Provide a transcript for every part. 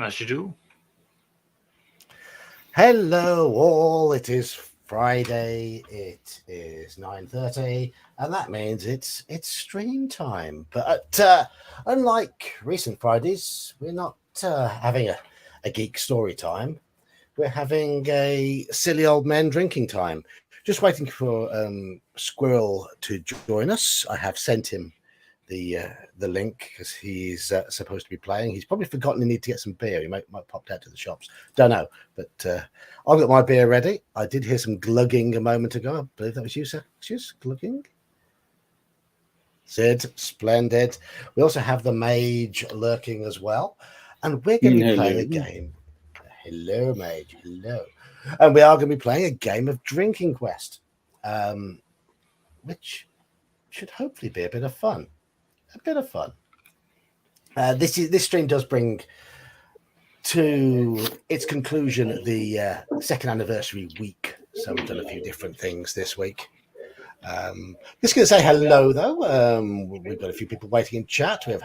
As you do. Hello, all. It is Friday. It is 9:30, and that means it's stream time. But unlike recent Fridays, we're not having a geek story time. We're having a silly old men drinking time. Just waiting for Squirrel to join us. I have sent him the link because he's supposed to be playing. He's probably forgotten he needs to get some beer. He might popped out to the shops. Don't know, but I've got my beer ready. I did hear some glugging a moment ago. I believe that was you, sir. Glugging. Sid, splendid. We also have the mage lurking as well, and we're going to be playing a Hello. game. Hello, mage. Hello, and we are going to be playing a game of Drinking Quest, which should hopefully be a bit of fun. A bit of fun. This stream does bring to its conclusion the second anniversary week. So we've done a few different things this week. Just going to say hello though. We've got a few people waiting in chat. We have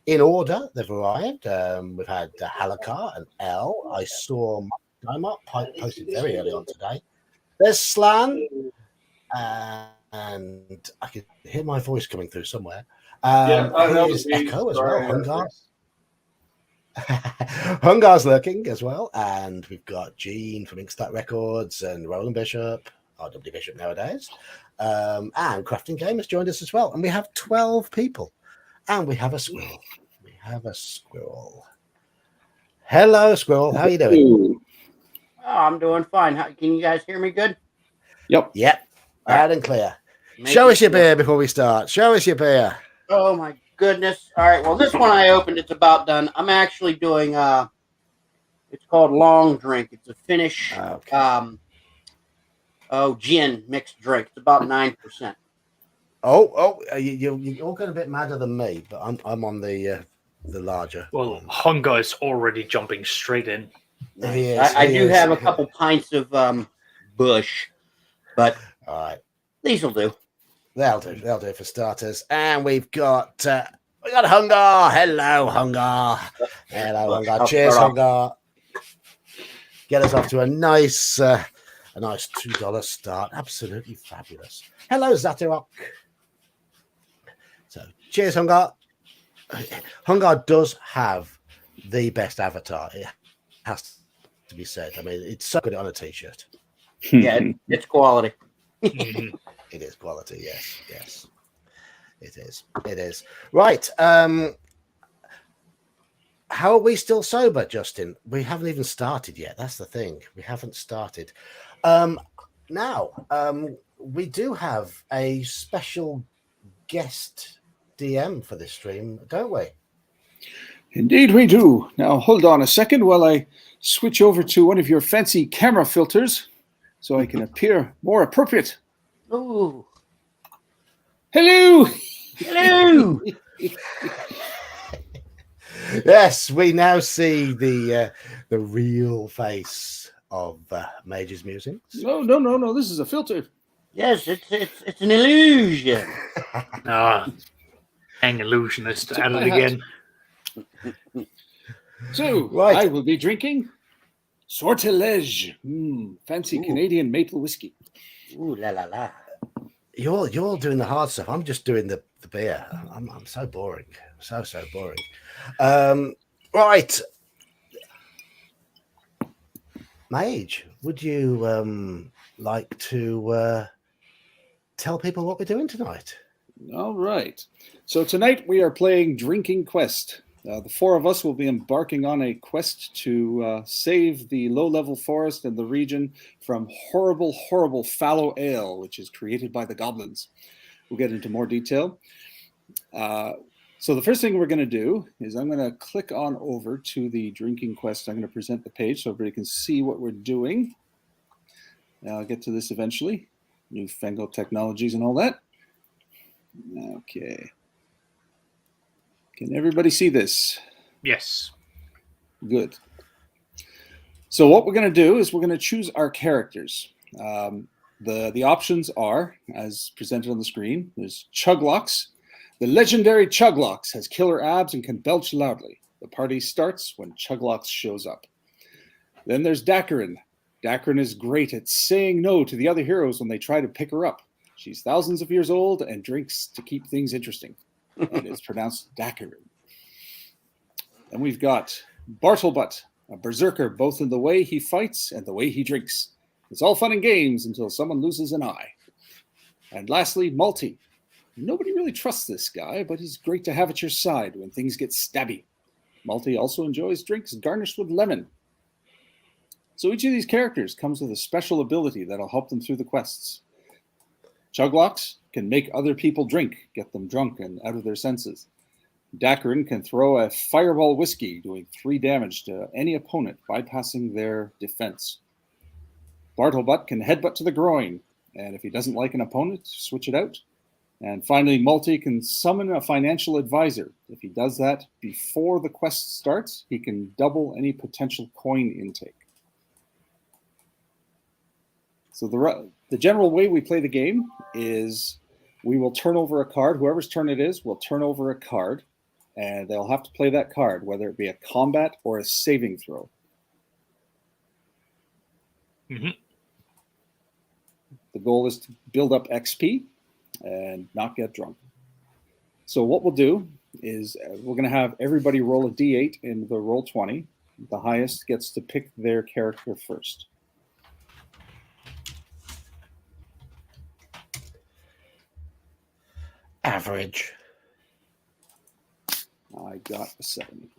in order. They've arrived. We've had Halakar and L. I saw Mike posted very early on today. There's Slan, and I can hear my voice coming through somewhere. Here's Echo as well. Hungar's lurking as well, and we've got Gene from Inkstack Records and Roland Bishop, RW Bishop nowadays, and Crafting Game has joined us as well. And we have 12 people, and we have a squirrel. Hello, squirrel. How are you doing? Ooh. Oh, I'm doing fine. Can you guys hear me good? Yep. Yep, All loud right. and clear. Make Show it us your clear. beer before we start. Show us your beer. Oh my goodness. All right. Well, this one I opened. It's about done. I'm actually doing. It's called Long Drink. It's a Finnish. Okay. Gin mixed drink. It's about 9%. You're all getting a bit madder than me, but I'm on the larger. Well, one. Hunga is already jumping straight in. He Nice. is, I he do is. have a couple pints of Bush, but All right. these will do. They'll do for starters. And we've got Hunger. Hello, Hunger. Hello, Bush. Hunger. I'll Cheers, start off. Hunger. Get us off to a nice $2 start. Absolutely fabulous. Hello, Zatirok. So cheers, Hunger. Hunger does have the best avatar. It has to be said. I mean, it's so good on a t-shirt. Yeah, it's quality. Mhm. It is quality, yes. It is. Right. How are we still sober, Justin? We haven't even started yet. That's the thing. We haven't started. Now, we do have a special guest DM for this stream, don't we? Indeed, we do. Now, hold on a second while I switch over to one of your fancy camera filters so I can appear more appropriate. Ooh. Hello! Hello. Yes, we now see the real face of Mage's musings. No. This is a filter. Yes, it's an illusion. Hang illusionist Tip at my it hat. again. So, Right. I will be drinking Sortilege. Fancy Ooh. Canadian maple whiskey. Ooh la la la. You're doing the hard stuff. I'm just doing the beer. I'm so boring. So boring. Right. Mage, would you like to tell people what we're doing tonight? All right. So tonight we are playing Drinking Quest. The four of us will be embarking on a quest to save the low-level forest and the region from horrible fallow ale, which is created by the goblins. We'll get into more detail. So the first thing we're going to do is I'm going to click on over to the Drinking Quest. I'm going to present the page so everybody can see what we're doing. I'll get to this eventually. Newfangled technologies and all that. Okay. Can everybody see this? Yes. Good. So what we're going to do is we're going to choose our characters. The options are, as presented on the screen, there's Chuglocks. The legendary Chuglocks has killer abs and can belch loudly. The party starts when Chuglox shows up. Then there's Dakarin. Dakarin is great at saying no to the other heroes when they try to pick her up. She's thousands of years old and drinks to keep things interesting. And it's pronounced Dakarin. And we've got Bartlebutt, a berserker both in the way he fights and the way he drinks. It's all fun and games until someone loses an eye. And lastly, Malty. Nobody really trusts this guy, but he's great to have at your side when things get stabby. Malty also enjoys drinks garnished with lemon. So each of these characters comes with a special ability that'll help them through the quests. Chuglox can make other people drink, get them drunk and out of their senses. Dakarin can throw a fireball whiskey, doing 3 damage to any opponent, bypassing their defense. Bartlebutt can headbutt to the groin, and if he doesn't like an opponent, switch it out. And finally, Malty can summon a financial advisor. If he does that before the quest starts, he can double any potential coin intake. So the general way we play the game is we will turn over a card. Whoever's turn it is will turn over a card, and they'll have to play that card, whether it be a combat or a saving throw. Mm-hmm. The goal is to build up XP and not get drunk. So what we'll do is we're going to have everybody roll a D8 in the roll 20. The highest gets to pick their character first. Average. I got a 7.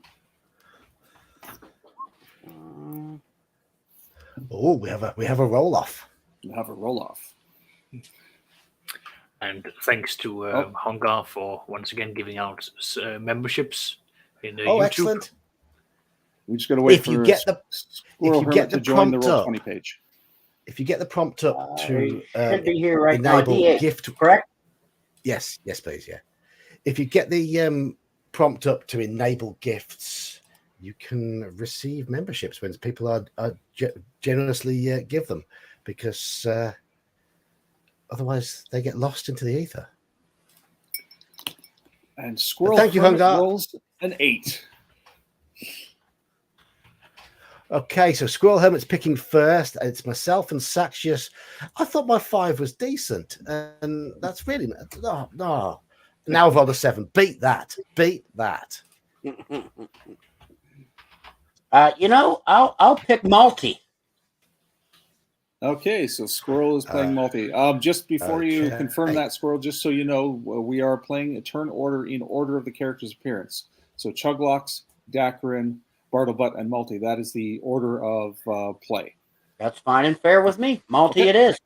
Oh, we have a roll off. We'll have a roll off. And thanks to Hongar for once again giving out memberships in the Oh, YouTube. excellent. We just got to wait If for you get the Squirrel Hermit to join the prompt roll up, 20 page. if you get the prompt up to should be here right now. enable D8, gift, correct? yes, please, yeah. If you get the prompt up to enable gifts, you can receive memberships when people are generously give them, because otherwise they get lost into the ether. And Squirrel Thank you, Hermit Hongar. rolls an 8. Okay, so Squirrel Hermit's picking first. It's myself and Saxius. I thought my 5 was decent, and that's really no. Now I've rolled a 7. Beat that. I'll pick Malty. Okay, so Squirrel is playing multi. Just before you okay. confirm that, Squirrel, just so you know, we are playing a turn order in order of the character's appearance. So Chuglox, Dakarin, Bartlebutt, and Malty. That is the order of play. That's fine and fair with me. Malty it is.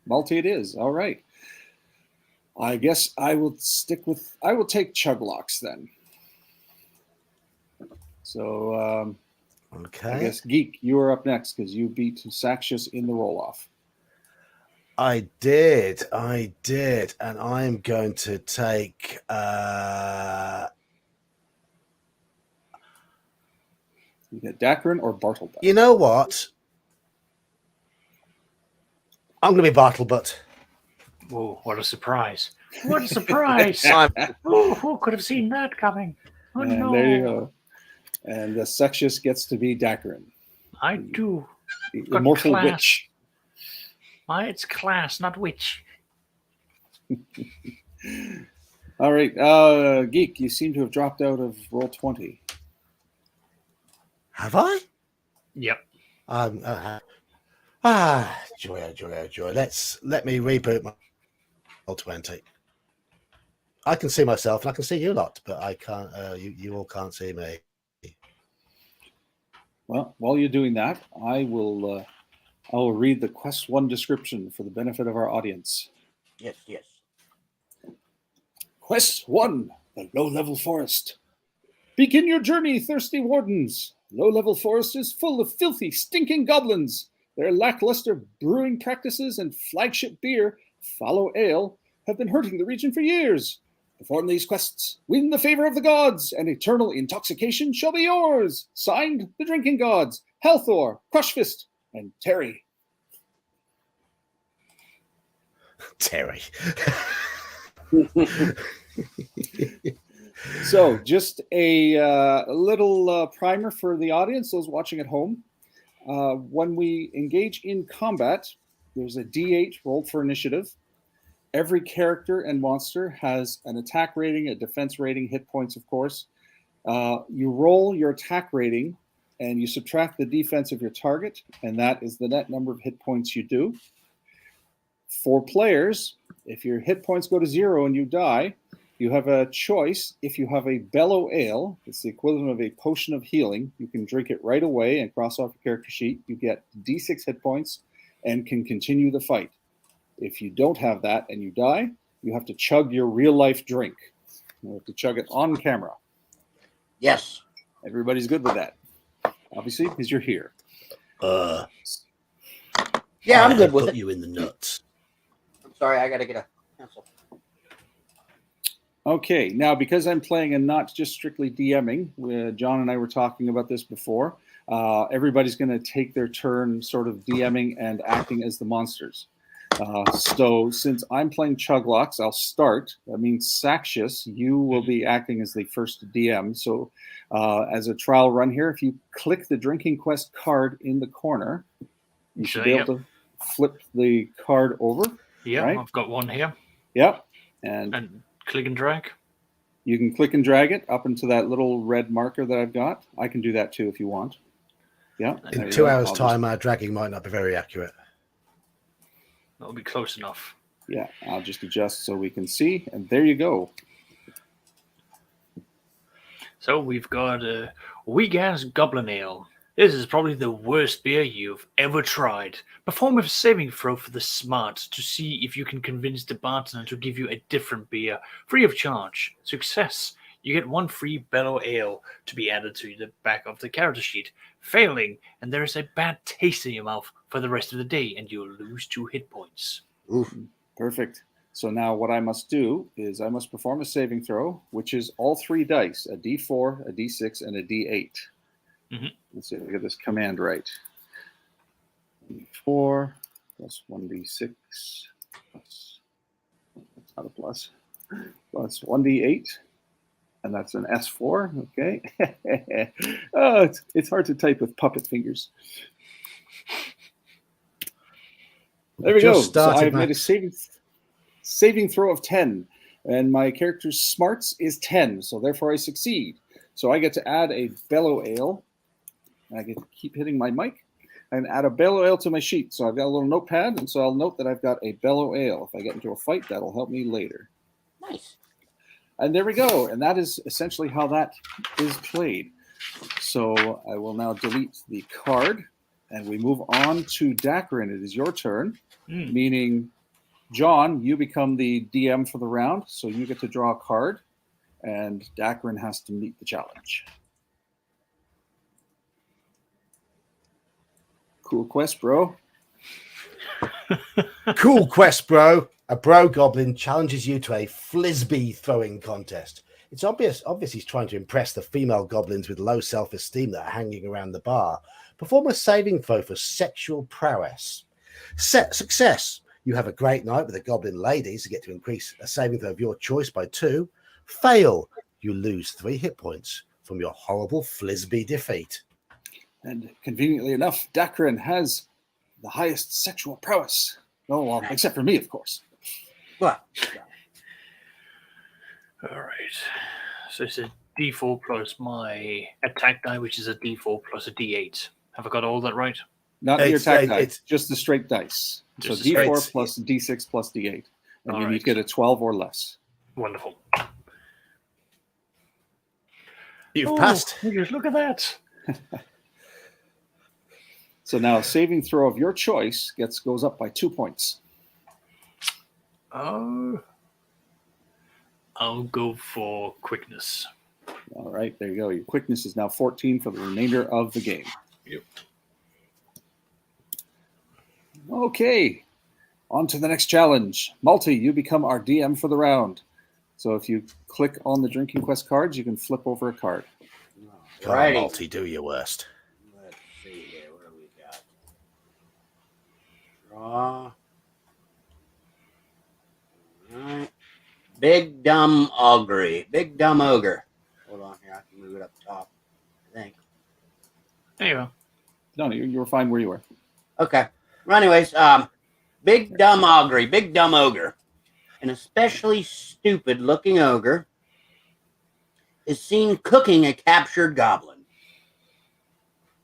Malty it is. All right. I guess I will take Chuglox then. So Okay. I guess Geek, you are up next because you beat Saxius in the roll-off. I did, and I'm going to take You get Dakarin or Bartlebutt. you know what? I'm going to be Bartlebutt. Whoa, what a surprise. What a surprise. Who could have seen that coming? Oh, And no. there you go. And the Saxius gets to be Dakarin, I do. the Got immortal class. witch. It's class, not witch. All right, Geek, you seem to have dropped out of roll 20. Have I? Yep. Joy. Let me reboot my roll 20. I can see myself and I can see you lot, but I can't. You all can't see me. Well, while you're doing that, I will read the Quest 1 description for the benefit of our audience. Yes. Quest 1, the Low-Level Forest. Begin your journey, thirsty wardens. Low-Level Forest is full of filthy, stinking goblins. Their lackluster brewing practices and flagship beer, Fallow Ale, have been hurting the region for years. Perform these quests, win the favor of the gods, and eternal intoxication shall be yours. Signed, the drinking gods, Helthor, Crushfist, and Terry. Terry. So, just a little primer for the audience, those watching at home. When we engage in combat, there's a D8 rolled for initiative. Every character and monster has an attack rating, a defense rating, hit points, of course. You roll your attack rating and you subtract the defense of your target, and that is the net number of hit points you do. For players, if your hit points go to 0 and you die, you have a choice. If you have a bellow ale, it's the equivalent of a potion of healing. You can drink it right away and cross off your character sheet. You get D6 hit points and can continue the fight. If you don't have that and you die, you have to chug your real-life drink. You have to chug it on camera. Yes. Everybody's good with that, obviously, because you're here. Yeah, I'm good with put it. you in the nuts. I'm sorry, I got to get a pencil. Okay, now because I'm playing and not just strictly DMing, John and I were talking about this before, everybody's going to take their turn sort of DMing and acting as the monsters. So since I'm playing Chuglocks, I'll start. That means Saxius, you will be acting as the first DM. So as a trial run here, if you click the Drinking Quest card in the corner, you should be able to flip the card over. Yeah, right? I've got one here. Yep. And click and drag. You can click and drag it up into that little red marker that I've got. I can do that too if you want. Yeah. In 2 hours' time, our dragging might not be very accurate. That'll be close enough. Yeah, I'll just adjust so we can see. And there you go. So we've got a Weak-Ass Goblin Ale. This is probably the worst beer you've ever tried. Perform a saving throw for the smart to see if you can convince the bartender to give you a different beer, free of charge. Success. You get 1 free Bellow Ale to be added to the back of the character sheet. Failing, and there is a bad taste in your mouth for the rest of the day, and you'll lose 2 hit points. Oof. Perfect. So now what I must do is I must perform a saving throw, which is all 3 dice, a D4, a D6, and a D8. Mm-hmm. Let's see if I get this command right. 4 plus 1d6 plus, that's not a plus, plus 1d8, and that's an S4, okay? Oh, it's hard to type with puppet fingers. There we go. So I've made a saving throw of 10, and my character's smarts is 10, so therefore I succeed. So I get to add a Bellow Ale. I get to keep hitting my mic and add a Bellow Ale to my sheet. So I've got a little notepad, and so I'll note that I've got a Bellow Ale. If I get into a fight, that'll help me later. Nice. And there we go. And that is essentially how that is played. So I will now delete the card, and we move on to Dacrin. It is your turn, meaning, John, you become the DM for the round, so you get to draw a card, and Dacrin has to meet the challenge. Cool quest, bro. Cool quest, bro. A bro goblin challenges you to a flisbee throwing contest. It's obvious he's trying to impress the female goblins with low self-esteem that are hanging around the bar. Perform a saving throw for sexual prowess. Success. You have a great night with the goblin ladies to get to increase a saving throw of your choice by 2. Fail. You lose 3 hit points from your horrible flisbee defeat. And conveniently enough, Dacrin has the highest sexual prowess. Oh, well, except for me, of course. What? All right. So it's a D4 plus my attack die, which is a D4 plus a D8. Have I got all that right? Not your attack dice, just the straight dice. So D4 plus D6 plus D8. And you need to get a 12 or less. Wonderful. You've passed. Just look at that. So now a saving throw of your choice goes up by 2 points. Oh. I'll go for quickness. All right, there you go. Your quickness is now 14 for the remainder of the game. Yep. Okay, on to the next challenge. Multi, you become our DM for the round. So if you click on the Drinking Quest cards, you can flip over a card. Come on, Multi, do your worst. Let's see here. What do we got? Draw. All right. Big dumb ogre. Big dumb ogre. Hold on here. I can move it up top. I think. There you go. No, you were fine where you were. Okay. Well, anyways, big dumb ogre. Big dumb ogre. An especially stupid looking ogre is seen cooking a captured goblin.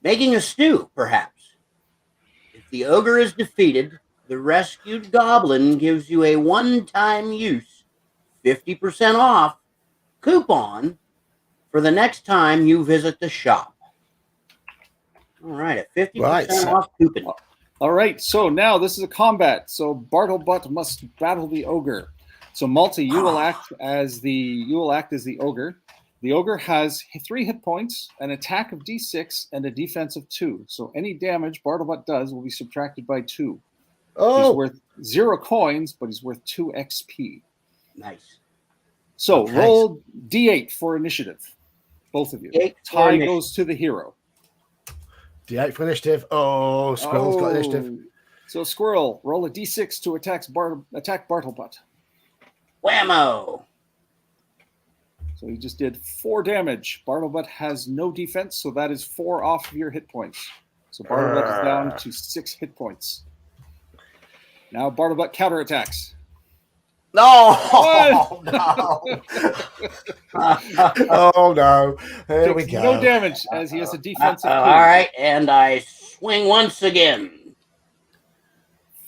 Making a stew, perhaps. If the ogre is defeated, the rescued goblin gives you a one-time use, 50% off coupon for the next time you visit the shop. All right, a 50% off coupon. All right, so now this is a combat. So Bartlebutt must battle the ogre. So Malty, you will act as the ogre. The ogre has 3 hit points, an attack of D6, and a defense of 2. So any damage Bartlebutt does will be subtracted by 2. Oh, He's worth 0 coins, but he's worth 2 XP. Nice. So Okay. roll D8 for initiative, both of you. Tie goes to the hero. D8 for initiative. Oh, Squirrel's got initiative. So Squirrel, roll a D6 to attack Bartlebutt. Whammo! So he just did 4 damage. Bartlebutt has no defense, so that is 4 off of your hit points. So Bartlebutt is down to 6 hit points. Now Bartlebutt counterattacks. No! No! Oh, no. Here we go. No damage, as he has a defensive. All right, and I swing once again.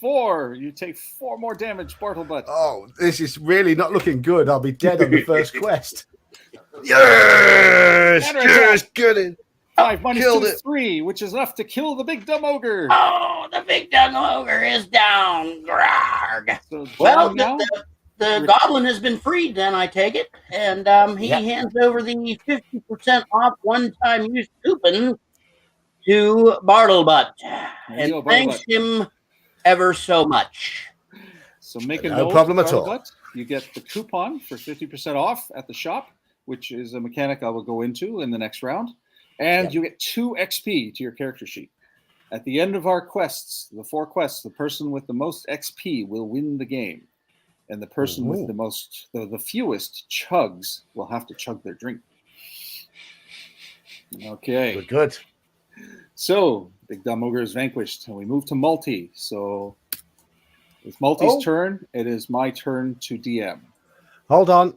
4. You take 4 more damage, Bartlebutt. Oh, this is really not looking good. I'll be dead on the first quest. Yes! Yes! Good. 5 minus Killed 2 it. is 3, which is enough to kill the big dumb ogre. Oh, the big dumb ogre is down. Grarg. So Well, now, the goblin has been freed, then I take it, and he hands over the 50% off one-time use coupon to Bartlebutt, and go, thanks him ever so much. so make a No note, problem at all. Bartlebutt. You get the coupon for 50% off at the shop, which is a mechanic I will go into in the next round. And you get 2 XP to your character sheet. At the end of our quests, the 4 quests, the person with the most XP will win the game. And the person with the fewest chugs will have to chug their drink. Okay. Good. So, Big Dumb Ogre is vanquished, and we move to Malty. So, it's Malty's turn. It is my turn to DM. Hold on.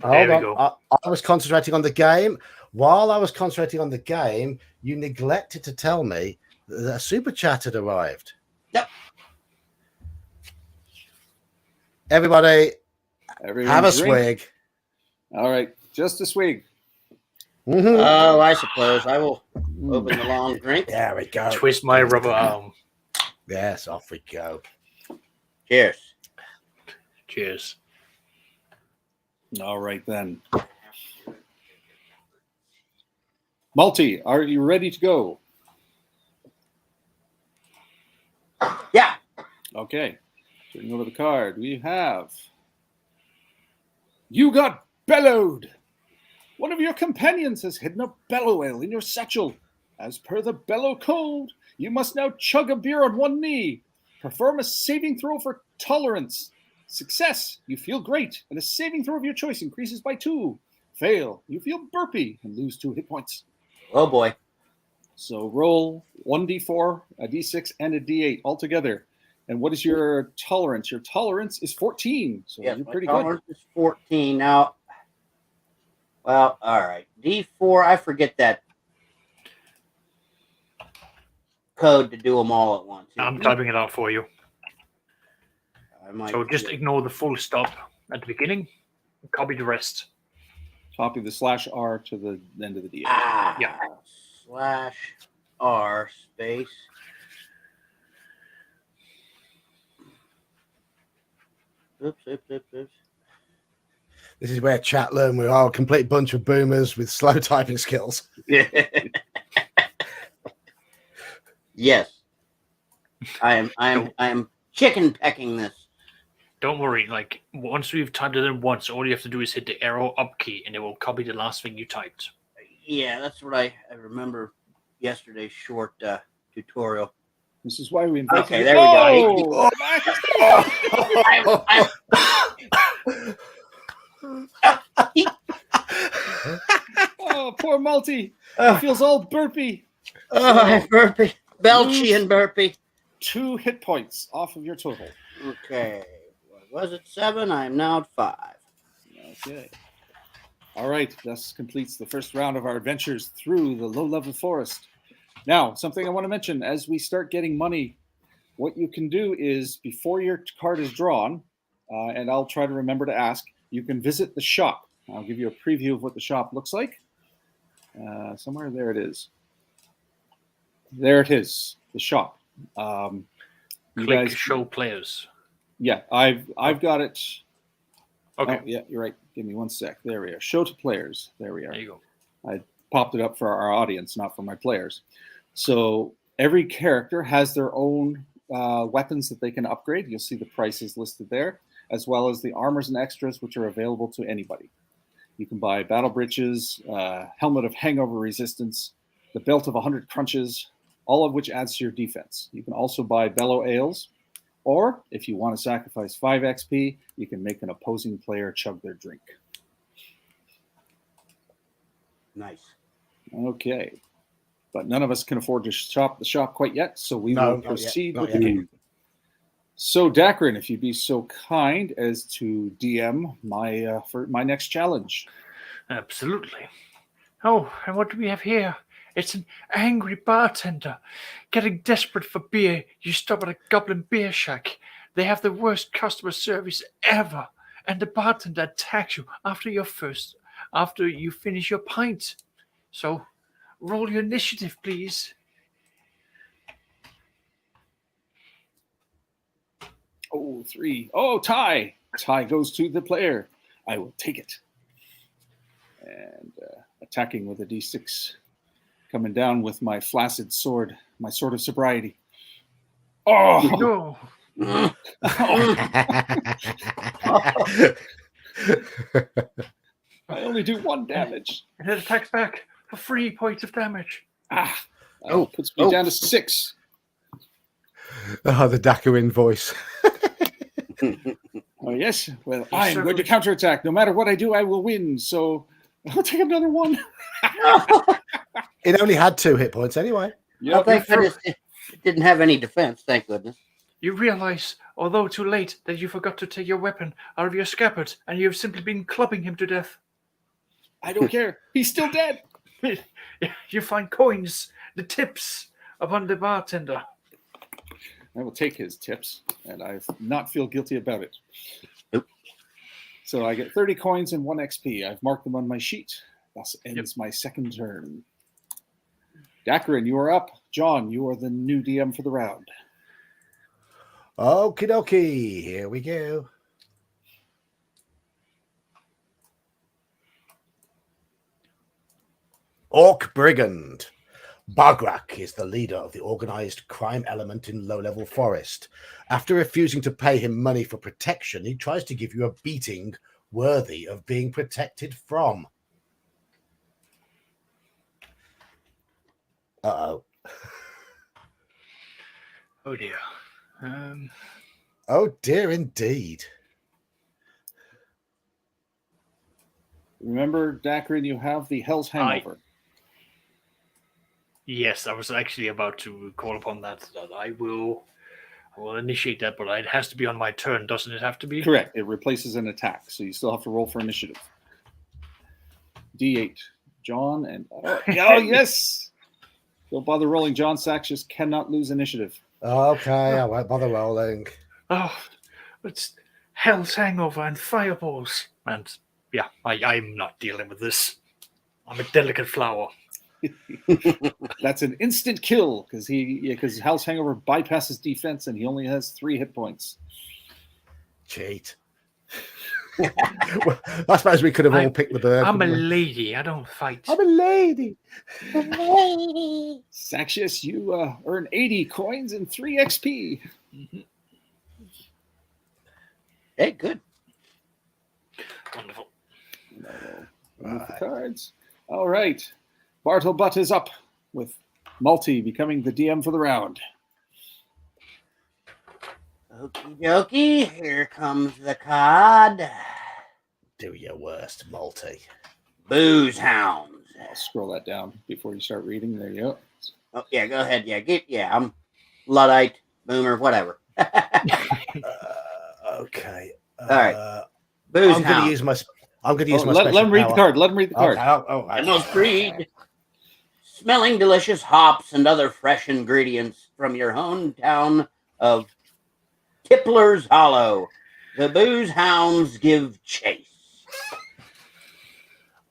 There we go. I was concentrating on the game. While I was concentrating on the game, you neglected to tell me that a super chat had arrived. Yep. Everybody, Everyone have a drink. swig. All right, just a swig. Mm-hmm. Oh, I suppose I will open the long drink. There we go. Twist my rubber arm. Yes, off we go. Cheers. Cheers. All right, then. Malty, are you ready to go? Yeah. Okay. Turning over the card, we have... You got bellowed! One of your companions has hidden a bellow ale in your satchel. As per the bellow code, you must now chug a beer on one knee. Perform a saving throw for tolerance. Success, you feel great, and a saving throw of your choice increases by 2. Fail, you feel burpy and lose 2 hit points. Oh boy. So roll 1d4, a d6, and a d8 altogether. And what is your tolerance? Your tolerance is 14. So Yes, you're my pretty good. tolerance is 14. Now, well, all right. D4, I forget that code to do them all at once. I'm typing it out for you. I might So just ignore the full stop at the beginning and copy the rest. Copy the /R to the end of the d8. Yeah. /R space. Oops. This is where chat learn we're all a complete bunch of boomers with slow typing skills. Yes. I am chicken pecking this. Don't worry, like once we've typed it in once, all you have to do is hit the arrow up key and it will copy the last thing you typed. Yeah, that's what I remember yesterday's short tutorial. This is why we invented Okay, there we go. Oh, poor Multi. He feels all burpy. Burpee. Belchy and burpee. 2 hit points off of your total. Okay. What was it? 7? I am now at 5. Okay. All right. This completes the first round of our adventures through the low-level forest. Now, something I want to mention, as we start getting money, what you can do is, before your card is drawn, and I'll try to remember to ask, you can visit the shop. I'll give you a preview of what the shop looks like. Somewhere there it is. There it is, the shop. You Click guys, show players. yeah, I've got it. Okay. Oh, yeah, you're right. Give me 1 sec. There we are. Show to players. There we are. There you go. I popped it up for our audience, not for my players. So every character has their own weapons that they can upgrade. You'll see the prices listed there, as well as the armors and extras, which are available to anybody. You can buy battle breeches, helmet of hangover resistance, the belt of 100 crunches, all of which adds to your defense. You can also buy bellow ales, or if you want to sacrifice 5 XP, you can make an opposing player chug their drink. Nice. Okay. But none of us can afford to shop the shop quite yet, so we will proceed with the game. So, Dacrin, if you'd be so kind as to DM for my next challenge. Absolutely. Oh, and what do we have here? It's an angry bartender. Getting desperate for beer, you stop at a goblin beer shack. They have the worst customer service ever, and the bartender attacks you after you finish your pint. So, roll your initiative, please. Oh, 3. Oh, tie. Tie goes to the player. I will take it. And attacking with a d6. Coming down with my flaccid sword, my sword of sobriety. Oh! No. I only do 1 damage. And it attacks back for 3 points of damage. Puts me down to 6. Oh, the Dacrin voice. Oh, yes. Well, I'm going to counterattack. No matter what I do, I will win. So I'll take another 1. It only had 2 hit points anyway. Well, thank goodness it didn't have any defense. Thank goodness. You realize, although too late, that you forgot to take your weapon out of your scabbard, and you have simply been clubbing him to death. I don't care. He's still dead. You find coins, the tips, upon the bartender. I will take his tips, and I not feel guilty about it. Nope. So I get 30 coins and 1 XP. I've marked them on my sheet. Thus ends my second turn. Dacrin, you are up. John, you are the new DM for the round. Okie dokie. Here we go. Orc Brigand. Bagrak is the leader of the organized crime element in low-level forest. After refusing to pay him money for protection, he tries to give you a beating worthy of being protected from. Uh-oh. Oh dear. Oh dear, indeed. Remember, Dacrin, you have the Hell's Hangover. Yes, I was actually about to call upon that. I will initiate that, but it has to be on my turn, doesn't it have to be? Correct. It replaces an attack, so you still have to roll for initiative. D8. John and... Oh, yes! Don't bother rolling. John Saxius cannot lose initiative. Okay, I won't bother rolling. Oh, it's Hell's Hangover and fireballs. And yeah, I'm not dealing with this. I'm a delicate flower. That's an instant kill because Hell's Hangover bypasses defense and he only has 3 hit points. Cheat. Well, I suppose we could have all picked the bird. I'm a lady. I don't fight. I'm a lady. Saxius, you earn 80 coins and 3 XP. Hey, good. Wonderful. Move the cards. All right. Bartle Butt is up with Multi becoming the DM for the round. Okie dokie, here comes the card. Do your worst, Multi. Booze hounds. I'll scroll that down before you start reading. There you go. Oh yeah, go ahead. I'm Luddite, Boomer, whatever. Okay. All right. Booze I'm going to hounds. use my. I'm going to use my Let special him read the power. card. Let him read the card. Okay. And most breed. Smelling delicious hops and other fresh ingredients from your hometown of Tippler's Hollow. The booze hounds give chase.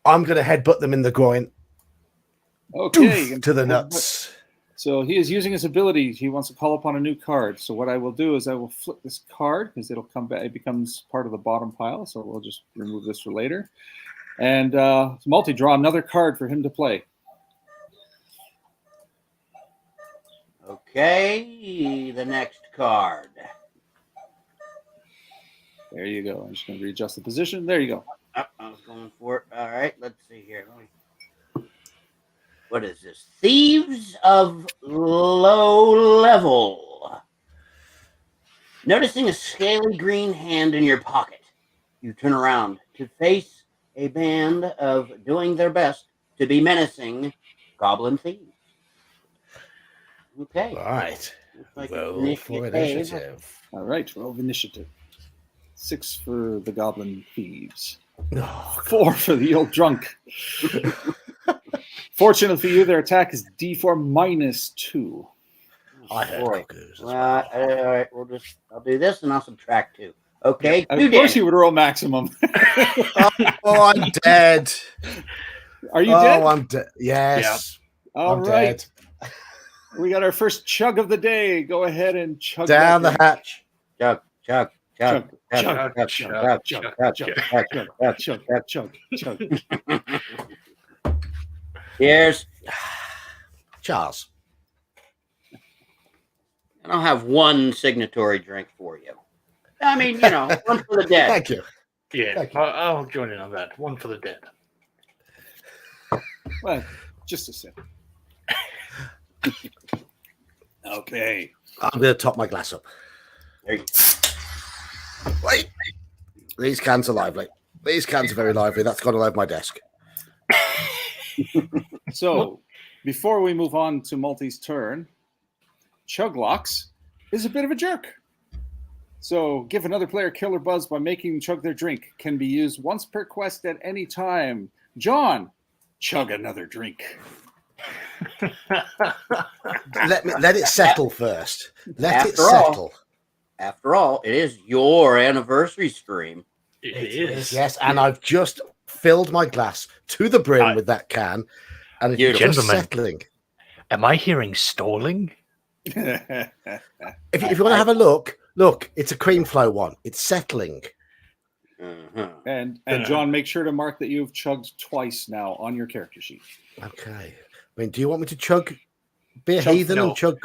I'm going to headbutt them in the groin. Okay. Doof, to the nuts. So he is using his ability. He wants to call upon a new card. So what I will do is I will flip this card because it'll come back. It becomes part of the bottom pile. So we'll just remove this for later. And Multi, draw another card for him to play. Okay, the next card. There you go. I'm just going to readjust the position. There you go. Oh, I was going for it. All right, let's see here. What is this? Thieves of Low Level. Noticing a scaly green hand in your pocket, you turn around to face a band of doing their best to be menacing goblin thieves. Okay. All right. Like Roll for initiative. All right. Roll initiative. 6 for the goblin thieves. Oh, 4 for the old drunk. Fortunately for you, their attack is D4 -2. I heard Boy. cuckoos as All well. right, I'll do this and I'll subtract 2. Okay. Of 2 course damage. you would roll maximum. Oh, I'm dead. Are you dead? I'm dead. Yes. All I'm right. dead. We got our first chug of the day. Go ahead and chug Down that the hatch. Chug, chug, chug, Chug, chug, chug, chug, chug, chug, chug, chug, chug, chug, chug, chug. Cheers. Charles. And I'll have one signatory drink for you. I mean, one for the dead. Thank you. Yeah, Thank you. I'll join in on that. One for the dead. Well, just a sip. Okay. I'm going to top my glass up. There you go. Wait. These cans are lively. These cans are very lively. That's gone all over my desk. So, before we move on to Multi's turn, Chuglocks is a bit of a jerk. So, give another player killer buzz by making them chug their drink. Can be used once per quest at any time. John, chug another drink. Let it settle first. Let it After all. settle. After all, it is your anniversary stream. It is. Yes, and I've just filled my glass to the brim with that can, and it's just Gentlemen. settling. Am I hearing stalling? If you want to have a look, it's a cream flow one. It's settling. Uh-huh. And John, make sure to mark that you've chugged twice now on your character sheet. Okay. I mean, do you want me to chug Beer Chug- Heathen no. and chug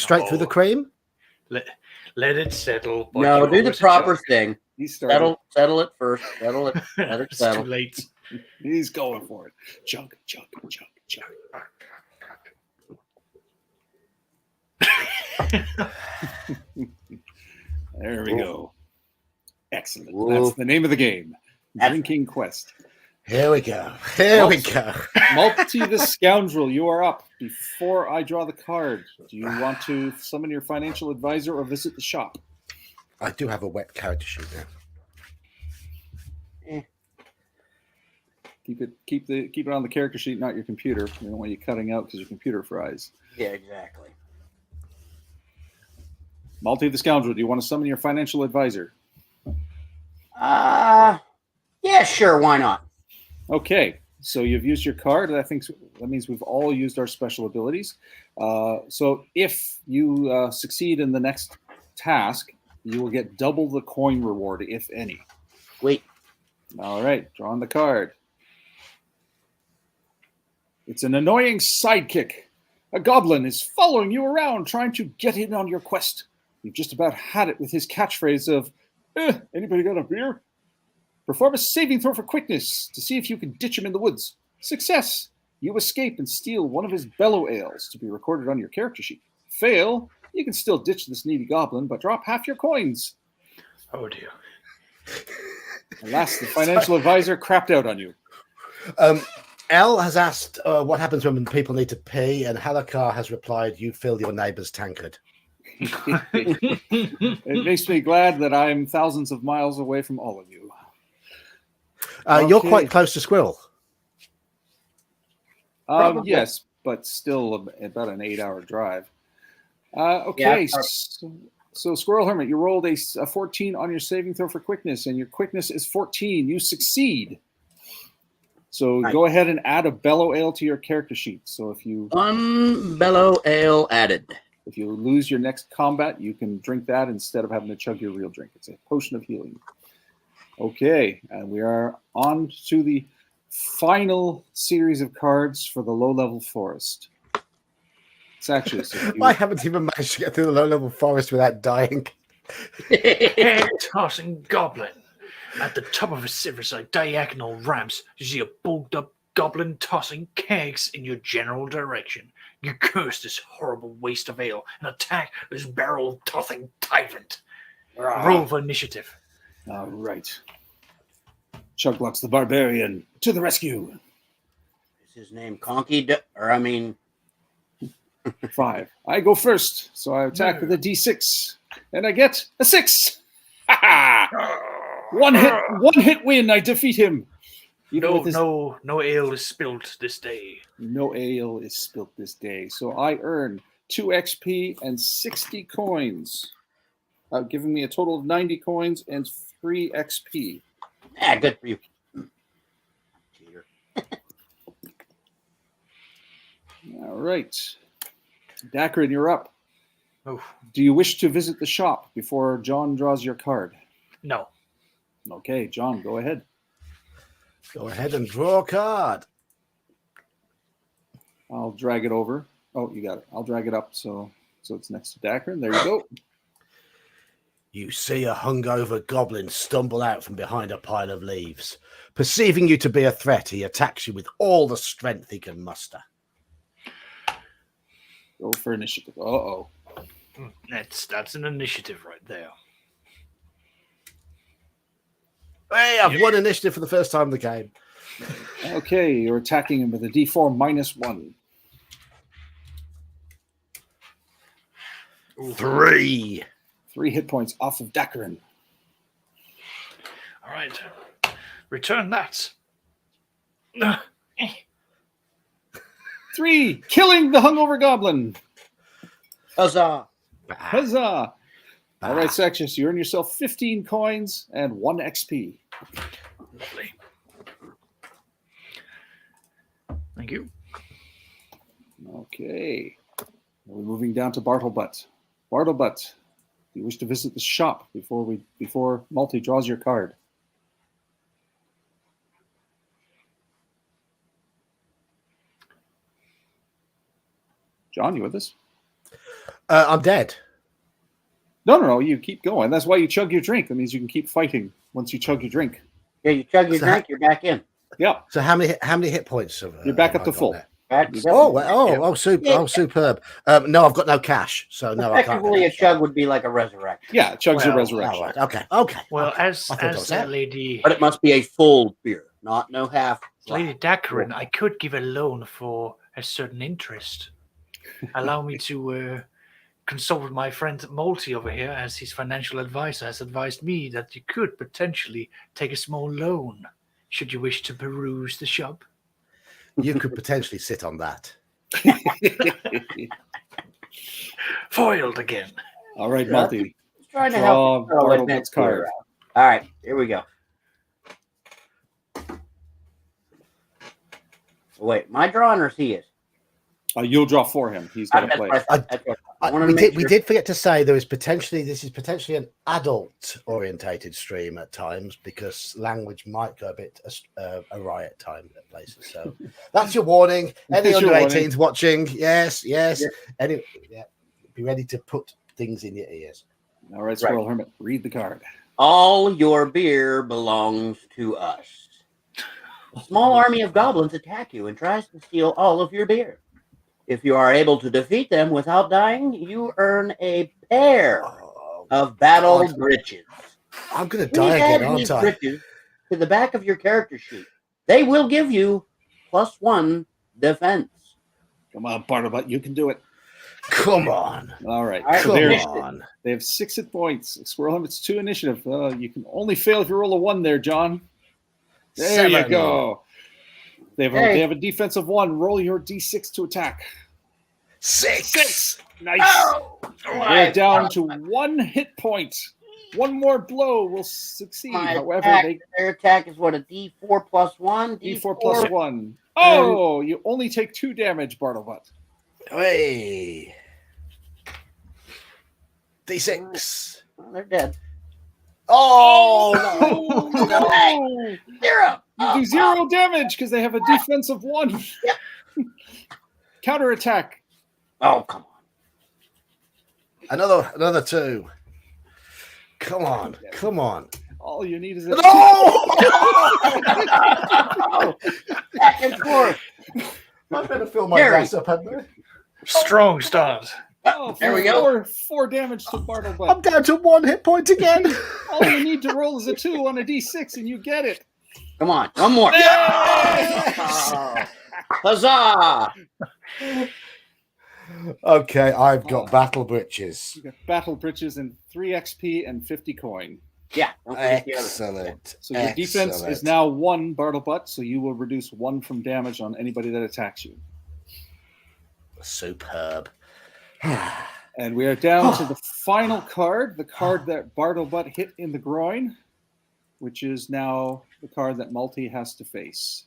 straight through the No. cream? Let it settle. but No, you do the always proper chug. thing. He started. Settle it first. Settle it. Let it It's too settle. late. He's going for it. Chug, chug, chug, chug. There we go. Excellent. Whoa. That's the name of the game. Drinking Quest. Here we go. Here we go. Multi the Scoundrel, you are up. Before I draw the card, do you want to summon your financial advisor or visit the shop? I do have a wet character sheet now. Keep it on the character sheet, not your computer. We don't want you cutting out because your computer fries. Yeah, exactly. Multi the Scoundrel, do you want to summon your financial advisor? Yeah, sure. Why not? Okay, so you've used your card. That means we've all used our special abilities. So if you succeed in the next task, you will get double the coin reward, if any. Wait. All right, drawing the card. It's an annoying sidekick. A goblin is following you around, trying to get in on your quest. You've just about had it with his catchphrase of, anybody got a beer? Perform a saving throw for quickness to see if you can ditch him in the woods. Success! You escape and steal one of his bellow ales to be recorded on your character sheet. Fail, you can still ditch this needy goblin, but drop half your coins. Oh dear. Alas, the financial advisor crapped out on you. Elle has asked what happens when people need to pee, and Halakar has replied, "You fill your neighbour's tankard." It makes me glad that I'm thousands of miles away from all of you. You're Okay. quite close to Squirrel. Probably. Yes, but still about an 8-hour drive. Okay, Yeah, so Squirrel Hermit, you rolled a 14 on your saving throw for quickness, and your quickness is 14. You succeed. So Nice. go ahead and add a bellow ale to your character sheet. So if you bellow ale added. lose your next combat, you can drink that instead of having to chug your real drink. It's a potion of healing. Okay, and we are on to the final series of cards for the low-level forest. Satchus, I haven't even managed to get through the low-level forest without dying. Head-tossing goblin. At the top of a series of diagonal ramps, you see a bulked-up goblin tossing kegs in your general direction. You curse this horrible waste of ale and attack this barrel-tossing tyrant. Roll for initiative. All right. Chugluck's the barbarian to the rescue. Is his name Conky? 5. I go first, so I attack with a D6, and I get a 6. Ha ha! One hit win. I defeat him. No ale is spilt this day. No ale is spilt this day. So I earn 2 XP and 60 coins, giving me a total of 90 coins and 3 XP. Ah, good for you. Cheater. All right. Dacrin, you're up. Oh, Do you wish to visit the shop before John draws your card? no. Okay, John, go ahead. Go ahead and draw a card. I'll drag it over. Oh, you got it. I'll drag it up so it's next to Dacrin. There you go. You see a hungover goblin stumble out from behind a pile of leaves. Perceiving you to be a threat, he attacks you with all the strength he can muster. Go for initiative. Uh-oh. That's an initiative right there. Hey, I've won initiative for the first time in the game. Okay, you're attacking him with a D4 -1. 3. 3 hit points off of Dacrin. All right. Return that. 3, killing the hungover goblin. Huzzah! Huzzah! All right, Sextus, you earn yourself 15 coins and 1 XP. Lovely. Thank you. Okay. We're moving down to Bartlebutt. Bartlebutt, do you wish to visit the shop before Multi draws your card? John, you with us? I'm dead. No, you keep going. That's why you chug your drink. That means you can keep fighting once you chug your drink. Yeah, you chug your So drink, you're back in. Yeah, So how many hit points? you're back have up to I got full. there? That's Superb. No, I've got no cash, so no, I can't. Effectively, a chug would be like a resurrection, Yeah, it chugs your Well, resurrection. All right. Okay. Well, okay. as I thought that was that it. lady but it must be a full beer, not no half. Lady Dacrin, I could give a loan for a certain interest. Allow me to consult with my friend Multi over here, as his financial advisor has advised me that you could potentially take a small loan should you wish to peruse the shop. You could potentially sit on that. Foiled again. All right, Yeah. Multi. Just trying to Draw help. throw Bartlebutt's advanced card. beer out. All right, here we go. Wait, my drawing or he is? You'll draw for him. He's got to That's play. what I thought. That's what I wanted We to make did. We sure. did forget to say this is potentially an adult orientated stream at times because language might go a bit awry at times at places. So that's your warning. Any That's your under warning. 18s watching? Yes. Yeah. Be ready to put things in your ears. All right, Squirrel Hermit, read the card. All your beer belongs to us. A small army of goblins attack you and tries to steal all of your beer. If you are able to defeat them without dying, you earn a pair of battle God. breeches. I'm going to Please die add again, aren't these I? breeches to the back of your character sheet. They will give you +1 defense. Come on, Bartlebot, you can do it. Come on. All right. All right, So Come there's on. They have 6 hit points. Squirrel Helmet's 2 initiative. You can only fail if you roll a 1 there, John. There you 7. go. They have, Hey. they have a defensive 1. Roll your d6 to attack. 6. Nice. Oh, They're down to 1 hit point. One more blow will succeed. However, their attack is what, a D4 plus 1? D4 plus 1. Oh, you only take 2 damage, Bartlebot. Hey. D6. Oh, they're dead. Oh, no. No! 0. You do 0 damage because they have a defensive 1. Yep. Counterattack. Oh, come on. Another 2. Come on. Come on. All you need is a No! Back and forth. I better fill my Gary. glass up, hadn't I? Strong start. Oh, There we go. 4 damage to I'm Bartlebot. down to 1 hit point again. All you need to roll is a 2 on a d6 and you get it. Come on. One more. Oh, huzzah. Okay, I've got battle breeches. You got battle breeches and 3 XP and 50 coin. Yeah. Don't forget the other. Excellent. So your defense is now 1, Bartlebot, so you will reduce 1 from damage on anybody that attacks you. Superb. And we are down to the final card, the card that Bartlebot hit in the groin, which is now the card that Multi has to face.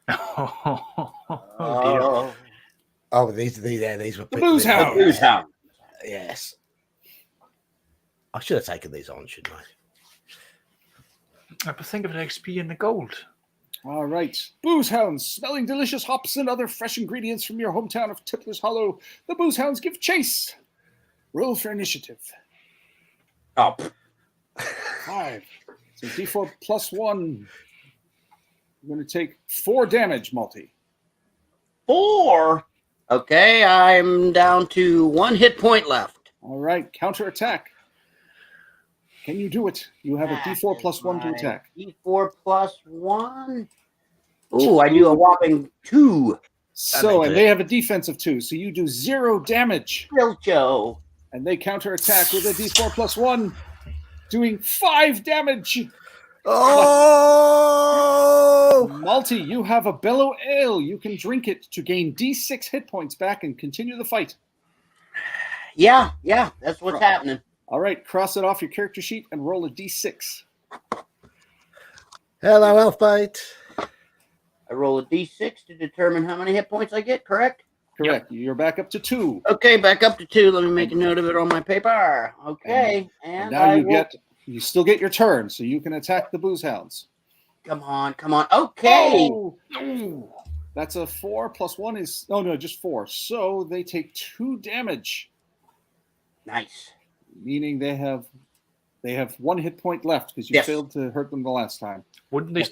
Oh, dear. Oh, Oh, these were The Booze the Hound. Booze Hound. Yes. I should have taken these on, shouldn't I? But think of an XP in the gold. All right. Booze Hounds, smelling delicious hops and other fresh ingredients from your hometown of Tippler's Hollow. The Booze Hounds give chase. Roll for initiative. Oh, 5. So D4 plus 1. You're going to take 4 damage, Multi. 4. Okay, I'm down to 1 hit point left. All right. Counterattack. Can you do it? You have a D4 plus 1 to attack. D4 plus 1. Ooh, I do a whopping 2. So, and they have a defensive 2. So you do 0 damage. Real Joe. And they counterattack with a D4 plus 1, doing 5 damage. Oh! Multi, you have a Bellow Ale. You can drink it to gain D6 hit points back and continue the fight. Yeah, that's what's happening. All right, cross it off your character sheet and roll a D6. Hello, Elfbait. I roll a d6 to determine how many hit points I get, correct? Correct. You're back up to 2. Okay, back up to 2. Let me make a note of it on my paper. Okay, And and now you still get your turn, so you can attack the Booze Hounds. Come on. Okay. Oh! That's a 4 plus 1 is just 4. So they take 2 damage, Nice. meaning they have 1 hit point left because you Yes. failed to hurt them the last time. Wouldn't he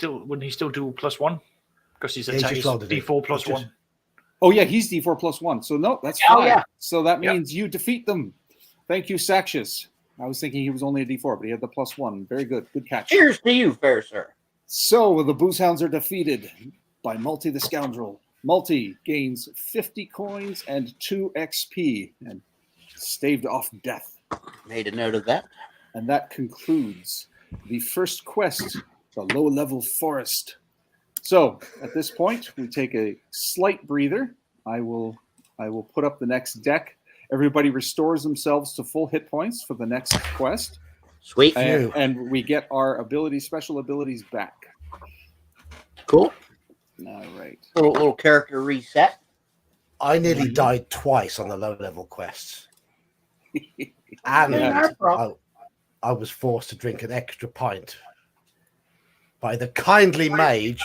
still do plus 1? Because his Yeah, he attack just is rolled it. D4 plus It's just- 1. Oh yeah, he's D4 plus 1. So no, that's Oh, fine. yeah. So that Yep. means you defeat them. Thank you, Saxius. I was thinking he was only a D4, but he had the plus 1. Very good. Good catch. Cheers to you, fair sir. So the Booze Hounds are defeated by Multi the Scoundrel. Multi gains 50 coins and 2 XP and staved off death. Made a note of that. And that concludes the first quest, the low-level forest. So at this point, we take a slight breather. I will put up the next deck. Everybody restores themselves to full hit points for the next quest. Sweet. And we get our special abilities back. Cool. All right. Little character reset. I nearly died twice on the low-level quests. And Yeah. I was forced to drink an extra pint by the kindly mage,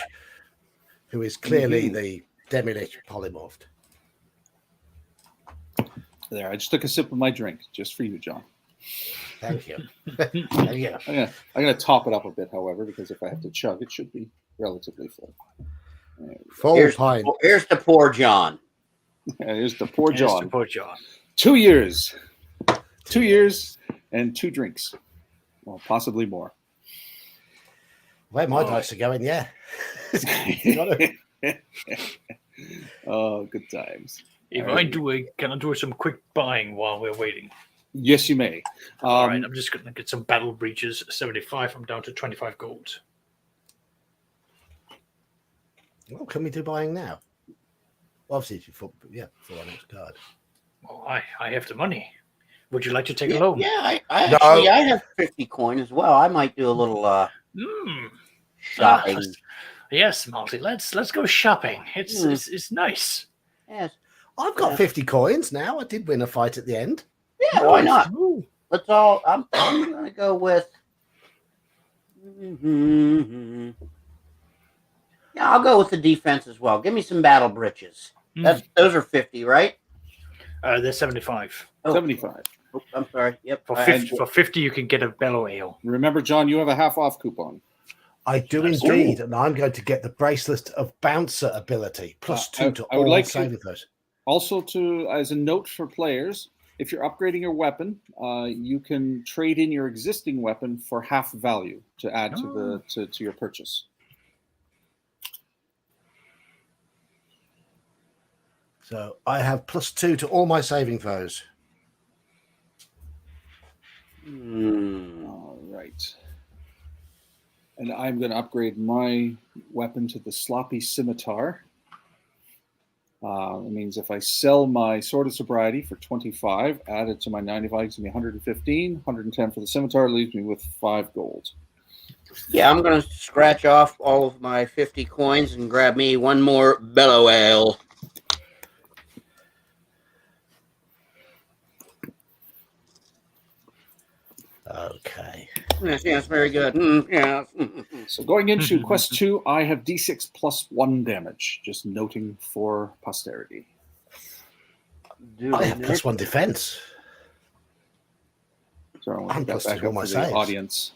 who is clearly the Demi-Lich polymorphed. There, I just took a sip of my drink, just for you, John. Thank you. Thank you. I'm gonna top it up a bit, however, because if I have to chug, it should be relatively full. There we go. Full Here's pint. the poor John. Here's the poor Yes, John. poor John. 2 years. 2 years and 2 drinks. Well, possibly more. Where my dice are going, yeah. Gotta- Oh, good times. Can I do some quick buying while we're waiting? Yes, you may. All right, I'm just going to get some battle breaches. 75. I'm down to 25 gold. What can we do buying now? Obviously, if you for our next card. Well, I have the money. Would you like to take a loan? Yeah, No. I have 50 coin as well. I might do a little shopping. Yes, Marty. Let's go shopping. It's nice. Yes. I've got 50 coins now. I did win a fight at the end. Yeah, why not? Ooh. Let's all. I'm gonna go with. Yeah, I'll go with the defense as well. Give me some battle breeches. Those are 50, right? They're 75. Oh, 75. oh, I'm sorry. Yep. For 50, you can get a bellow ale. Remember, John, you have a half-off coupon. I do indeed, and I'm going to get the bracelet of bouncer ability plus 2 to I would all like saving throws. Also, as a note for players, if you're upgrading your weapon, you can trade in your existing weapon for half value to add to your purchase. So I have plus 2 to all my saving throws. All right. And I'm going to upgrade my weapon to the sloppy scimitar. It means if I sell my sword of sobriety for 25, add it to my 95, it's going to be 115, 110 for the scimitar, leaves me with 5 gold. Yeah, I'm gonna scratch off all of my 50 coins and grab me one more bellow ale. Okay. Yes, very good. Yeah. So going into quest 2, I have d6 plus 1 damage, just noting for posterity. I have plus 1 defense. So I want to And get plus that back 2 up my for the saves. audience.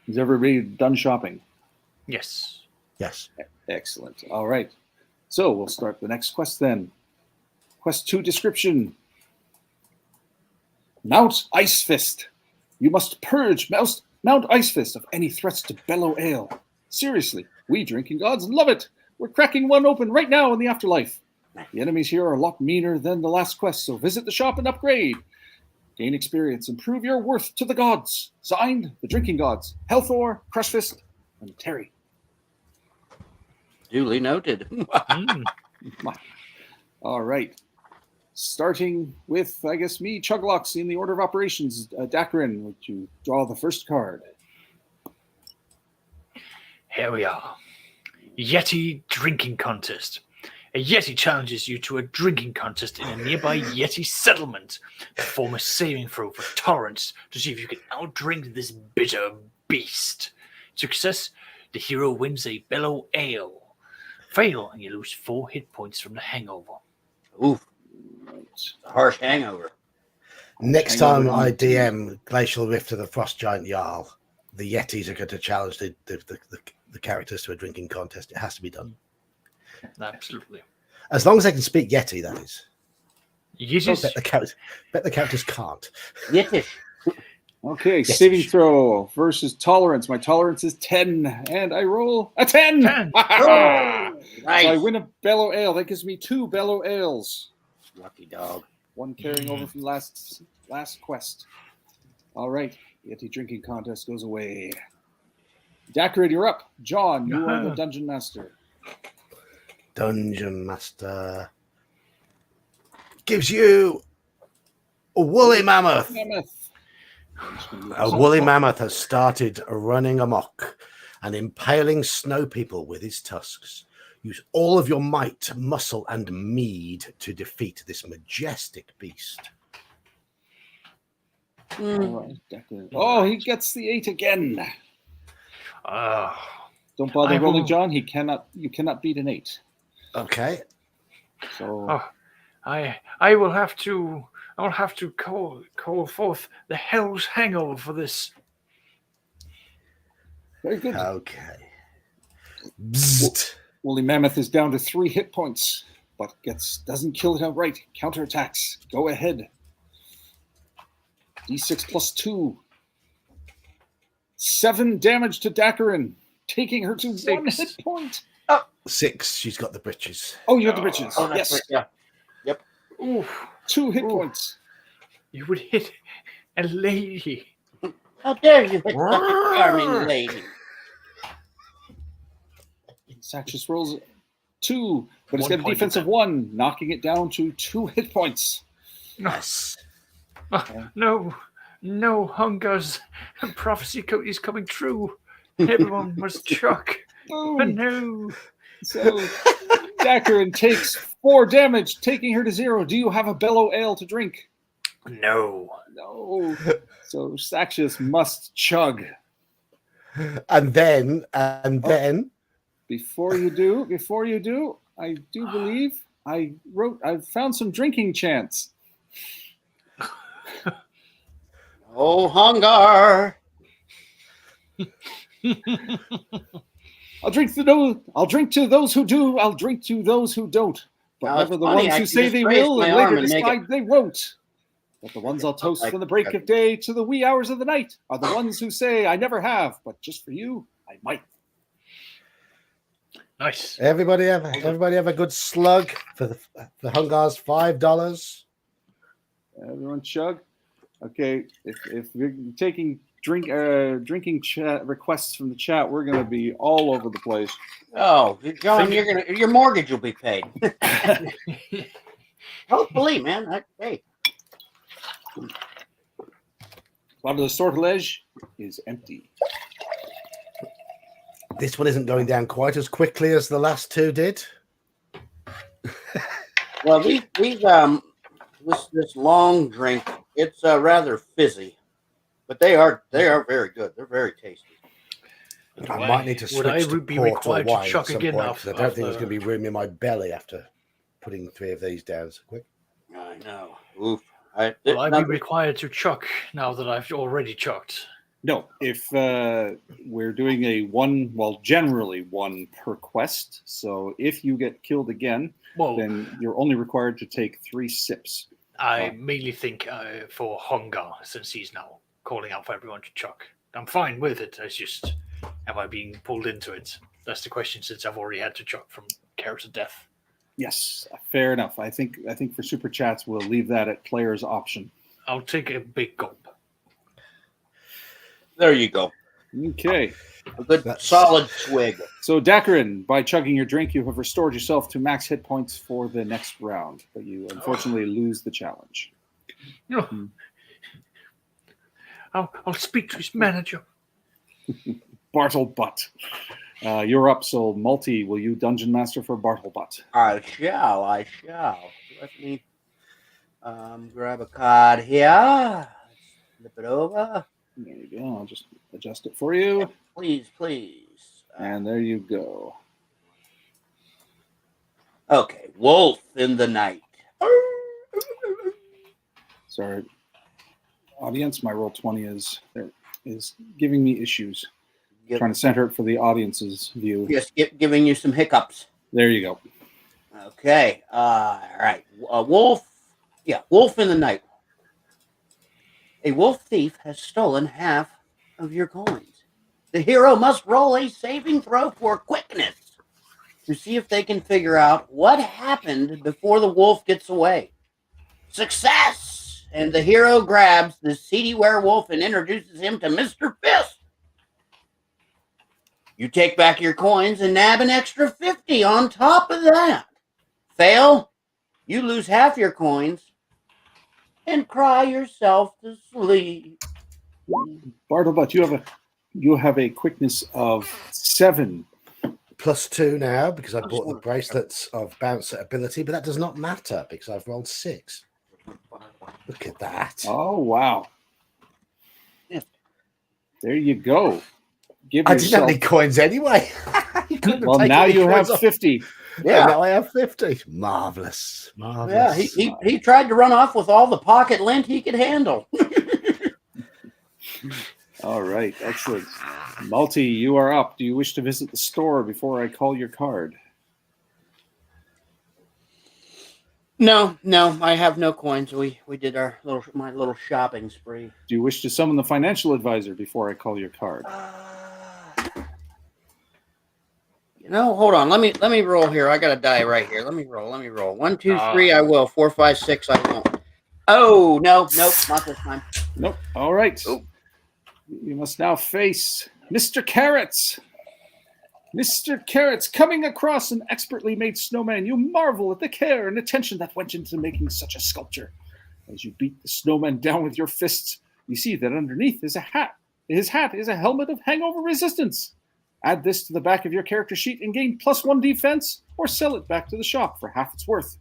Is everybody done shopping? Yes. Yes. Excellent. All right. So we'll start the next quest then. Quest 2 description. Mount Ice Fist. You must purge Mount Ice Fist of any threats to Bellow Ale. Seriously, we drinking gods love it. We're cracking one open right now in the afterlife. The enemies here are a lot meaner than the last quest, so visit the shop and upgrade. Gain experience and prove your worth to the gods. Signed, the drinking gods, Helthor, Crushfist, and Terry. Duly noted. All right. Starting with, I guess, me, Chuglocks, in the order of operations. Dakarin, would you draw the first card? Here we are. Yeti drinking contest. A Yeti challenges you to a drinking contest in a nearby Yeti settlement. Perform a saving throw for tolerance to see if you can outdrink this bitter beast. Success, the hero wins a bellow ale. Fail, and you lose 4 hit points from the hangover. Oof. Harsh hangover. Next time I DM Glacial Rift to the Frost Giant Jarl, the Yetis are going to challenge the characters to a drinking contest. It has to be done. Absolutely. As long as they can speak Yeti, that is. Yetis? Bet the characters can't. Yetish. Okay, Yes. saving throw versus tolerance. My tolerance is 10, and I roll a 10. 10. Oh, nice. So I win a Bellow Ale. That gives me 2 Bellow Ales. Lucky dog. One carrying over from last quest. All right, Yeti drinking contest goes away. Dakarin, you're up. John, you are the dungeon master. Dungeon Master gives you a woolly mammoth. A woolly mammoth has started running amok and impaling snow people with his tusks. Use all of your might, muscle, and mead to defeat this majestic beast. All right, Dakarin. Oh, he gets the 8 again. Don't bother rolling, John. You cannot beat an 8. Okay. So I will have to call forth the hell's hangover for this. very good. Okay. Bzzzt. Woolly Mammoth is down to 3 hit points, but doesn't kill it outright. Counterattacks. Go ahead. D6 plus 2. 7 damage to Dakarin, taking her to 1 6. hit point. 6. She's got the britches. Oh, you got the britches. Oh, that's Yes. right. Yeah. Oof. 2 hit Ooh. points. You would hit a lady. How dare you hit such a charming lady? Saxius rolls 2, but it's 1 got a point defense of to 1, knocking it down to 2 hit points. Yes. No, no, Hungar's prophecy code is coming true. Everyone must chuck. Oh, Boom. no. So Dakarin takes 4 damage, taking her to 0. Do you have a bellow ale to drink? No. No. So Saxius must chug. And then, Before you do, I do believe I found some drinking chants. Oh, Hungar. I'll drink to those who do. I'll drink to those who don't. But Now, never it's the funny, ones I who can say just they raise will my and arm later and make decide they won't. But the ones I'll toast from the break of day to the wee hours of the night are the ones who say, I never have, but just for you, I might. Nice. everybody have a good slug for the Hungar's $5. Everyone chug. Okay, if you're taking drinking chat requests from the chat, we're going to be all over the place. Oh, John, your mortgage will be paid. Hopefully, man. Hey. Bottle of the sortilege is empty. This one isn't going down quite as quickly as the last 2 did. Well, these this long drink, it's rather fizzy, but they are very good. They're very tasty. I might need to Would I switch to be port or required to wine at chuck some again point, after- 'cause I don't think there's after- going to be room in my belly after putting 3 of these down so quick. I know. Oof. Will I be required to chuck now that I've already chucked? No, if we're doing generally 1 per quest. So if you get killed again, Well, then you're only required to take 3 sips. I mainly think for Hungar, since he's now calling out for everyone to chuck. I'm fine with it. It's just, am I being pulled into it? That's the question, since I've already had to chuck from character death. Yes, fair enough. I think for super chats we'll leave that at player's option. I'll take a big gulp. There you go. Okay. A good solid swig. So Dakarin, by chugging your drink, you have restored yourself to max hit points for the next round, but you unfortunately lose the challenge. No. I'll speak to his manager. Bartlebutt. You're up, so Multi, will you Dungeon Master for Bartlebutt? I shall. Let me grab a card here. Flip it over. There you go. I'll just adjust it for you. Please. And there you go. Okay, Wolf in the Night. Sorry, audience, my roll 20 is giving me issues. Trying to center it for the audience's view. Just giving you some hiccups. There you go. Okay. All right. Wolf. Yeah, Wolf in the Night. A wolf thief has stolen half of your coins. The hero must roll a saving throw for quickness to see if they can figure out what happened before the wolf gets away. Success! And the hero grabs the seedy werewolf and introduces him to Mr. Fist. You take back your coins and nab an extra 50 on top of that. Fail, you lose half your coins and cry yourself to sleep. Bartlebutt, you have a quickness of 7. +2 now because I bought the bracelets of bouncer ability, but that does not matter because I've rolled 6. Look at that. Oh wow! Yeah. There you go. Give I didn't have yourself. any coins anyway. Well, now you have 50. Yeah, now I have 50. Marvelous. Yeah, he tried to run off with all the pocket lint he could handle. All right, excellent. Multi, you are up. Do you wish to visit the store before I call your card? No, I have no coins. We did my little shopping spree. Do you wish to summon the financial advisor before I call your card? Hold on. Let me roll here. I got a die right here. Let me roll. 1, 2, 3. I will. 4, 5, 6. I won't. Oh nope, not this time. Nope. All right. Oh. You must now face Mr. Carrots. Mr. Carrots, coming across an expertly made snowman, you marvel at the care and attention that went into making such a sculpture. As you beat the snowman down with your fists, you see that underneath is a hat. His hat is a helmet of hangover resistance. Add this to the back of your character sheet and gain +1 defense, or sell it back to the shop for half its worth.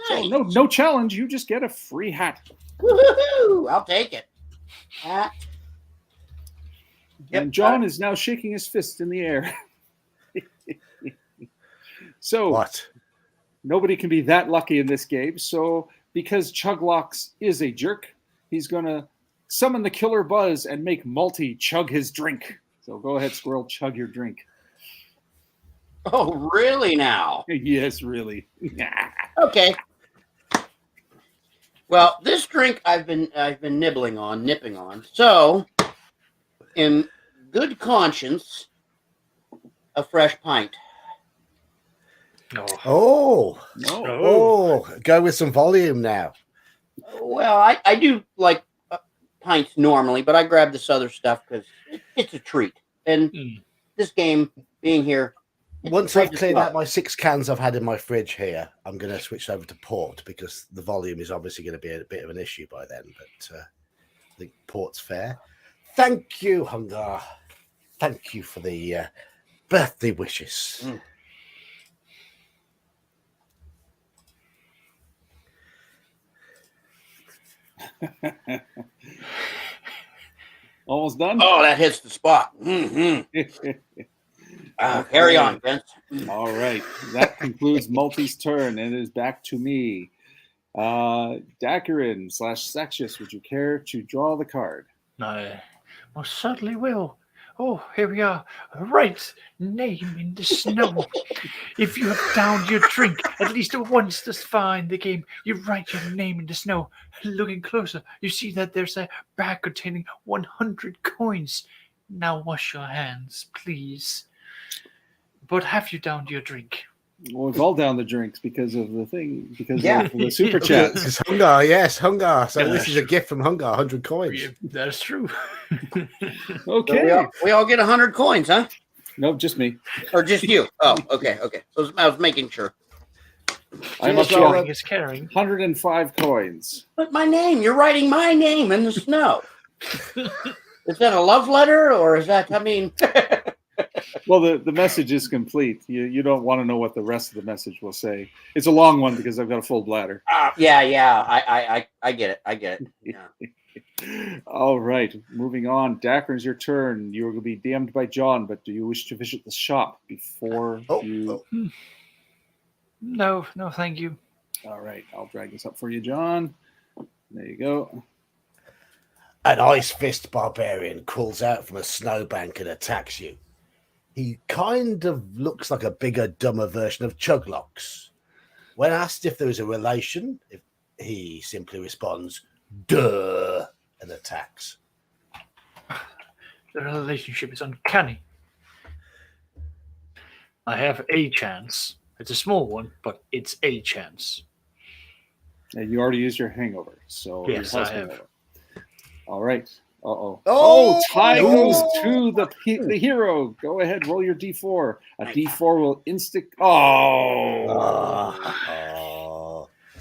Nice. So no challenge, you just get a free hat. Woo-hoo-hoo! I'll take it. Hat. And John is now shaking his fist in the air. So What? nobody can be that lucky in this game. So because Chuglocks is a jerk, he's going to summon the killer buzz and make Multi chug his drink. So go ahead, Squirrel, chug your drink. Oh, really now? Yes, really. Okay. Well, this drink I've been nipping on. So, in good conscience, a fresh pint. Oh, No. oh, go with some volume now. Well, I do like pints normally, but I grab this other stuff because it's a treat. And this game being here. Once I've cleared out my 6 cans I've had in my fridge here, I'm going to switch over to port because the volume is obviously going to be a bit of an issue by then. But I think port's fair. Thank you, Hunger. Thank you for the birthday wishes. Almost done? Oh, that hits the spot. Mm-hmm. Carry on, Vince. All right. That concludes Multi's turn, and it is back to me. Dakarin / Saxius, would you care to draw the card? I most certainly will. Oh, here we are. Write name in the snow. If you have downed your drink at least once this far in the game, you write your name in the snow. Looking closer, you see that there's a bag containing 100 coins. Now wash your hands, please. But have you downed your drink? Well, we've all downed the drinks because of the thing, because of the super chat. This is Hunger, yes, Hunger. So Yeah, this is a gift from Hunger, 100 coins. Yeah, that's true. Okay. So we all get 100 coins, huh? Nope, just me. Or just you? Oh, okay. So I was making sure. I'm Cheers, up to Robert. Sharing is caring. 105 coins. But my name, you're writing my name in the snow. Is that a love letter or is that, I mean... Well, the message is complete. You don't want to know what the rest of the message will say. It's a long one because I've got a full bladder. Yeah. I get it. Yeah. All right, moving on. Dacker, is your turn. You are going to be damned by John, but do you wish to visit the shop before you... No, thank you. All right, I'll drag this up for you, John. There you go. An ice fist barbarian crawls out from a snowbank and attacks you. He kind of looks like a bigger, dumber version of Chuglocks. When asked if there is a relation, he simply responds, "Duh," and attacks. The relationship is uncanny. I have a chance. It's a small one, but it's a chance. And you already used your hangover, so Yes, your I house have. hangover. All right. Uh-oh. Oh! Tie goes to the hero. Go ahead, roll your D4. A D4 will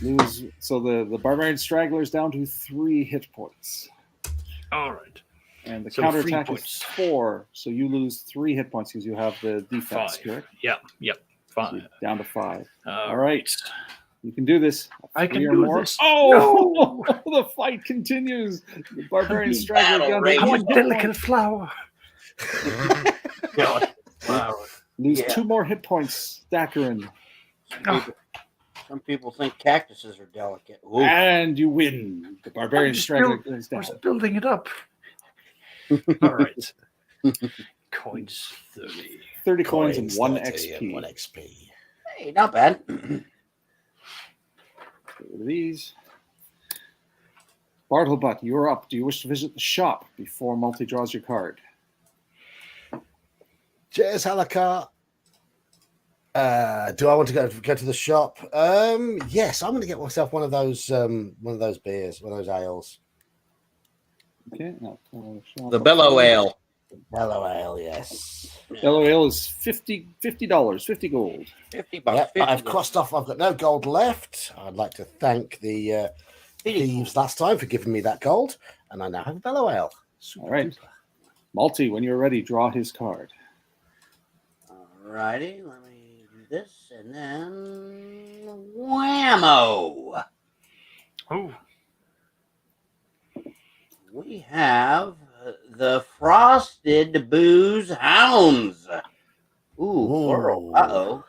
lose. So the barbarian straggler is down to 3 hit points. All right. And the So counterattack 3 is points. 4. So you lose 3 hit points because you have the defense, 5. correct? Yep. So Fine. you're down to 5. All right. You can do this. I can 3 or do more. this. Oh, the fight continues. The barbarian straggler is down to I'm 1 a hit delicate point. flower. God. Flower. Lose Yeah. 2 more hit points, Dakarin. Some people think cactuses are delicate. Ooh. And you win. The barbarian I'm just straggler build- goes I down. was building it up. All right. Coins 30. 30 coins and 1 30 XP. and 1 XP. Hey, not bad. Get rid of these. Bartlebutt, you're up. Do you wish to visit the shop before Multi draws your card? Cheers, Halakar. Do I want to go to the shop? Yes, I'm going to get myself one of those beers, one of those ales. Okay. Now, The Bellow Ale. Hello, ale, yes. Bellow Ale is $50, 50 gold. $50. Yep, 50 I've crossed off. I've got no gold left. I'd like to thank the thieves last time for giving me that gold, and I now have a Bellow Ale. All right. Multi, when you're ready, draw his card. Alrighty, let me do this, and then whammo! Oh, We have the Frosted Booze Hounds. Ooh, uh-oh.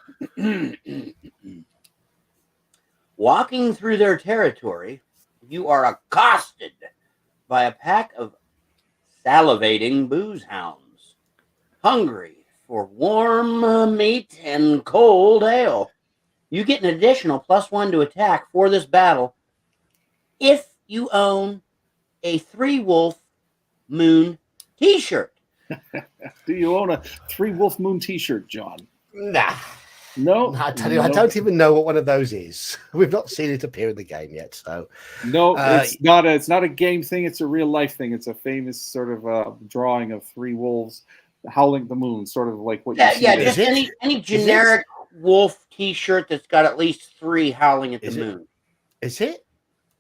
Walking through their territory, you are accosted by a pack of salivating booze hounds, hungry for warm meat and cold ale. You get an additional +1 to attack for this battle if you own a 3 Wolf Moon t-shirt. Do you own a 3 Wolf Moon t-shirt, John? Nah. No. I tell you, I don't even know what one of those is. We've not seen it appear in the game yet, so No, it's not. It's not a game thing. It's a real life thing. It's a famous sort of drawing of 3 wolves howling at the moon, sort of like what you see. Yeah, there. just any generic wolf t-shirt that's got at least 3 howling at the moon. Is it?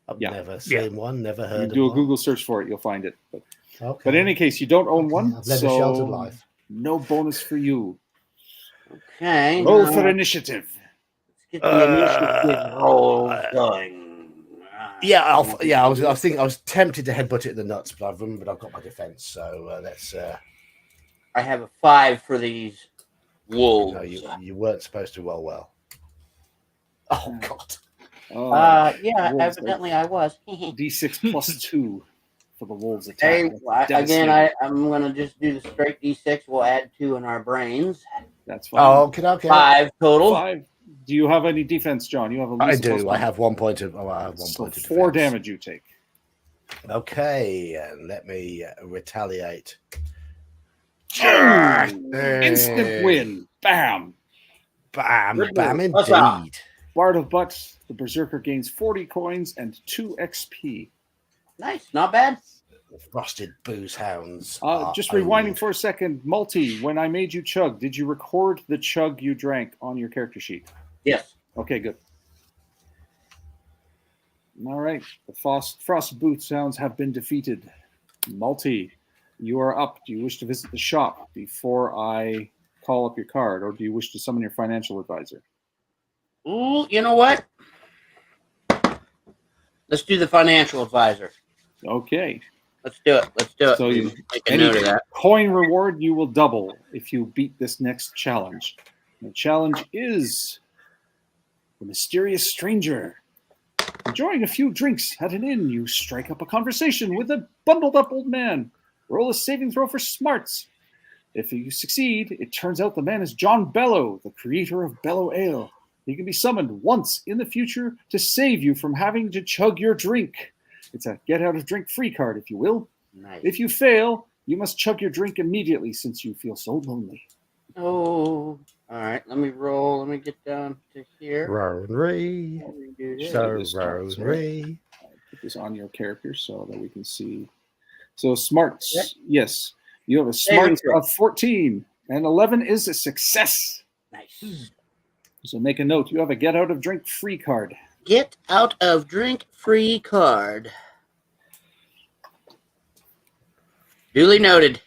I've Yeah. never seen one, never heard of Do a one. Google search for it, you'll find it. But Okay. in any case, you don't own one, I've led a sheltered life. no bonus for you. Okay. Roll for initiative. Let's get the initiative roll going. Yeah, I was thinking I was tempted to headbutt it in the nuts, but I've remembered I've got my defense, so let's. I have a 5 for these wolves. No, you weren't supposed to roll well. Oh God. Yeah, wolves evidently I was. D6 plus 2 for the wolves attack. Hey, again, I'm going to just do the straight D6. We'll add 2 in our brains. That's fine. Oh, okay. 5 total. 5. Do you have any defense, John? You have a I least do. plus I have 1 point of. Oh, I have 1 so point of 4 defense. damage you take. Okay, and let me retaliate. Instant win. Bam. Bam, bam, What's up? indeed. Bard of Butts, the Berserker gains 40 coins and 2 XP. Nice, not bad. Frosted booze hounds. Just rewinding for a second. Multi, when I made you chug, did you record the chug you drank on your character sheet? Yes. Okay, good. All right. The Frost Boots Hounds have been defeated. Multi, you are up. Do you wish to visit the shop before I call up your card, or do you wish to summon your financial advisor? Ooh, you know what? Let's do the financial advisor. Okay. Let's do it. So you make a note of that. coin reward you will double if you beat this next challenge. The challenge is the mysterious stranger. Enjoying a few drinks at an inn, you strike up a conversation with a bundled up old man. Roll a saving throw for smarts. If you succeed, it turns out the man is John Bellow, the creator of Bellow Ale. He can be summoned once in the future to save you from having to chug your drink. It's a get out of drink free card, if you will. Nice. If you fail, you must chug your drink immediately since you feel so lonely. Oh, all right. Let me roll. Let me get down to here. Rory. Let me do this. So Rory. Put this on your character so that we can see. So smarts, yes. You have a smart of 14, and 11 is a success. Nice. So make a note. You have a get out of drink free card. Get out of drink free card. Duly noted.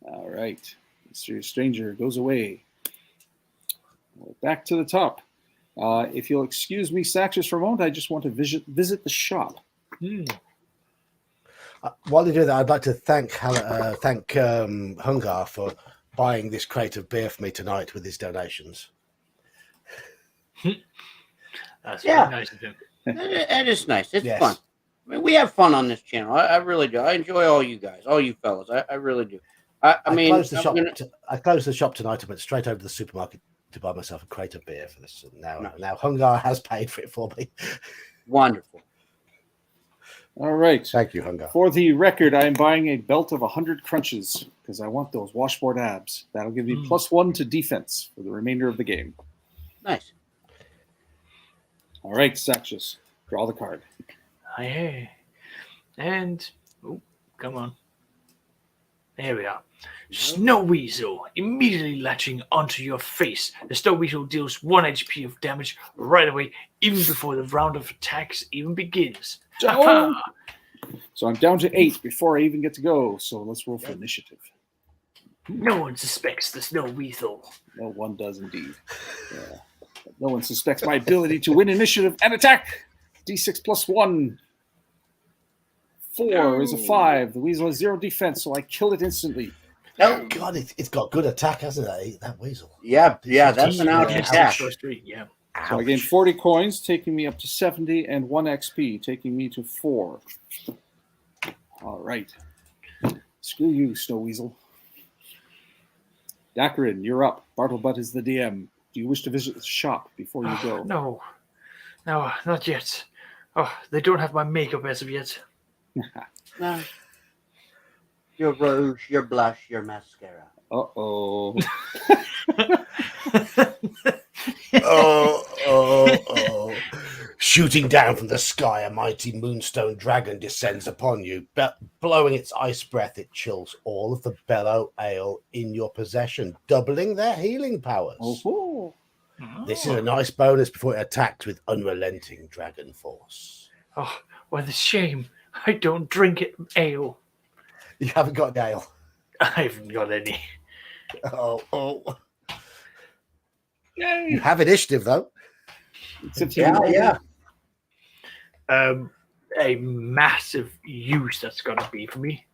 All right. Mysterious stranger goes away. Back to the top. If you'll excuse me, Saxus, for a moment, I just want to visit the shop. While you do that, I'd like to thank Hungar for buying this crate of beer for me tonight with his donations. That's very nice of him. That is nice. It's Yes. fun. I mean, we have fun on this channel. I really do. I enjoy all you guys, all you fellas. I really do. I mean, closed the I'm shop. gonna- I closed the shop tonight and went straight over to the supermarket to buy myself a crate of beer for this. And now, Nice. now Hungar has paid for it for me. Wonderful. All right. Thank you, Hungar. For the record, I am buying a belt of 100 crunches because I want those washboard abs. That'll give me +1 to defense for the remainder of the game. Nice. All right, Saxius, draw the card. Aye. And come on. There we are. Snow Weasel immediately latching onto your face. The Snow Weasel deals 1 HP of damage right away, even before the round of attacks even begins. Oh. So I'm down to 8 before I even get to go. So let's roll for initiative. No one suspects the Snow Weasel. No one does indeed. Yeah. No one suspects my ability to win initiative and attack. D6 +1. 4 is a 5. The weasel has 0 defense, so I kill it instantly. Oh, God, it's got good attack, hasn't it? That weasel. yeah. That's an out Yeah. attack. Yeah. So I gain 40 coins, taking me up to 70, and 1 XP, taking me to 4. All right. Screw you, Snow Weasel. Dakarin, you're up. Bartlebutt is the DM. Do you wish to visit the shop before you go? No, not yet. Oh, they don't have my makeup as of yet. No. Your rouge, your blush, your mascara. Uh-oh. Oh. Shooting down from the sky, a mighty moonstone dragon descends upon you. Blowing its ice breath, it chills all of the bellow ale in your possession, doubling their healing powers. Oh. This is a nice bonus before it attacks with unrelenting dragon force. Oh, what a shame. I don't drink ale. You haven't got the ale. I haven't got any. Oh. Yay! You have initiative, though. Except you Yeah. A massive use that's gonna be for me.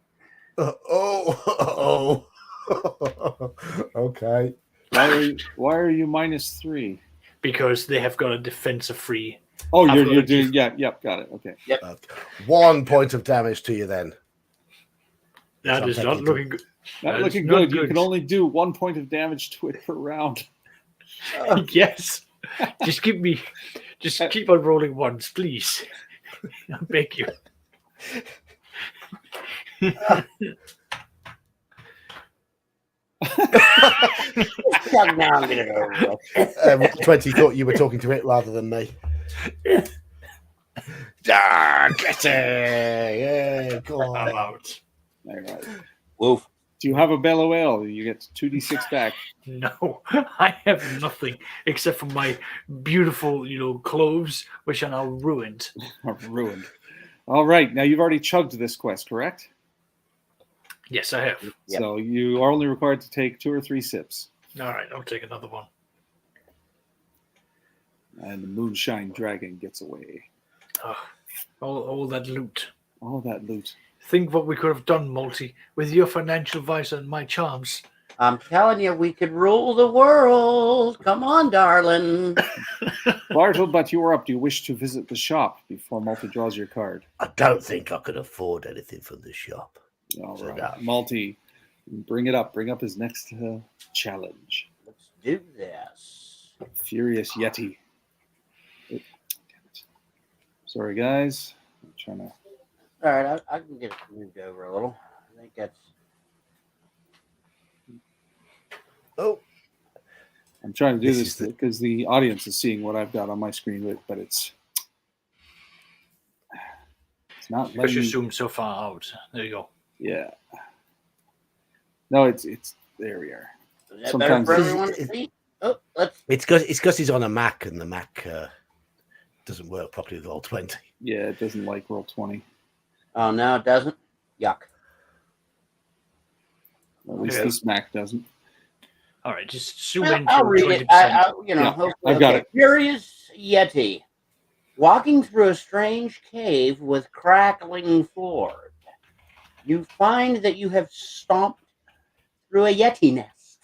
Okay. Why are you -3? Because they have got a defensive free. Oh, you're Afterwards. doing yep, got it. Okay. 1 point of damage to you then. That So is I'm not taking looking good. Not That's looking not good. You good. can only do 1 point of damage to it per round. Yes. Just keep on rolling ones, please. I beg you. Now I'm gonna go. 20 thought you were talking to it rather than me. Get it! Yeah, go I'm on. out. All right. Woof. Do you have a bellow ale? You get 2d6 back. No, I have nothing except for my beautiful, clothes, which are now ruined. Or ruined. All right. Now you've already chugged this quest, correct? Yes, I have. Yep. So you are only required to take 2 or 3 sips. All right, I'll take another one. And the moonshine dragon gets away. Oh, all that loot. All that loot. Think what we could have done, Multi, with your financial advice and my charms. I'm telling you, we could rule the world. Come on, darling. Bartlebutt, you are up. Do you wish to visit the shop before Multi draws your card? I don't think I could afford anything from the shop. All So right. that- Multi, bring it up. Bring up his next challenge. Let's do this. Furious Yeti. Damn it. Sorry, guys. I'm trying to. All right, I can get it moved over a little. I think that's. Oh, I'm trying to do This this is the- because the audience is seeing what I've got on my screen, but it's not Push letting your me. zoom so far out. There you go. Yeah. No, it's there we are. Is that Sometimes- better for everyone to see? Oh, let's. it's because he's on a Mac and the Mac doesn't work properly with Roll20. Yeah, it doesn't like Roll20. Oh no, it doesn't. Yuck. At least Yeah. this Mac doesn't. All right, just zoom Well, in I'll for read 20%. it. Yeah, Hopefully, I've got it. Furious Yeti, walking through a strange cave with crackling floors. You find that you have stomped through a Yeti nest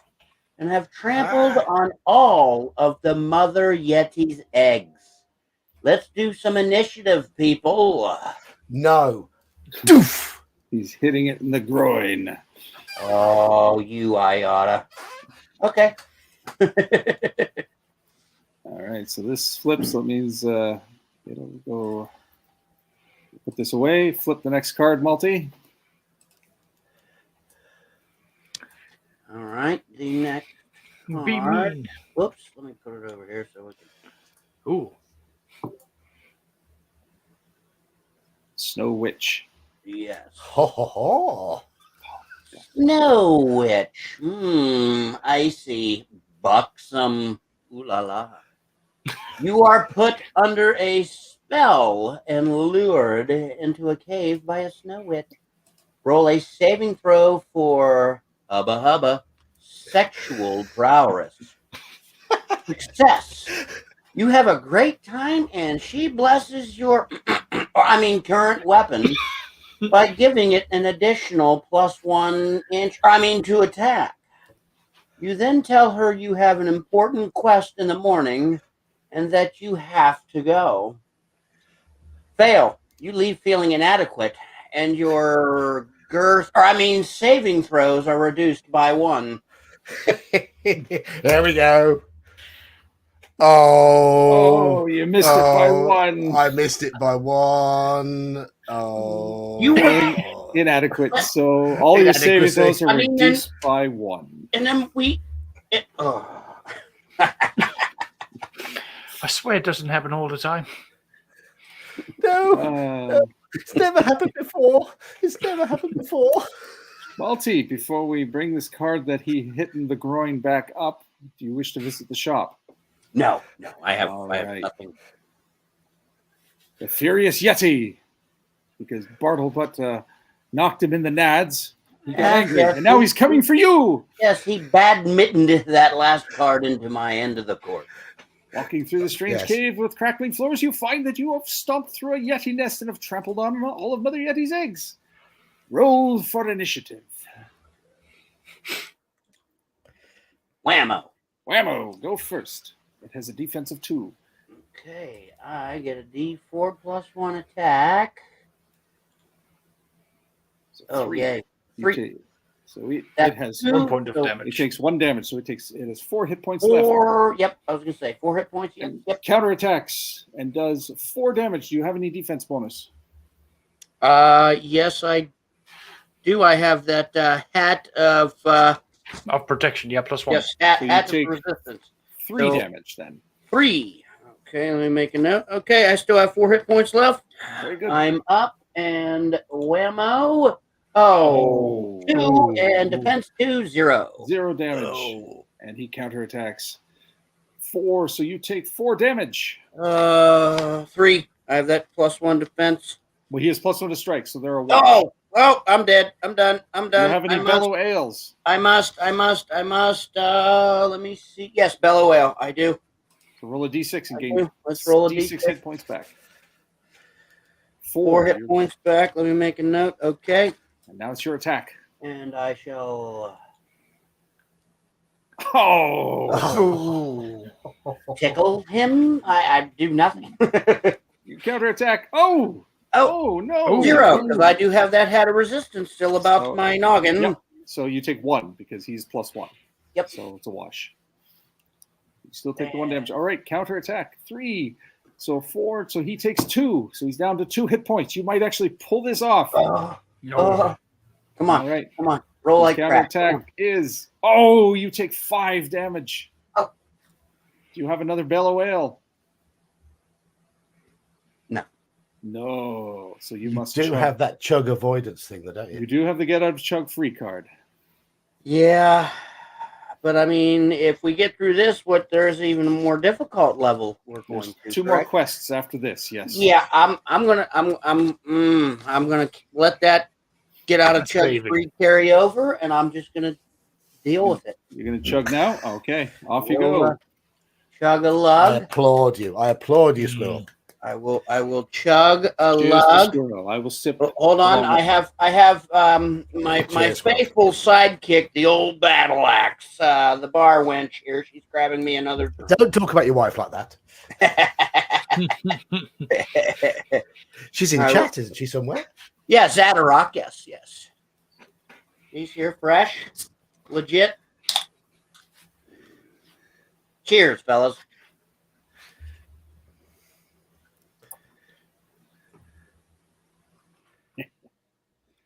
and have trampled on all of the mother Yeti's eggs. Let's do some initiative, people. No. Doof. He's hitting it in the groin. Oh, you Iota. Okay. All right, so this flips. So that means it'll go. Put this away. Flip the next card, Multi. All right. The next Be card. mean. Whoops. Let me put it over here so we can. Ooh. Snow Witch. Yes. Ho ho ho. Snow Witch. Icy. Buxom. Ooh la la. You are put under a spell and lured into a cave by a snow witch. Roll a saving throw for hubba hubba sexual prowess. Success. You have a great time and she blesses your current weapon by giving it an additional +1 inch to attack. You then tell her you have an important quest in the morning and that you have to go. Fail. You leave feeling inadequate, and your saving throws are reduced by 1. There we go. Oh, you missed it by 1. I missed it by 1. Oh, You Inadequate. So all your saving throws are reduced by 1. And then I swear it doesn't happen all the time. No, it's never happened before. It's never happened before. Multi, before we bring this card that he hit in the groin back up, do you wish to visit the shop? No, I have Right. nothing. The Furious Yeti, because Bartlebutt knocked him in the nads. He got angry, and now he's coming for you. Yes, he badmintoned that last card into my end of the court. Walking through the strange cave with crackling floors, you find that you have stomped through a Yeti nest and have trampled on all of Mother Yeti's eggs. Roll for initiative. Whammo. Whammo, go first. It has a defense of 2. Okay, I get a D4 +1 attack. So 3. Yay. 3. So it has 1 point of It damage. takes 1 damage, so it has 4 hit points 4. left. Yep, I was going to say 4 hit points. Yep. Counterattacks and does 4 damage. Do you have any defense bonus? Yes, I do. I have that hat of protection, yeah, +1. yes, hat of take resistance. 3 So- damage then. 3. Okay, let me make a note. Okay, I still have 4 hit points left. Very good. I'm up and whammo. Oh, 2 and defense 2, 0. 0 damage. And he counterattacks 4, so you take 4 damage. 3. I have that +1 defense. Well, he has +1 to strike, so they're a 1. Oh, I'm dead. I'm done. Do you have any bellow ales? I must. Let me see. Yes, bellow ale. I do. So roll a d6 and gain Let's roll a d6 D6. hit points back. 4 hit points back. Let me make a note. Okay. And now it's your attack. And I shall Oh! tickle him. I do nothing. You counterattack. Oh no! 0, because I do have that hat of resistance still about my noggin. Yep. So you take 1 because he's +1. Yep. So it's a wash. You still take the 1 damage. All right, counterattack 3. So 4. So he takes 2. So he's down to 2 hit points. You might actually pull this off. Come on. All right. Come on. Roll like crap. Counterattack is you take 5 damage. Oh. Do you have another bellow ale? No. So you must do have that chug avoidance thing, though, don't you? You do have the get out of chug free card. Yeah. But I mean, if we get through this, there's even a more difficult level we're going to. 2 more quests after this. Yes. Yeah, I'm gonna let that get out of chug free carry over, and I'm just gonna deal with it. You're gonna chug now. Okay, off you go. Chug a I lug. applaud you, Squirrel. I will chug a lug. I will sip. Hold on, I have my faithful sidekick, the old battle axe, the bar wench here. She's grabbing me another. Don't talk about your wife like that. She's in All right, chat, isn't she, somewhere? Yeah, Zadarok. Yes. He's here, fresh, legit. Cheers, fellas.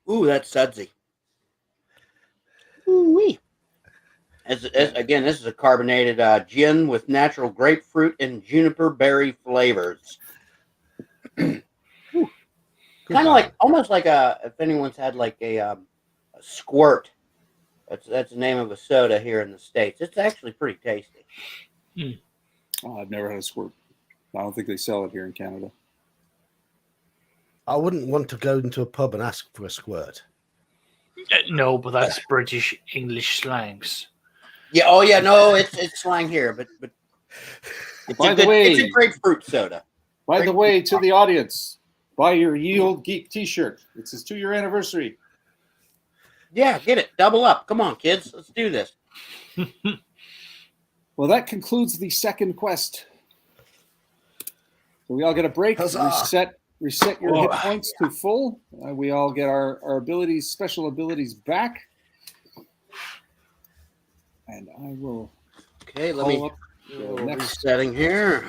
Ooh, that's sudsy. Ooh-wee. Again, this is a carbonated gin with natural grapefruit and juniper berry flavors. Kind of like, almost like if anyone's had like a squirt. That's the name of a soda here in the States. It's actually pretty tasty. Oh, I've never had a squirt. I don't think they sell it here in Canada. I wouldn't want to go into a pub and ask for a squirt. No, but that's British English slangs. Yeah. Oh, yeah. No, it's slang here, but it's it's a grapefruit soda. By the way, to the audience, buy your Ye Old Geek T-shirt. It's his 2-year anniversary. Yeah, get it. Double up. Come on, kids. Let's do this. Well, that concludes the second quest. So we all get a break. Huzzah. Reset your hit points to full. We all get our abilities, special abilities back. And I will. Okay, let me do a next setting here.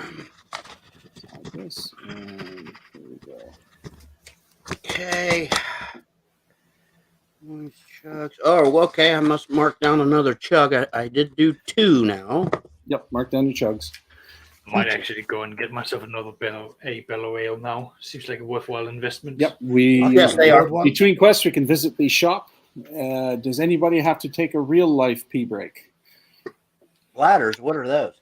Like this, and here we go. Okay. Chugs. Oh, okay. I must mark down another chug. I did do 2 now. Yep, mark down your chugs. Might actually go and get myself another bellow ale now. Seems like a worthwhile investment. Yep, Yes, they are. Between quests, we can visit the shop. Does anybody have to take a real life pee break? Bladders, what are those?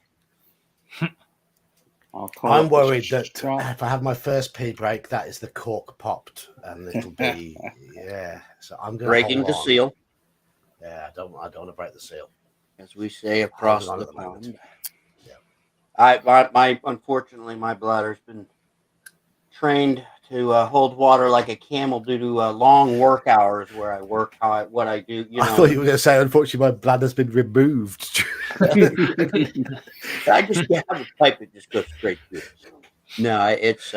I'm worried that if I have my first pee break, that is the cork popped, and it'll be So I'm going breaking the seal. Yeah, I don't want to break the seal, as we say across the pond. moment. Unfortunately, my bladder's been trained to hold water like a camel due to long work hours where I work what I do. I thought you were going to say, unfortunately, my bladder's been removed. I just have a pipe that just goes straight through. No, it's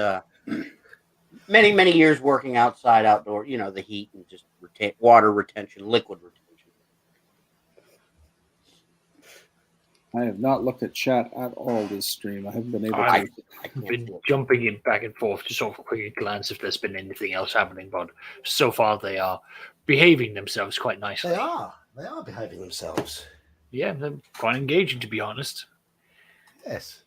many years working outdoor. The heat and just water retention, liquid retention. I have not looked at chat at all this stream. I haven't been able to. I've been jumping in back and forth to sort of quickly glance if there's been anything else happening, but so far they are behaving themselves quite nicely. They are behaving themselves. Yeah, they're quite engaging, to be honest. Yes.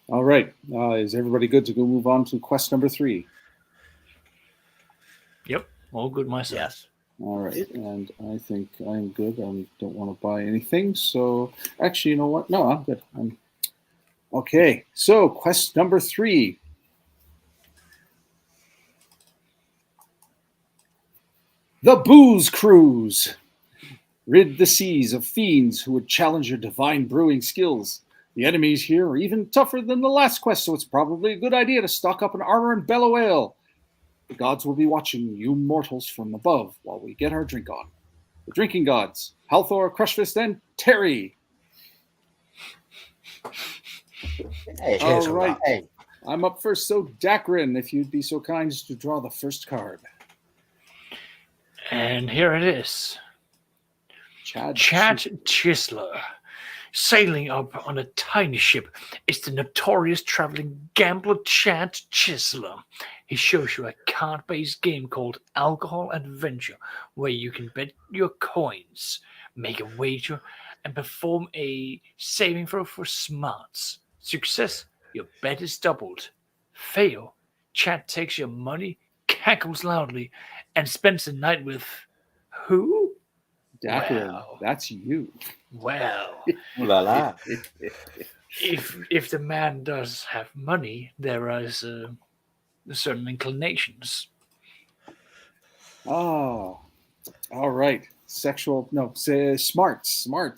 All right. Is everybody good to go move on to quest number 3? Yep, all good myself. Yes. All right, and I think I'm good. I don't want to buy anything. So actually, you know what? No, I'm good. Okay. So quest number 3. The Booze Cruise. Rid the seas of fiends who would challenge your divine brewing skills. The enemies here are even tougher than the last quest, so it's probably a good idea to stock up on armor and bellow ale. The gods will be watching you mortals from above while we get our drink on. The drinking gods, Halthor, Crushfist, and Terry. Hey, all right. Hey. I'm up first, so Dakrin, if you'd be so kind as to draw the first card. And here it is. Chad Chisler. Sailing up on a tiny ship is the notorious traveling gambler Chad Chisler. He shows you a card-based game called Alcohol Adventure, where you can bet your coins, make a wager, and perform a saving throw for smarts. Success, your bet is doubled. Fail, Chad takes your money, cackles loudly, and spends the night with who? Dakrin, wow. That's you. Well, la la. If the man does have money, there is certain inclinations. Oh, all right. Smarts.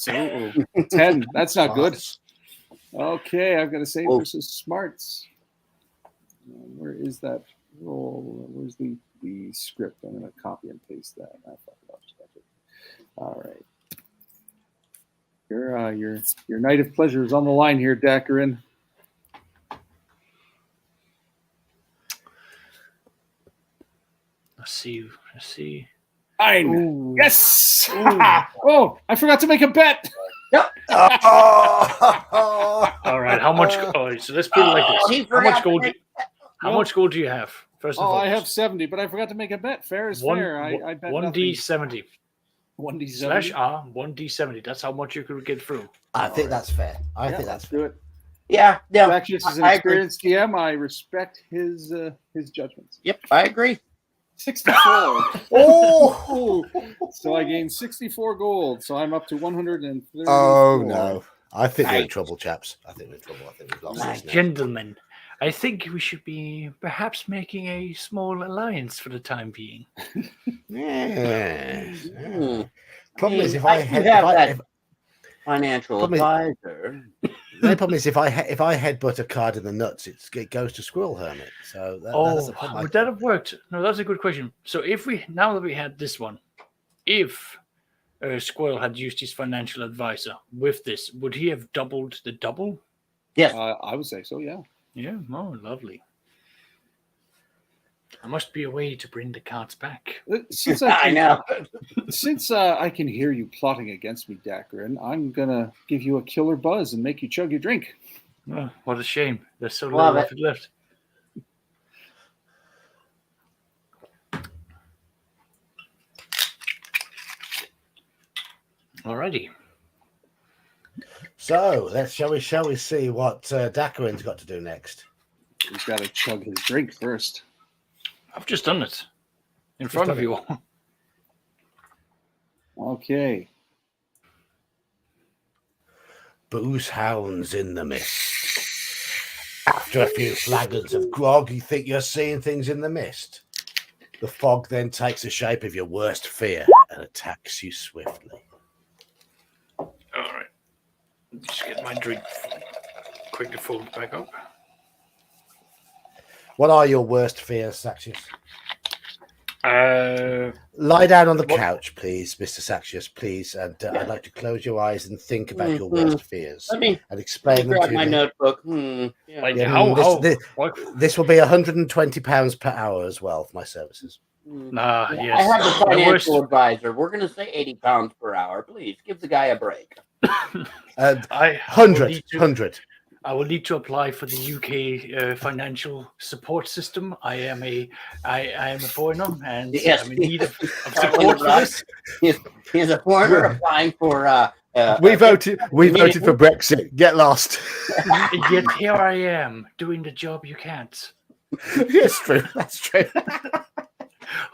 Ooh. 10. That's not good. Okay, I've got to say versus smarts. Where is that roll? Where's the script? I'm going to copy and paste that. All right. Your night of pleasure is on the line here, Dakrin. Let's see. Let's see. 9. Ooh. Yes. Oh, I forgot to make a bet. All right. How much? Oh, so let's put it like he this. How forgot much to gold? make- How much gold do you have? First and Oh, I foremost. have 70, but I forgot to make a bet. Fair is fair. I bet 1d70 1d70 slash R 1d70. That's how much you could get through. I think that's fair. I think that's do fair. it. Yeah, no, Saxius is an I agree. experienced DM. I respect his judgments. Yep, I agree. 64. Oh! So I gained 64 gold. So I'm up to 130. Oh no! I think we're in Right. trouble, chaps. I think we're in trouble. I think we've lost Right. this now. Gentlemen, I think we should be perhaps making a small alliance for the time being. Yes. Hmm. Problem I is, mean, if I do head, have if I, that if, financial Problem is- advisor. the problem is, if I headbutt a card in the nuts, it goes to Squirrel Hermit. So that's a problem. Would that have worked? No, that's a good question. So if we now that we had this one, if Squirrel had used his financial advisor with this, would he have doubled the double? Yes. I would say so, yeah. Yeah. Oh, lovely. There must be a way to bring the cards back. Since I know. Since I can hear you plotting against me, Dacrin, I'm gonna give you a killer buzz and make you chug your drink. Oh, what a shame. There's so Love little of it left. Alrighty. So shall we see what Dakarin's got to do next? He's got to chug his drink first. I've just done it. In front of you all. Okay. Booze hounds in the mist. After a few flagons of grog, you think you're seeing things in the mist. The fog then takes the shape of your worst fear and attacks you swiftly. Alright. Just get my drink quickly fold back up. What are your worst fears, Saxius? Uh, Lie down on the What- couch, please, Mr. Saxius, please. And I'd like to close your eyes and think about your Mhm. worst fears Let me and explain them grab to my me. notebook. Yeah. like Yeah, how what? This will be £120 per hour as well for my services. Nah, Yeah, yes. I have the My worst- financial advisor. We're going to say 80 pounds per hour. Please give the guy a break. And I 100, 100. I will need to apply for the UK financial support system. I am a foreigner and Yes. I'm in need of Probably support for right. this. He's a foreigner applying for. We voted for Brexit. Get lost. Yet here I am doing the job you can't. Yes, true. That's true.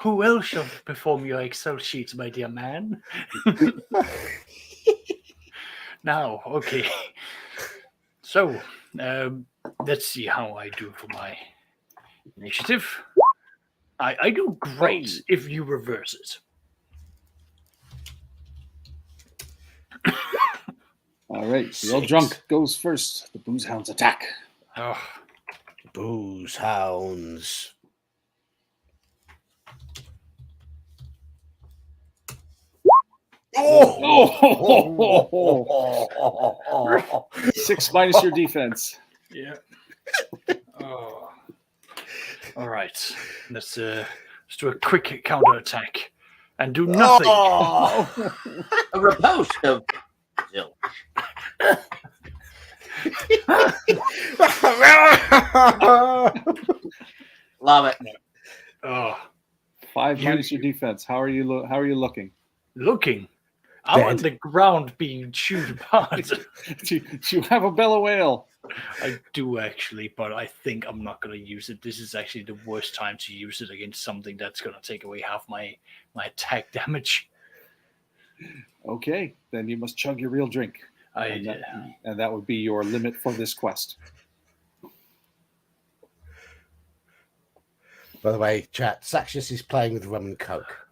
Who else shall perform your Excel sheets, my dear man? Now, okay. So, let's see how I do for my initiative. I do great if you reverse it. All right. The old 6. drunk goes first. The booze hounds attack. Oh, Booze hounds. Oh! 6 minus your defense. yeah. Oh. All right. Let's do a quick counter attack and do nothing. Oh. A riposte of zilch. Love it. Oh, 5 You- minus your defense. How are you looking? looking. I'm on Dead. the ground being chewed apart. Do you have a bellow whale? I do actually, but I think I'm not going to use it. This is actually the worst time to use it against something that's going to take away half my attack damage. Okay, then you must chug your real drink. And that would be your limit for this quest. By the way, chat, Saxius is playing with rum and coke.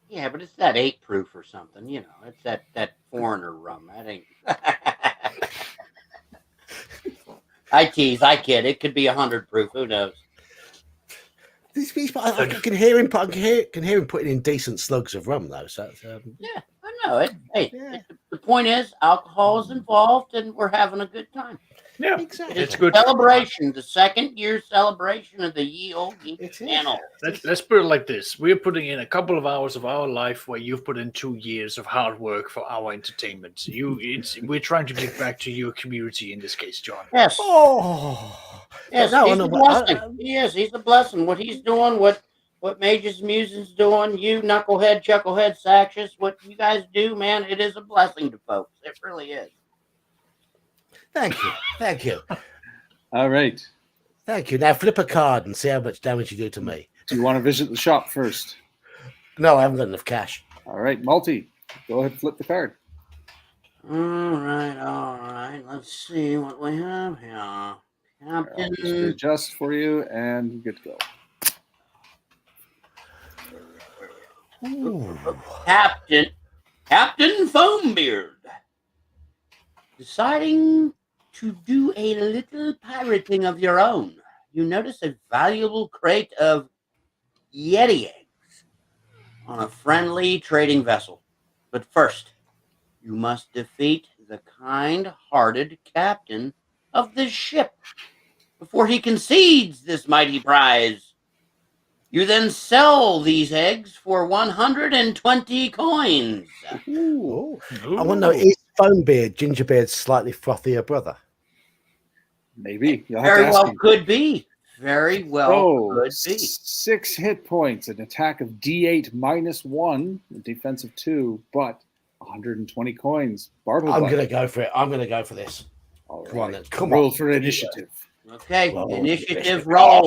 Yeah, but it's that 8 proof or something. You know, it's that foreigner rum. That ain't. I tease. I kid. It could be 100 proof. Who knows? I can hear him. I can hear him putting in decent slugs of rum, though. So Yeah, I know it. Hey, Yeah. the point is, alcohol is involved, and we're having a good time. Yeah, Exactly. it's good. Celebration, the second year celebration of the Ye Olde It is. channel. Let's put it like this: we're putting in a couple of hours of our life, where you've put in 2 years of hard work for our entertainment. We're trying to give back to your community in this case, John. Yes. Oh, Yes, but no, he's no, a but blessing. He is. He's a blessing. What he's doing, what Mage's Musing's doing, you knucklehead, chucklehead, Saxious, what you guys do, man, it is a blessing to folks. It really is. thank you, thank you, All right. thank you. Now flip a card and see how much damage you do to me. Do you want to visit the shop first? No, I haven't got enough cash. All right, Multi, go ahead and flip the card. All right. Let's see what we have here. I'll just Captain. readjust for you, and you get to go. Ooh. Captain Foambeard. Deciding to do a little pirating of your own. You notice a valuable crate of Yeti eggs on a friendly trading vessel. But first, you must defeat the kind-hearted captain of this ship before he concedes this mighty prize. You then sell these eggs for 120 coins. Ooh. I want to know, is Foambeard Gingerbeard's slightly frothier brother? Maybe. You'll have to Very ask well him. could be. Very well Oh, could be. 6 hit points, an attack of D8 -1, a defense of 2, but 120 coins. Bartle. I'm going to go for it. I'm going to go for this. All Come on right. then. Come Roll on. for initiative. Okay, Roll. initiative roll.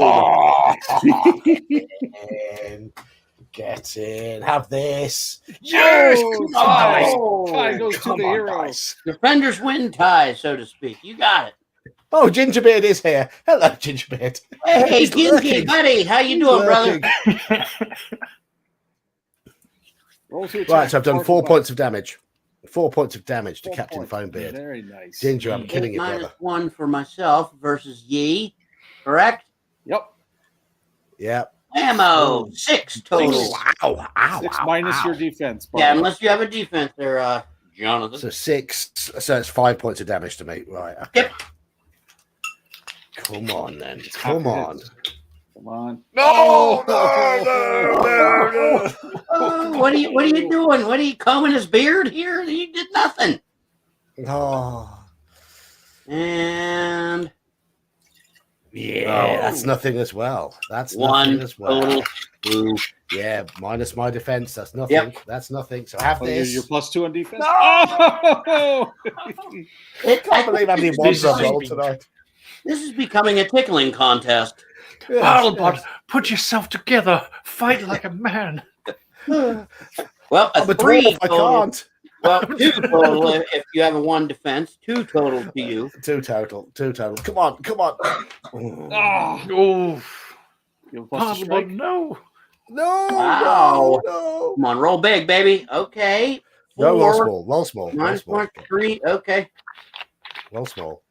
Get in. Have this. Yes! Come Tie! on. Tie goes to Come the on, hero. guys. Defenders win tie, so to speak. You got it. Oh, Gingerbeard is here. Hello, Gingerbeard. Hey, He's Gingy, lurking. buddy, how you He's doing, brother? lurking. Roll to attack. Right, so I've done 4 Bartle. points of damage. 4 points of damage to 4 Captain points. Foambeard. Very nice. Ginger, I'm killing you, brother. -1 for myself versus Yi, correct? Yep. Yeah. Ammo, 6 total. Ow, ow, 6 ow, minus ow. your defense. Yeah, Bartle. unless you have a defense there, Jonathan. So 6. So it's 5 points of damage to me. Right. Okay. Yep. Come on, then. Half Come a on. hit. Come on. No, Oh, what are you doing? What are you combing his beard here? He did nothing. Oh. And Yeah, Oh. that's nothing as well. That's 1 nothing as well. total. Ooh. Yeah, minus my defense. That's nothing. Yep. That's nothing. So have Oh, this. you're +2 on defense. No! Oh! I can't believe how many ones I've rolled is- tonight. This is becoming a tickling contest. Yes, Battlebot, put yourself together. Fight like a man. yes. Well, a I'm a 3 dwarf. I total. can't. Well, 2 total if you have a 1 defense. 2 total to you. 2 total. 2 total. Come on. Come on. Ah! Oh, You have a plus to Battlebot, strike. no. No. Wow. No. Come on, roll big, baby. Okay. No, roll 4 small. Roll small. Roll minus small. 1, 3. Okay. Roll small.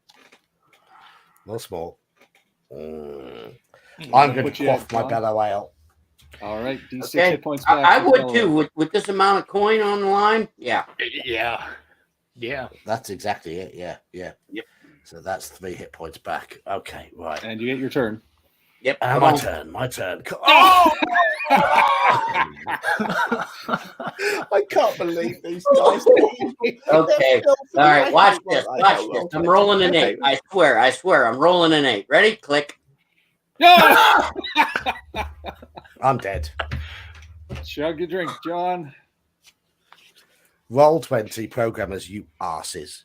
Roll small. I'm going Put to you quaff at my one. bellow ale. All right, D6 Okay. hit points back. I to would Bella. too with this amount of coin on the line. Yeah. Yeah. Yeah. That's exactly it. Yeah. Yeah. Yep. So that's 3 hit points back. Okay. Right. And you get your turn. Yep. And come my on. turn. My turn. Oh! I can't believe these guys. Okay. All right. Watch this. Watch this. I'm rolling an 8. I swear. I'm rolling an 8. Ready? Click. No! I'm dead. Chug your drink, John. Roll 20, programmers, you arses.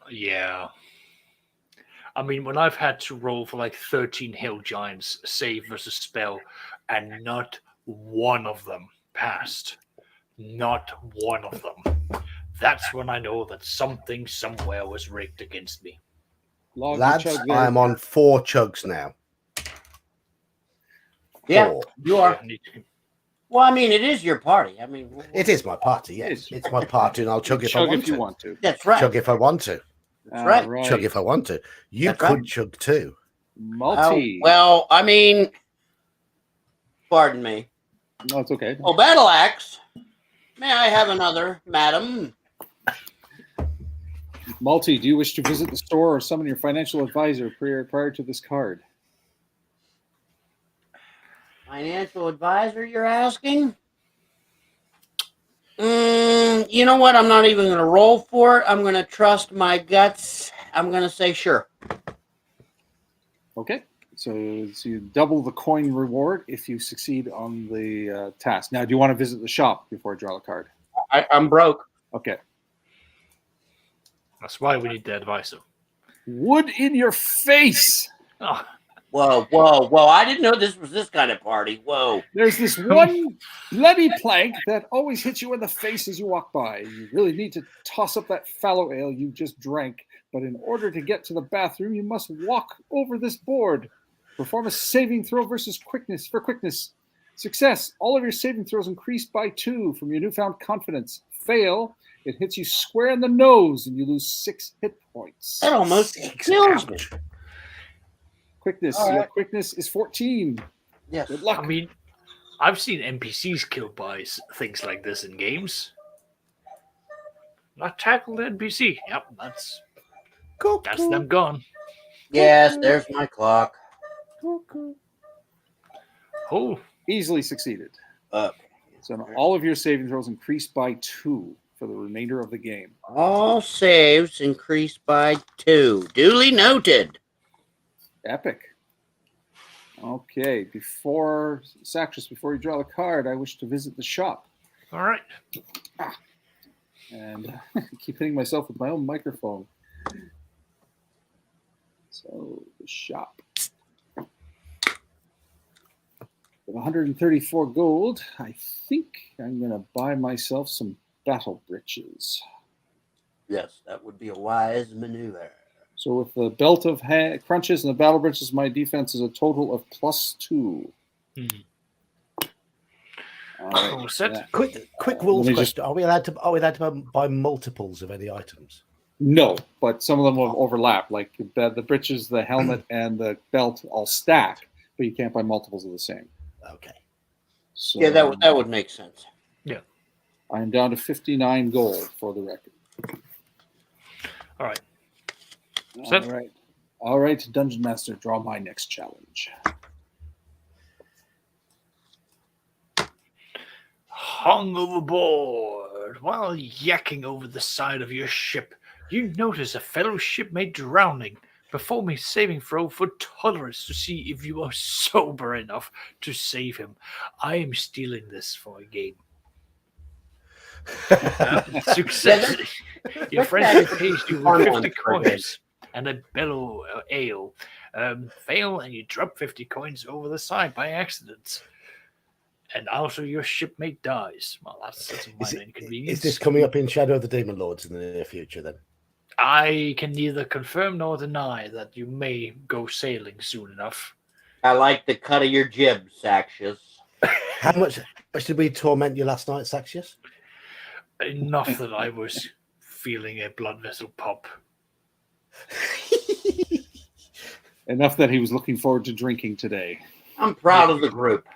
Yeah. I mean, when I've had to roll for like 13 hill giants, save versus spell, and not one of them passed. Not one of them. That's when I know that something somewhere was rigged against me. Log your Lads, chug there. I am on 4 chugs now. Yeah, 4. you are. I need to- Well, I mean, it is your party. I mean, It is my party, yes. It's my party, and I'll chug if I Chug want if you to. want to. That's right. Chug if I want to. That's right. All Chug if I want to. You That's could right. chug too. Multi. Well, I mean, pardon me. No, it's okay. Oh, battle axe. May I have another, madam? Malty, do you wish to visit the store or summon your financial advisor prior to this card? Financial advisor, you're asking? You know what? I'm not even going to roll for it. I'm going to trust my guts. I'm going to say sure. Okay. So you double the coin reward if you succeed on the task. Now, do you want to visit the shop before I draw a card? I'm broke. Okay. That's why we need the advisor. Wood in your face. Oh, Whoa. I didn't know this was this kind of party. Whoa. There's this one bloody plank that always hits you in the face as you walk by. You really need to toss up that fallow ale you just drank. But in order to get to the bathroom, you must walk over this board. Perform a saving throw versus quickness for quickness. Success. All of your saving throws increased by 2 from your newfound confidence. Fail. It hits you square in the nose and you lose 6 hit points. That almost kills me. Quickness. All right. Your quickness is 14. Yes. Good luck. I mean, I've seen NPCs killed by things like this in games. Not tackled NPC. Yep, that's them gone. Yes, there's my clock. Oh, Easily succeeded. Okay. So now all of your saving throws increased by 2 for the remainder of the game. All saves increased by 2. Duly noted. Epic. Okay, before you draw the card, I wish to visit the shop. all right. And I keep hitting myself with my own microphone. So, the shop. With 134 gold, I think I'm going to buy myself some battle breeches. Yes, that would be a wise maneuver. So with the belt of crunches and the battle breeches, my defense is a total of +2. All right. All set. Yeah. Quick rules Let me question: Are we allowed to buy multiples of any items? No, but some of them will overlap. Like the breeches, the helmet, and the belt all stack, but you can't buy multiples of the same. Okay. So Yeah, that would make sense. I'm down to 59 gold for the record. All right. All Set. right. All right, Dungeon Master, draw my next challenge. Hung overboard while yakking over the side of your ship, you notice a fellow shipmate drowning. Perform a saving throw for tolerance to see if you are sober enough to save him. I am stealing this for a game. Success. Your friend pays you with 50 coins and a bellow ale. Fail and you drop 50 coins over the side by accident. And also your shipmate dies. Well, that's a minor inconvenience. Is this coming up in Shadow of the Demon Lords in the near future then? I can neither confirm nor deny that you may go sailing soon enough. I like the cut of your jib, Saxius. How much did we torment you last night, Saxius? Enough that I was feeling a blood vessel pop. Enough that he was looking forward to drinking today. I'm proud of the group.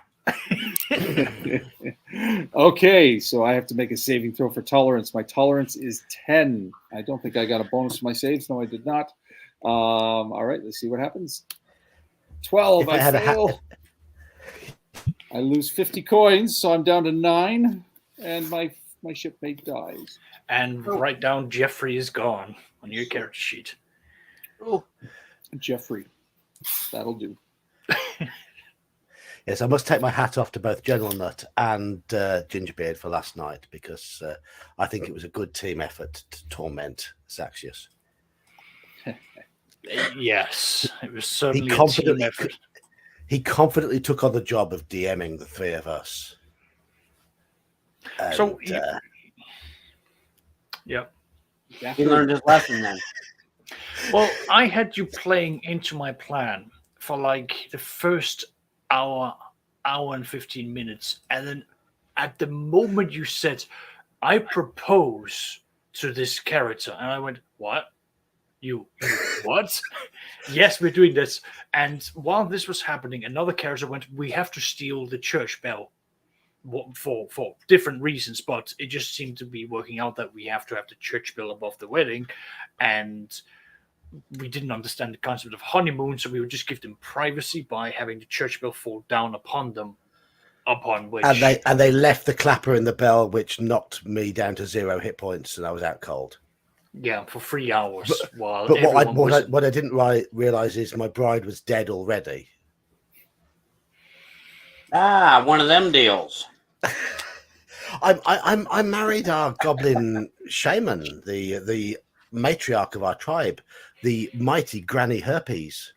Okay, so I have to make a saving throw for tolerance. My tolerance is 10. I don't think I got a bonus for my saves. No, I did not. All right, let's see what happens. 12. If I I had a fail. I lose 50 coins, so I'm down to 9, and my shipmate dies. And write down Jeffrey is gone on your character sheet. Oh, Jeffrey. That'll do. Yes, I must take my hat off to both General Nut and Gingerbeard for last night because I think it was a good team effort to torment Saxius. Yes, it was certainly a team effort. He confidently took on the job of DMing the three of us. And, So, yeah. he learned his lesson then. Well, I had you playing into my plan for like the first hour and 15 minutes. And then at the moment you said, I propose to this character. And I went, what? You what? Yes, we're doing this. And while this was happening, another character went, we have to steal the church bell. for different reasons, but it just seemed to be working out that we have to have the church bell above the wedding, and we didn't understand the concept of honeymoon, so we would just give them privacy by having the church bell fall down upon them, upon which And they left the clapper in the bell, which knocked me down to 0 hit points, and I was out cold. yeah, for 3 hours while But everyone what I didn't realize is my bride was dead already. Ah, one of them deals. I married our goblin shaman, the matriarch of our tribe, the mighty Granny Herpes.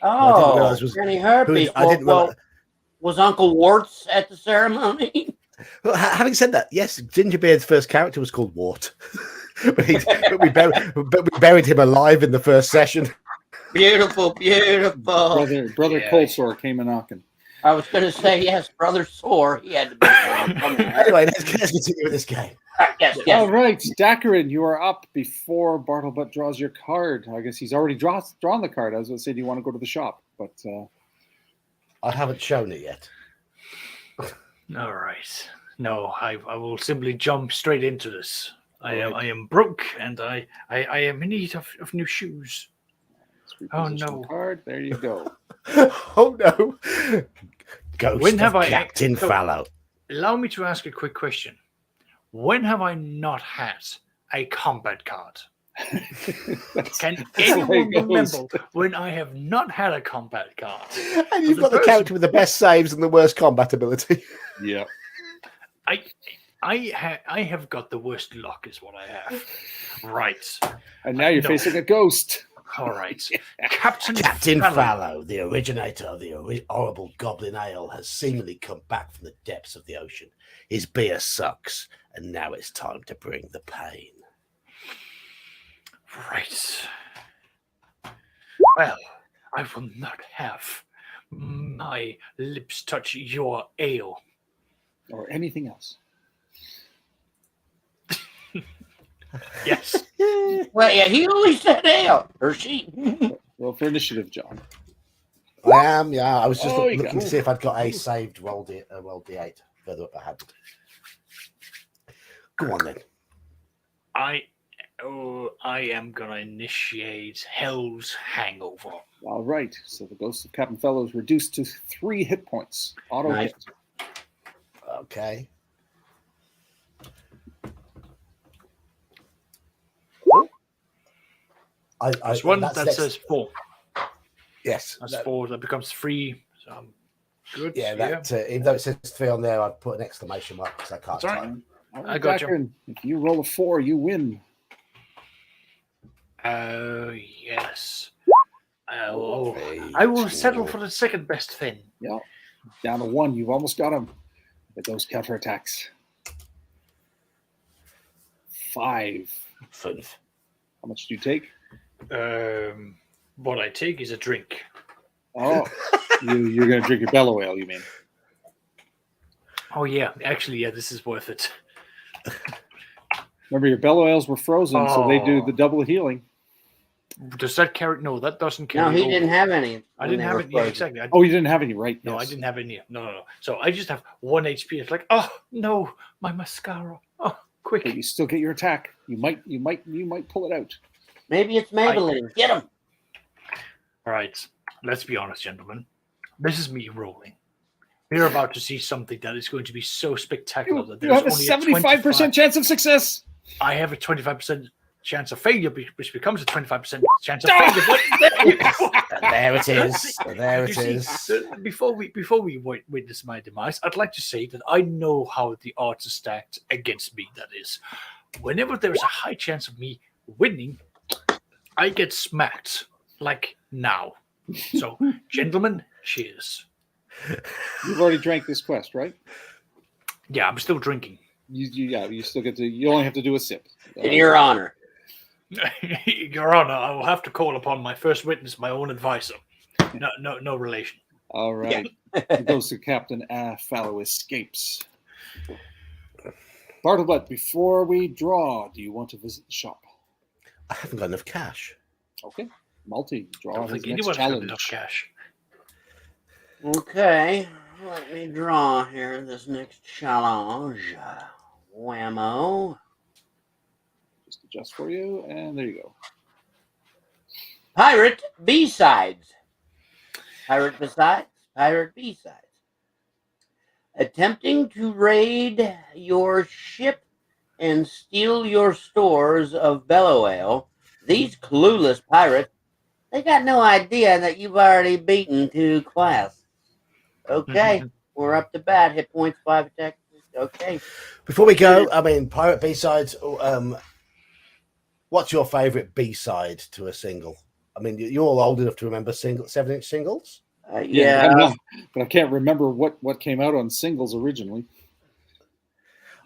I didn't Oh, realize was Granny Herpes. I didn't realize. Was Uncle Warts at the ceremony? Well, having said that, yes, Gingerbeard's first character was called Wart, but we buried him alive in the first session. Beautiful, beautiful. Brother Cold Sore came a knocking. I was going to say, yes, Brother Sore. He had to be. Anyway, let's continue with this game. Yes. All right, Dakarin, you are up before Bartlebutt draws your card. I guess he's already drawn the card. I was going to say, do you want to go to the shop? But I haven't shown it yet. All right. No, I will simply jump straight into this. I am broke, and I am in need of new shoes. Oh no! Card. There you go. Oh no! Ghost When have of I Captain Fallow? Allow me to ask a quick question. When have I not had a combat card? Can anyone remember when I have not had a combat card? And you've got the character with the best saves and the worst combat ability. Yeah. I have got the worst luck, is what I have. Right. And now you're facing a ghost. All right. Captain Fallow, the originator of the horrible goblin ale, has seemingly come back from the depths of the ocean. His beer sucks, and now it's time to bring the pain. Right. Well, I will not have my lips touch your ale. Or anything else. Yes. Well, yeah, he only said ale. Or she. Well, for initiative, John. I am, yeah. I was just looking got to see if I'd got a saved roll D8 further up I hadn't. Go on then. I am gonna initiate Hell's Hangover. All right. So the ghost of Captain Fellow is reduced to 3 hit points. Auto hit. Okay. There's one that says 4. Yes. That's 4. That becomes 3. So good. Yeah, that even though it says 3 on there, I'd put an exclamation mark because I can't That's all type. right. I got you. If you roll a 4, you win. Yes. I will settle for the second best thing. Yeah. Down to 1. You've almost got him. With those counterattacks. 5. How much do you take? What I take is a drink. Oh, you're going to drink your bellow ale, you mean? Oh, yeah. Actually, yeah, this is worth it. Remember, your bellow ales were frozen, so they do the double healing. Does that carry? No, that doesn't carry. No, he didn't have any. I didn't have it. Yeah, exactly. Oh, you didn't have any, right? No, yes. I didn't have any. No. So I just have 1 HP. It's like, oh no, my mascara. Oh, quick! But you still get your attack. You might pull it out. Maybe it's Maybelline. Get him. All right. Let's be honest, gentlemen. This is me rolling. We're about to see something that is going to be so spectacular that you have a 75% chance of success. I have a 25% chance of failure, which becomes a 25% chance of failure. There it is. There it is. See, before we witness my demise, I'd like to say that I know how the odds are stacked against me. That is, whenever there is a high chance of me winning, I get smacked. Like now. So, gentlemen, cheers. You've already drank this quest, right? Yeah, I'm still drinking. You still get to. You only have to do a sip. In your honor. Your Honor, I will have to call upon my first witness, my own advisor. No relation. All right. It goes to Captain Fallow escapes. Bartlebutt, before we draw, do you want to visit the shop? I haven't got enough cash. Okay. Draw I don't his think next anyone's got challenge. enough cash. Okay. Let me draw here this next challenge. Whammo. Just adjust for you, and there you go. Pirate B-sides. Pirate besides. Pirate B-sides. Attempting to raid your ship and steal your stores of bellow ale, these clueless pirates, they got no idea that you've already beaten 2 quests. Okay, we're up to bat. Hit points, 5 attack. Okay. Before we go, I mean, Pirate B-sides, what's your favourite B-side to a single? I mean, you're all old enough to remember 7-inch singles? Yeah. But I can't remember what came out on singles originally.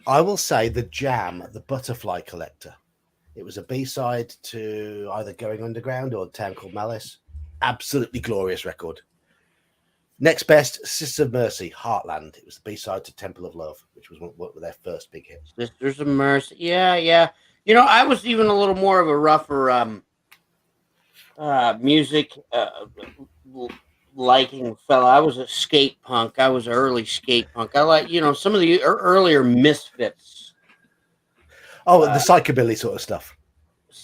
I will say the Jam, the Butterfly Collector. It was a B-side to either Going Underground or A Town Called Malice. Absolutely glorious record. Next best, Sisters of Mercy, Heartland. It was the B-side to Temple of Love, which was one of their first big hits. Sisters of Mercy. Yeah. You know, I was even a little more of a rougher music liking fella. I was a skate punk. I was an early skate punk. I like, some of the earlier Misfits. Oh, the psychobilly sort of stuff.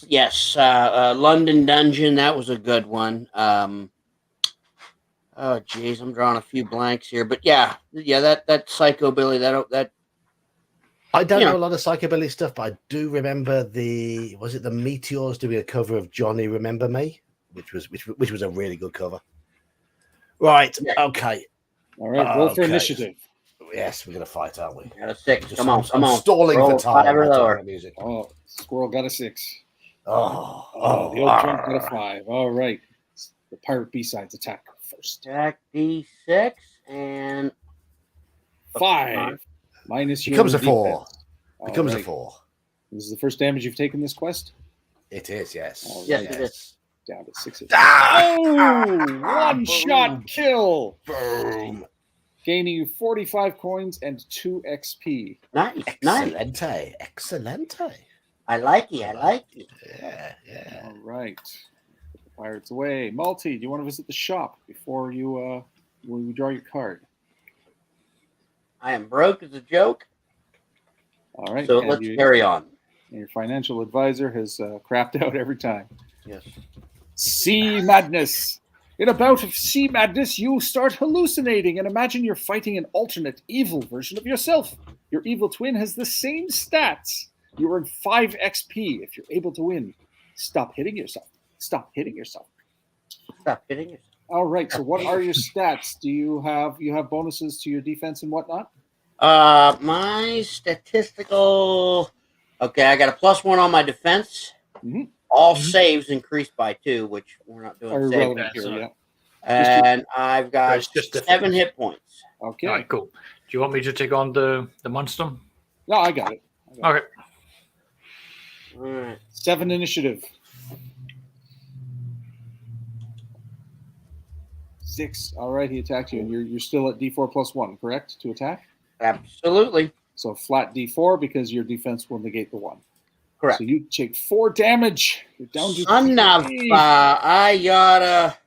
Yes. London Dungeon. That was a good one. Oh, geez, I'm drawing a few blanks here, but yeah, that psychobilly, that I don't know a lot of psychobilly stuff, but I do remember was it the Meteors doing a cover of Johnny Remember Me, which was a really good cover. Right. Yeah. Okay. All right. Roll for initiative. Yes, we're gonna fight, aren't we? got a 6. Come on. Stalling Roll for time. 5 or lower. Music. Oh, Squirrel got a 6. The The old drunk got a 5. All right. The Pirate B-sides attack first. Attack D6 and 5. Minus your becomes a defense. 4. All Becomes a right. 4. This is the first damage you've taken this quest? It is, yes. All Yes, right. it is. Down to 6. Ah! Oh, one shot kill. Boom. Gaining you 45 coins and 2 XP. Nice. Excelente. I like it. Yeah. All right. Put the pirates away. Malty, do you want to visit the shop before you when you draw your card? I am broke as a joke. All right. So and let's carry on. And your financial advisor has crapped out every time. Yes. Sea madness. In a bout of sea madness, you start hallucinating and imagine you're fighting an alternate evil version of yourself. Your evil twin has the same stats. You earn 5 XP if you're able to win. Stop hitting yourself. Stop hitting yourself. All right. So what are your stats? Do you have bonuses to your defense and whatnot? My statistical. Okay, I got a +1 on my defense. Mhm. All saves increased by 2, which we're not doing. Are Saves. irrelevant here, yeah. And I've got It's just 7 hit points. Okay. All right, cool. Do you want me to take on the monster? No, I got it. Okay. All right. 7 initiative. 6. All right, he attacked you, and you're still at D4 +1, correct? To attack? Absolutely. So flat D4 because your defense will negate the 1. Correct. So you take 4 damage. You're down to Son of 3. I gotta.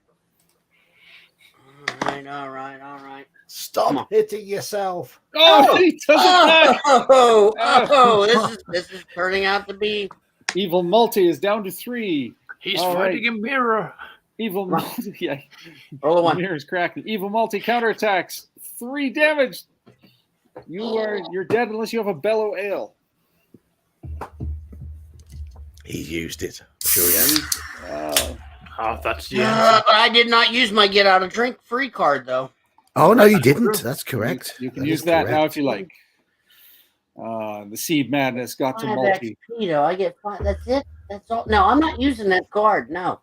All right. Stop hitting yourself. Oh, he does attack. This is turning out to be. Evil Multi is down to 3. He's All fighting a mirror. Evil Multi, yeah. Roll a 1. Mirror's cracking. Evil Multi counterattacks. 3 damage. You're dead unless you have a bellow ale. He's used it. Sure he has. Oh, that's the answer. I did not use my get out of drink free card though. Oh, no, you didn't. That's correct. You can That use is that correct. now if you like. The Seed Madness got to 5 Multi. XP though. I get 5. That's it. That's all. No, I'm not using that card. No.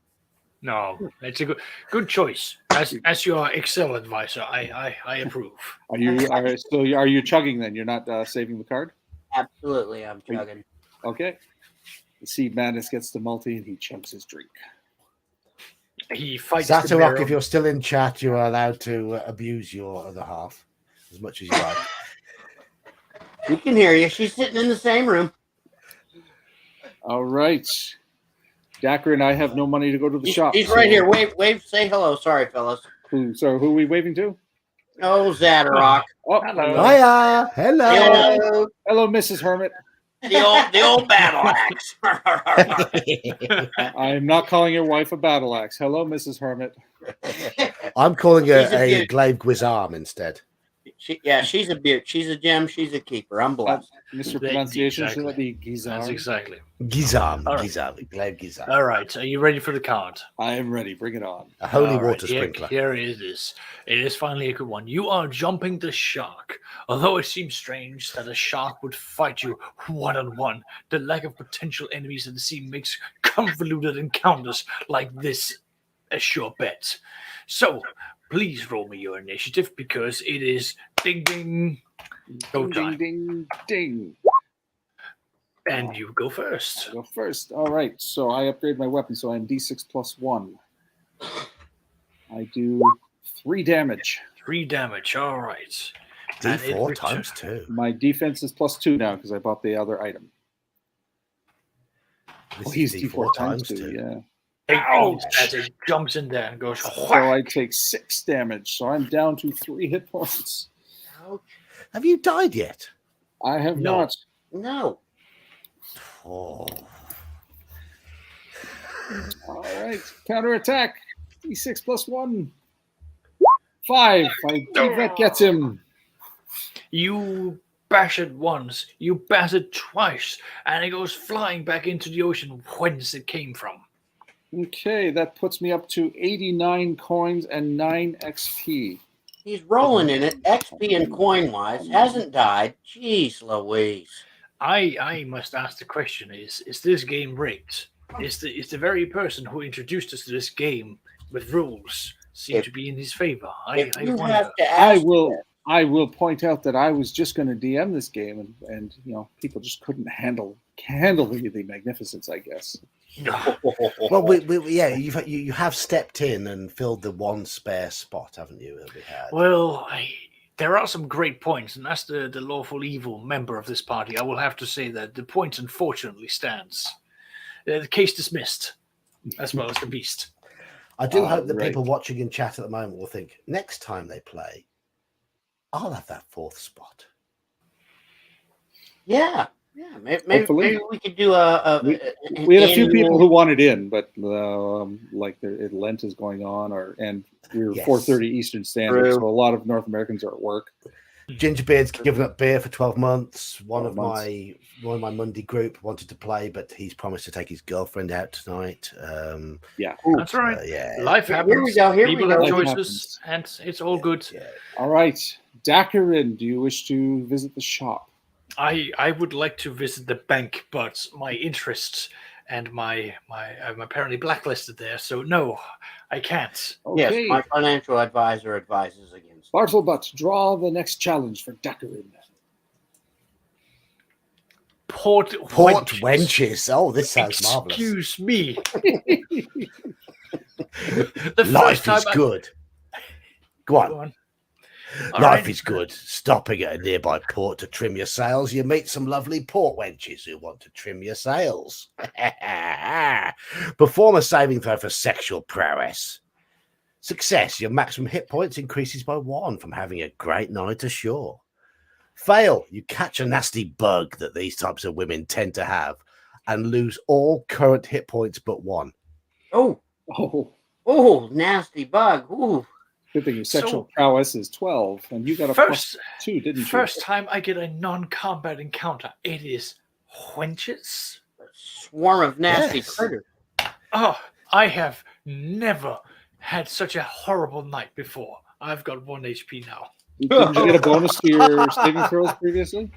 No, it's a good choice. As your Excel advisor, I approve. Are you chugging then? You're not saving the card? Absolutely, I'm chugging. Okay. The Seed Madness gets to Multi and he chugs his drink. He fights the Zatarok, mirror. if you're still in chat, you are allowed to abuse your other half as much as you like. She can hear you. She's sitting in the same room. All right. Dacker and I have no money to go to the shop. He's right here. Wave, say hello. Sorry, fellas. Who are we waving to? Oh, Zadrock. Oh, Hello. Hiya, hello. Hello. hello, Mrs. Hermit. The old battle axe. I am not calling your wife a battle axe. Hello, Mrs. Hermit. I'm calling her She's a a beauty. glaive guisarme instead. She's a beaut. She's a gem. She's a keeper. I'm blessed. Mr. Pronunciation, should that be That's Gizar? exactly. Guisarme, All right. guisarme, glaive guisarme. All right. Are you ready for the card? I am ready. Bring it on. A holy All right, water sprinkler. Here it is. It is finally a good one. You are jumping the shark. Although it seems strange that a shark would fight you one-on-one, the lack of potential enemies at the sea makes convoluted encounters like this a sure bet. So, please roll me your initiative because it is ding ding go Ding, time. ding, ding. And you go first. I'll go first. All right. So I upgrade my weapon, so I'm D6 plus 1. I do 3 damage. 3 damage. All right. And it D4 return- times 2. My defense is plus 2 now because I bought the other item. This Oh, is he's D4 times 2. Yeah. Ouch! As it jumps in there and goes. So I take 6 damage. So I'm down to 3 hit points. Have you died yet? I have No. not. No. Oh. All right. Counterattack. D6 plus 1. 5. I think that gets him. You bash it once, you bash it twice, and it goes flying back into the ocean whence it came from. Okay, that puts me up to 89 coins and 9 XP. He's rolling in it, XP and coin wise. Hasn't died. Jeez Louise. I must ask the question: Is this game rigged? Is the very person who introduced us to this game with rules seem If- to be in his favor? If I you wonder. have to I ask, will point out that I was just going to DM this game, and you know people just couldn't handle the magnificence, I guess. Well, yeah, you have stepped in and filled the one spare spot, haven't you? That we had. Well, there are some great points, and as the lawful evil member of this party, I will have to say that the point unfortunately stands. The case dismissed, as well as the beast. I do hope that right. people watching in chat at the moment will think next time they play, I'll have that 4th spot. yeah. Maybe Hopefully. we could do We had a few people who annual- wanted in, but Lent is going on, and we were Yes. 4:30 Eastern Standard, True. so a lot of North Americans are at work. Gingerbeard's given up beer for 12 months. One 12 of months. my Monday group wanted to play, but he's promised to take his girlfriend out tonight. Yeah. That's right. Yeah. Life Here happens. we go, here we People go. have Life choices, and it's all good. Yeah. All right, Dakarin, do you wish to visit the shop? I would like to visit the bank, but my interests and my I'm apparently blacklisted there, so no, I can't. Okay. Yes, my financial advisor advises against. Bartlebutt, draw the next challenge for Dakarin. Port wenches. Oh, this sounds marvelous. Excuse me. The Life first is time good. Go on. Go on. All Life right. is good. Stopping at a nearby port to trim your sails, you meet some lovely port wenches who want to trim your sails. Perform a saving throw for sexual prowess. Success, your maximum hit points increases by 1 from having a great night ashore. Fail, you catch a nasty bug that these types of women tend to have and lose all current hit points but 1. Oh, Oh, nasty bug. Ooh. good thing your sexual So- prowess is 12, and you got a First, +2, didn't you? first time I get a non-combat encounter, it is wenches. Swarm of nasty Yes. critters. Oh, I have never had such a horrible night before. I've got 1 HP now. Didn't you get a bonus to your saving throws previously?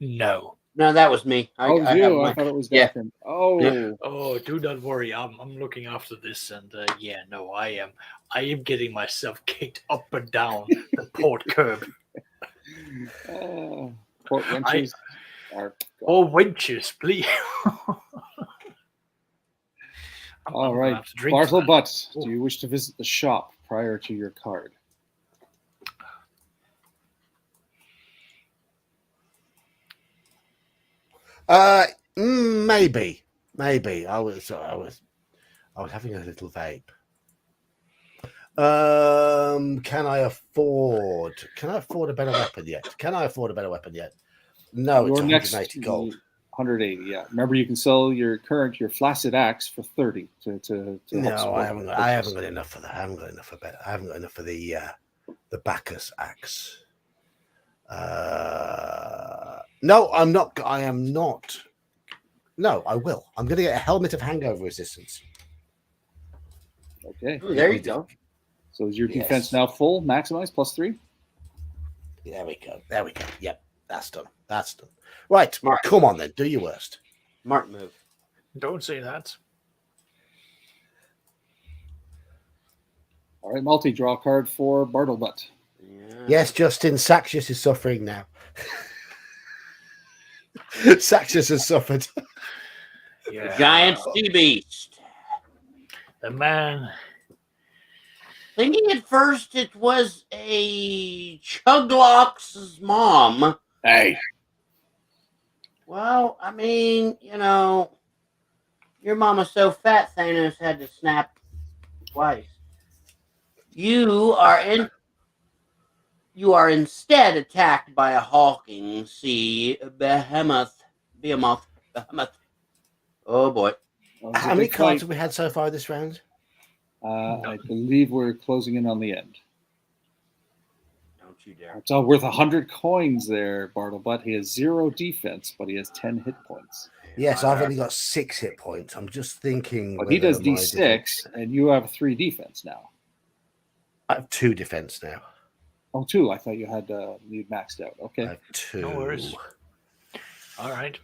No. No, that was me. Oh, have you? I one. thought it was Yeah. Dakarin. Oh, Yeah. Oh, do not worry. I'm looking after this, and yeah, no, I am getting myself kicked up and down the port curb. Port wenches are Oh, wenches, please. I'm all gonna right. have to drink Bartle tonight. Butt, do you wish to visit the shop prior to your card? Maybe. I was having a little vape. Can I afford a better weapon yet? No, it's Your next 180 gold. 180. Yeah. Remember, you can sell your flaccid axe for 30 to help No, support I the haven't purchase. got enough for that. I haven't got enough for the Bacchus axe. No, I'm not. I am not. No, I will. I'm going to get a helmet of hangover resistance. Okay. Ooh, there you go. So is your Yes. defense now full, maximized, +3? There we go. Yep, that's done. Right, Mark. come on then. Do your worst. Smart move. Don't say that. All right, Multi, draw a card for Bartlebutt. Yeah. Yes, Justin, Saxius is suffering now. Saxius has suffered. Yeah. Giant sea beast. The man. Thinking at first it was a Chuglock's mom. Hey. Well, I mean, your mama's so fat Thanos had to snap twice. You are instead attacked by a hulking sea behemoth. Oh boy. How many cards have we had so far this round? I believe we're closing in on the end. Don't you dare. It's all worth 100 coins there, Bartlebutt. He has 0 defense, but he has 10 hit points. Yes, I've only got 6 hit points. I'm just thinking. But he does whether my D6, and you have 3 defense now. I have 2 defense now. Oh, 2. I thought you had you'd maxed out. I Okay. have 2. No worries. All right.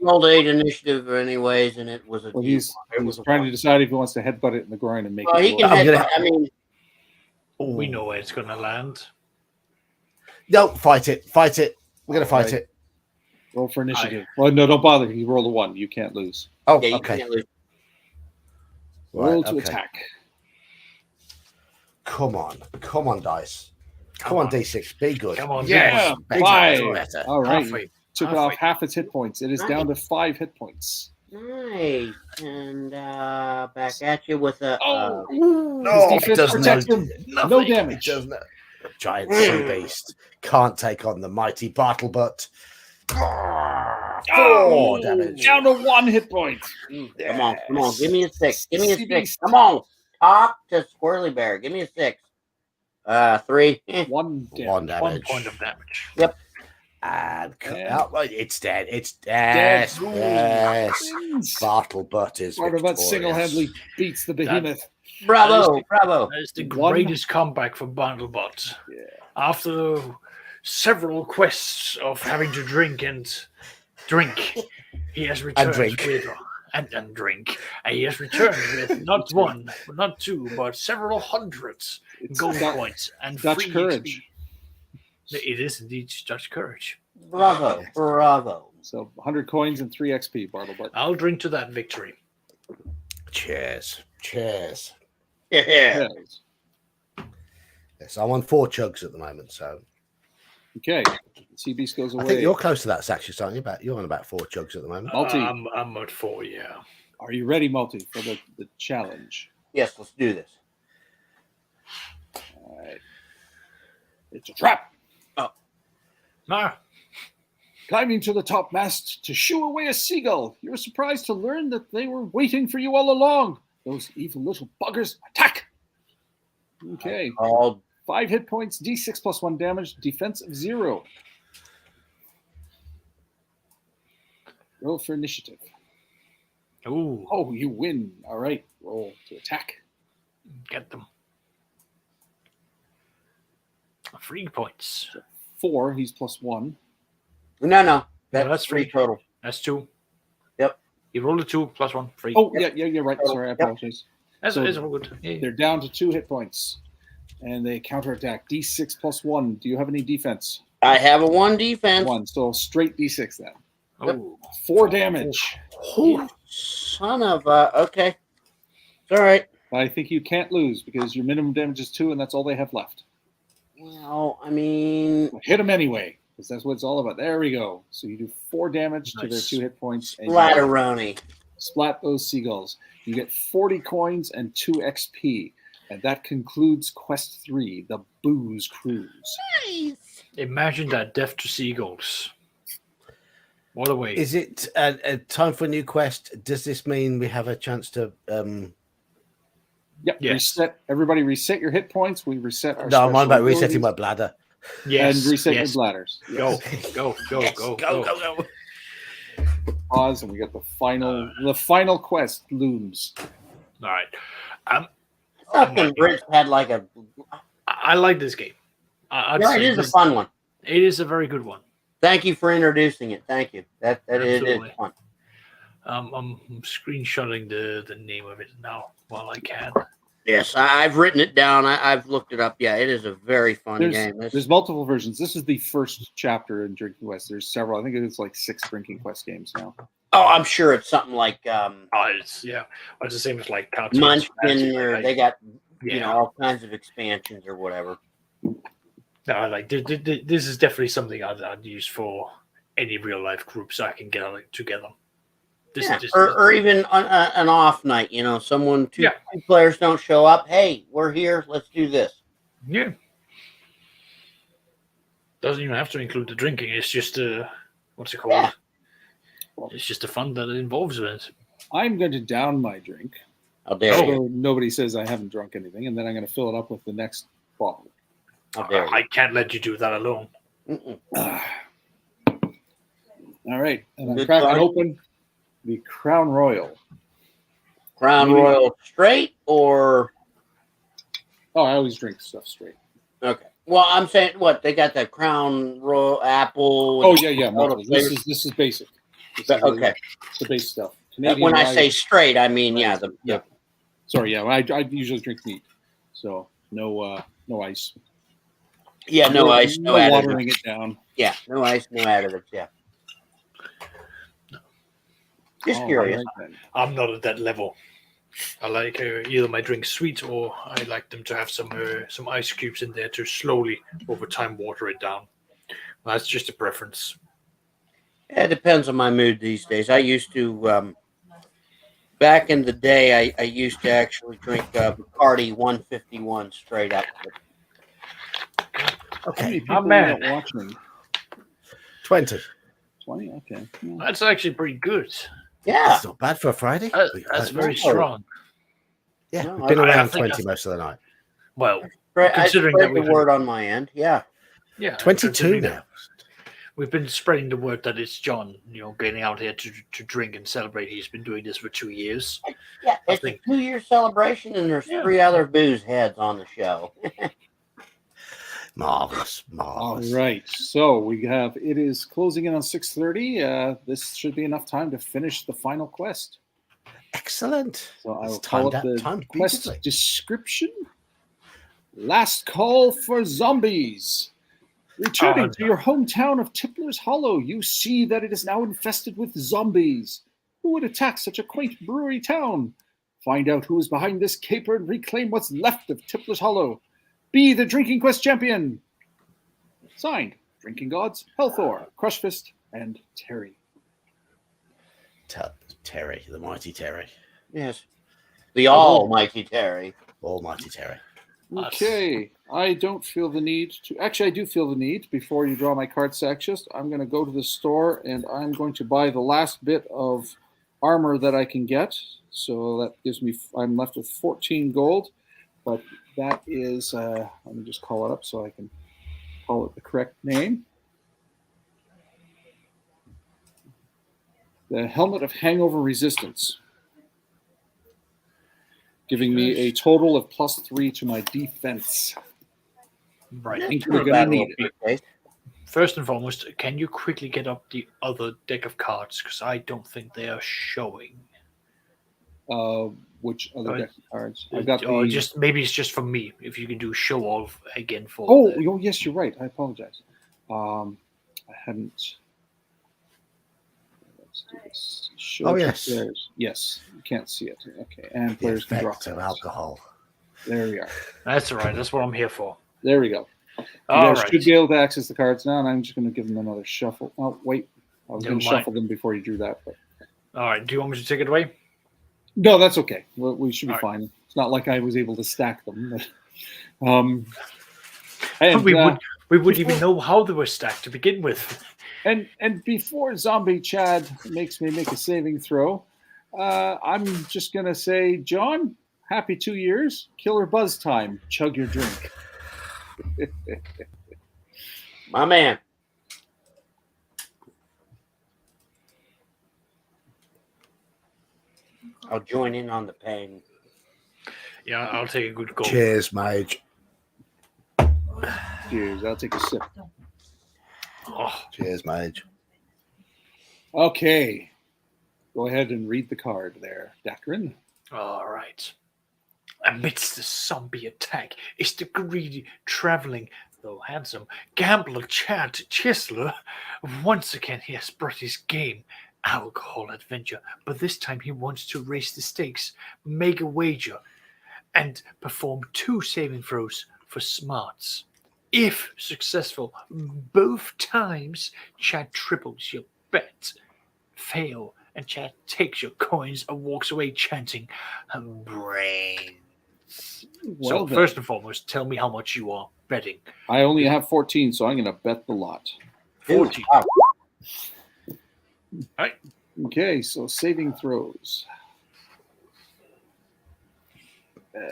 Rolled 8 initiative anyways, and it was a Well, D1. he's It was a trying to one. decide if he wants to headbutt it in the groin and make Well, it he can work. I'm gonna- headbutt. I mean, We know where it's going to land. No, fight it. We're going to fight Alright. it. Roll for initiative. Well, no, don't bother. You roll a 1. You can't lose. Oh, yeah, you okay. can't lose. Roll Right, to okay. attack. Come on, dice. Come on, D6. Be good. Come on, Yeah, better, 5. better. All right. Halfway. Took Halfway. off half its hit points. It is down to 5 hit points. Nice. And back at you with a. Oh, No, his defense does protects no, him. Nothing. No it damage. does not. Giant sea beast can't take on the mighty Bartlebutt. 4 damage. Down to 1 hit point. Come on. Give me a 6. Give me a Sea 6. beast. Come on. Talk to Squirrely Bear. Give me a 6. 3. 1 damage. 1 1 damage. point of damage. And Yeah. it's dead. It's Dead. dead. Yes. Wins. Bartlebutt is Bartlebutt victorious. single-handedly beats the behemoth. Bravo. That is the One- greatest comeback for Bartlebot. Yeah. After several quests of having to drink, he has returned drink. with and drink. And he has returned with not 1, not 2, but several hundreds It's gold Dutch- points and Dutch free courage. XP. It is indeed Dutch courage. Bravo. So 100 coins and 3 XP, Bartlebutt. I'll drink to that victory. Cheers. Yeah. Yes. Yes, I'm on 4 chugs at the moment, so Okay. Sea Beast goes away. I think you're close to that, Saxius, aren't you? You're on about 4 chugs at the moment. Multi. I'm at 4, yeah. Are you ready, Multi, for the challenge? Yes, let's do this. All right. It's a trap. Ah, Climbing to the topmast to shoo away a seagull, you're surprised to learn that they were waiting for you all along. Those evil little buggers. Attack! Okay. All 5 hit points, D6 plus 1 damage, defense of 0. Roll for initiative. ooh, Oh, you win. All right. Roll to attack. get them. 3 points. 4, he's plus 1. no. That's that's 3 free. total. That's 2. Yep. You roll a 2 plus 1, 3. Oh, yeah, you're right. Sorry, I Yep. apologize. That's so- it's all good. Yeah. They're down to 2 hit points. And they counterattack. D6 plus 1. Do you have any defense? I have a 1 defense. 1. So straight D6 then. Oh, 4 damage. Oh, son of a. Okay. It's all right. I think you can't lose because your minimum damage is 2, and that's all they have left. Well, I mean, Hit them anyway, because that's what it's all about. There we go. So you do 4 damage to their Nice. 2 hit points. And you Splatteroni. splat those seagulls. You get 40 coins and 2 XP. And that concludes Quest 3, the Booze Cruise. Nice. Imagine that, death to seagulls. What a way. Is it a time for a new quest? Does this mean we have a chance to? Yep. Yes. Reset. Everybody, reset your hit points. We reset our. No, I'm on about special resetting my abilities bladder. Yes. and reset yes. your bladders. Go, Yes. go, go, Yes, go, go. Pause, and we got the final quest looms. All right. Fucking Brits had like a. I like this game. I'd Yeah, say it is a this- fun one. It is a very good one. Thank you for introducing it. Thank you. That it is Absolutely. fun. I'm screenshotting the name of it now while I can. Yes, I've written it down. I've looked it up. Yeah, it is a very fun game. There's multiple versions. This is the first chapter in Drinking Quest. There's several. I think it's like 6 Drinking Quest games now. Oh, I'm sure it's something like Oh, it's the same as like Cartoons. Munchkin, or they got yeah. all kinds of expansions or whatever. No, like this is definitely something I'd use for any real life group, so I can get together. This Yeah, is just or even an off night. Someone two players don't show up. Hey, we're here. Let's do this. yeah. Doesn't even have to include the drinking. It's just what's it called? Yeah. It's just the fun that it involves with it. I'm going to down my drink. How dare you? So nobody says I haven't drunk anything, and then I'm going to fill it up with the next bottle. How dare you? I can't let you do that alone. Mm-mm. All right, and I'm Good cracking try. open the Crown Royal. Crown Maybe- Royal straight or Oh, I always drink stuff straight. okay. Well, I'm saying what they got that Crown Royal apple. Oh yeah. all the This flavors. is basic. This is Okay. the base stuff. When I rye- say straight, I mean yeah. Sorry, yeah. I usually drink neat, so no ice. Yeah, no ice, no watering additives. it down. Yeah, no ice, no additives. Yeah. Just All curious. right, then. I'm not at that level. I like either my drinks sweet or I like them to have some ice cubes in there to slowly over time water it down. That's just a preference. Yeah, it depends on my mood these days. I used to, back in the day, I used to actually drink Bacardi 151 straight up. How many Okay, people are man. not watching? 20. 20? Okay. Yeah. That's actually pretty good. Yeah. That's not bad for a Friday. That's very no. strong. Yeah, No, we've been I around think 20 most of the night. Well, I Considering spread that the we've- word on my end. Yeah. yeah. 22 considering now. that We've been spreading the word that it's John, getting out here to drink and celebrate. He's been doing this for 2 years. Yeah, I it's a think- 2-year celebration, and there's Yeah. 3 other booze heads on the show. Marvelous. All right. So it is closing in on 6:30. This should be enough time to finish the final quest. Excellent. So I It's will call up timed the out- timed quest beautifully. description. Last call for zombies. Returning to your hometown of Tippler's Hollow, you see that it is now infested with zombies. Who would attack such a quaint brewery town? Find out who is behind this caper and reclaim what's left of Tippler's Hollow. Be the Drinking Quest champion. Signed, Drinking Gods, Helthor, Crushfist, and Terry. Terry, the mighty Terry. Yes. The almighty Terry. Almighty Terry. Okay, I don't feel the need to. Actually, I do feel the need. Before you draw my card sack chest, I'm going to go to the store and I'm going to buy the last bit of armor that I can get. So that gives me. I'm left with 14 gold, but that is. Let me just call it up so I can call it the correct name. The Helmet of Hangover Resistance, giving me a total of +3 to my defense. Right. I think Not we're a going to bad need little it. briefcase. First and foremost, can you quickly get up the other deck of cards? Because I don't think they are showing. Which other Right. deck of cards? I've got Or the. just maybe it's just for me. If you can do show off again for. Oh, yes, you're right. I apologize. I hadn't. Let's do this. Show Oh, to yes. players. Yes, you can't see it. Okay, and The players can draw. effect of alcohol. There we are. That's all right. That's what I'm here for. There we go. You All guys right. should be able to access the cards now, and I'm just going to give them another shuffle. Oh, wait. I was Never going to mind. shuffle them before you drew that. But... All right. Do you want me to take it away? No, that's okay. We should be All right. fine. It's not like I was able to stack them. And, we wouldn't even know how they were stacked to begin with. And before Zombie Chad makes me make a saving throw, I'm just going to say, John, happy 2 years. Killer buzz time. Chug your drink. My man. I'll join in on the pain. Yeah, I'll take a good go. Cheers, mage. Cheers. I'll take a sip. Oh, Cheers, mage. Okay. Go ahead and read the card there, Dacrin. all right. Amidst the zombie attack is the greedy, traveling, though handsome, gambler Chad Chisler. Once again, he has brought his game, alcohol adventure, but this time he wants to raise the stakes, make a wager, and perform 2 saving throws for smarts. If successful both times, Chad triples your bet. Fail, and Chad takes your coins and walks away chanting, brains. Well, So first and foremost, tell me how much you are betting. I only have 14, so I'm going to bet the lot. 14. Wow. Right. Okay, so saving throws. And,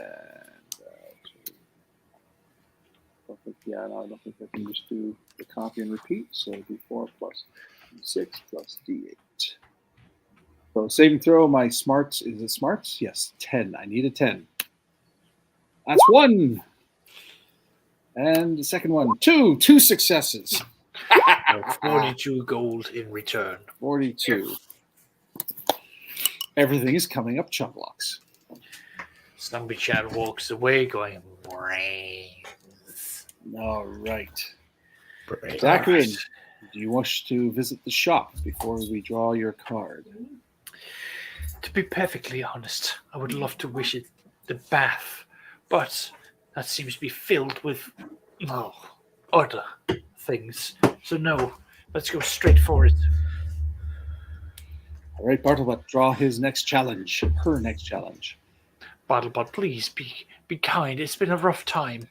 I don't think I can just do the copy and repeat. So D4 plus D6 plus D8. So saving throw, my smarts, is it smarts? Yes, 10. I need a 10. That's 1. And the second one, 2 successes. 42 gold in return. 42. Everything is coming up chunk blocks. Zombie Chad walks away going, brains. All right. Brains. Dacrin, do you wish to visit the shop before we draw your card? To be perfectly honest, I would love to wish it the bath, but that seems to be filled with other things. So no, let's go straight for it. All right, Bartlebot, draw his next challenge. Her next challenge. Battlebot, please be kind. It's been a rough time.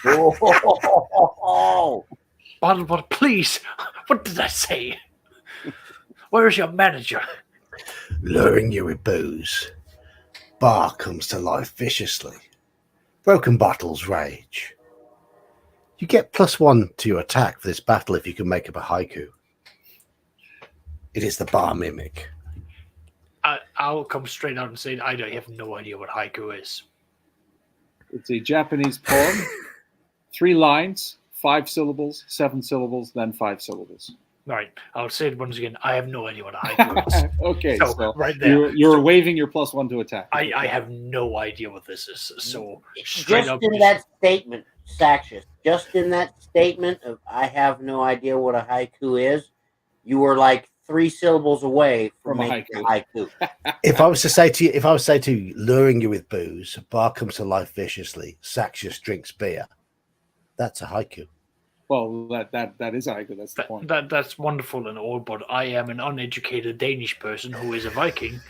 Oh, Battlebot, please. What did I say? Where is your manager? Luring you with booze. Bar comes to life viciously. Broken bottles rage. You get +1 to your attack for this battle if you can make up a haiku. It is the bar mimic. I'll come straight out and say I have no idea what haiku is. It's a Japanese poem. 3 lines, 5 syllables, 7 syllables, then 5 syllables. All right, I'll say it once again. I have no idea what a haiku is. Okay, so right there, you're waiving your +1 to attack. I have no idea what this is. So straight just up, in that statement, Saxius, just in that statement of I have no idea what a haiku is, you were like 3 syllables away from a making a haiku. If I was to say to you, luring you with booze, bar comes to life viciously, Saxius drinks beer. That's a haiku. Well, that is a haiku. That's the point. That's wonderful and all, but I am an uneducated Danish person who is a Viking.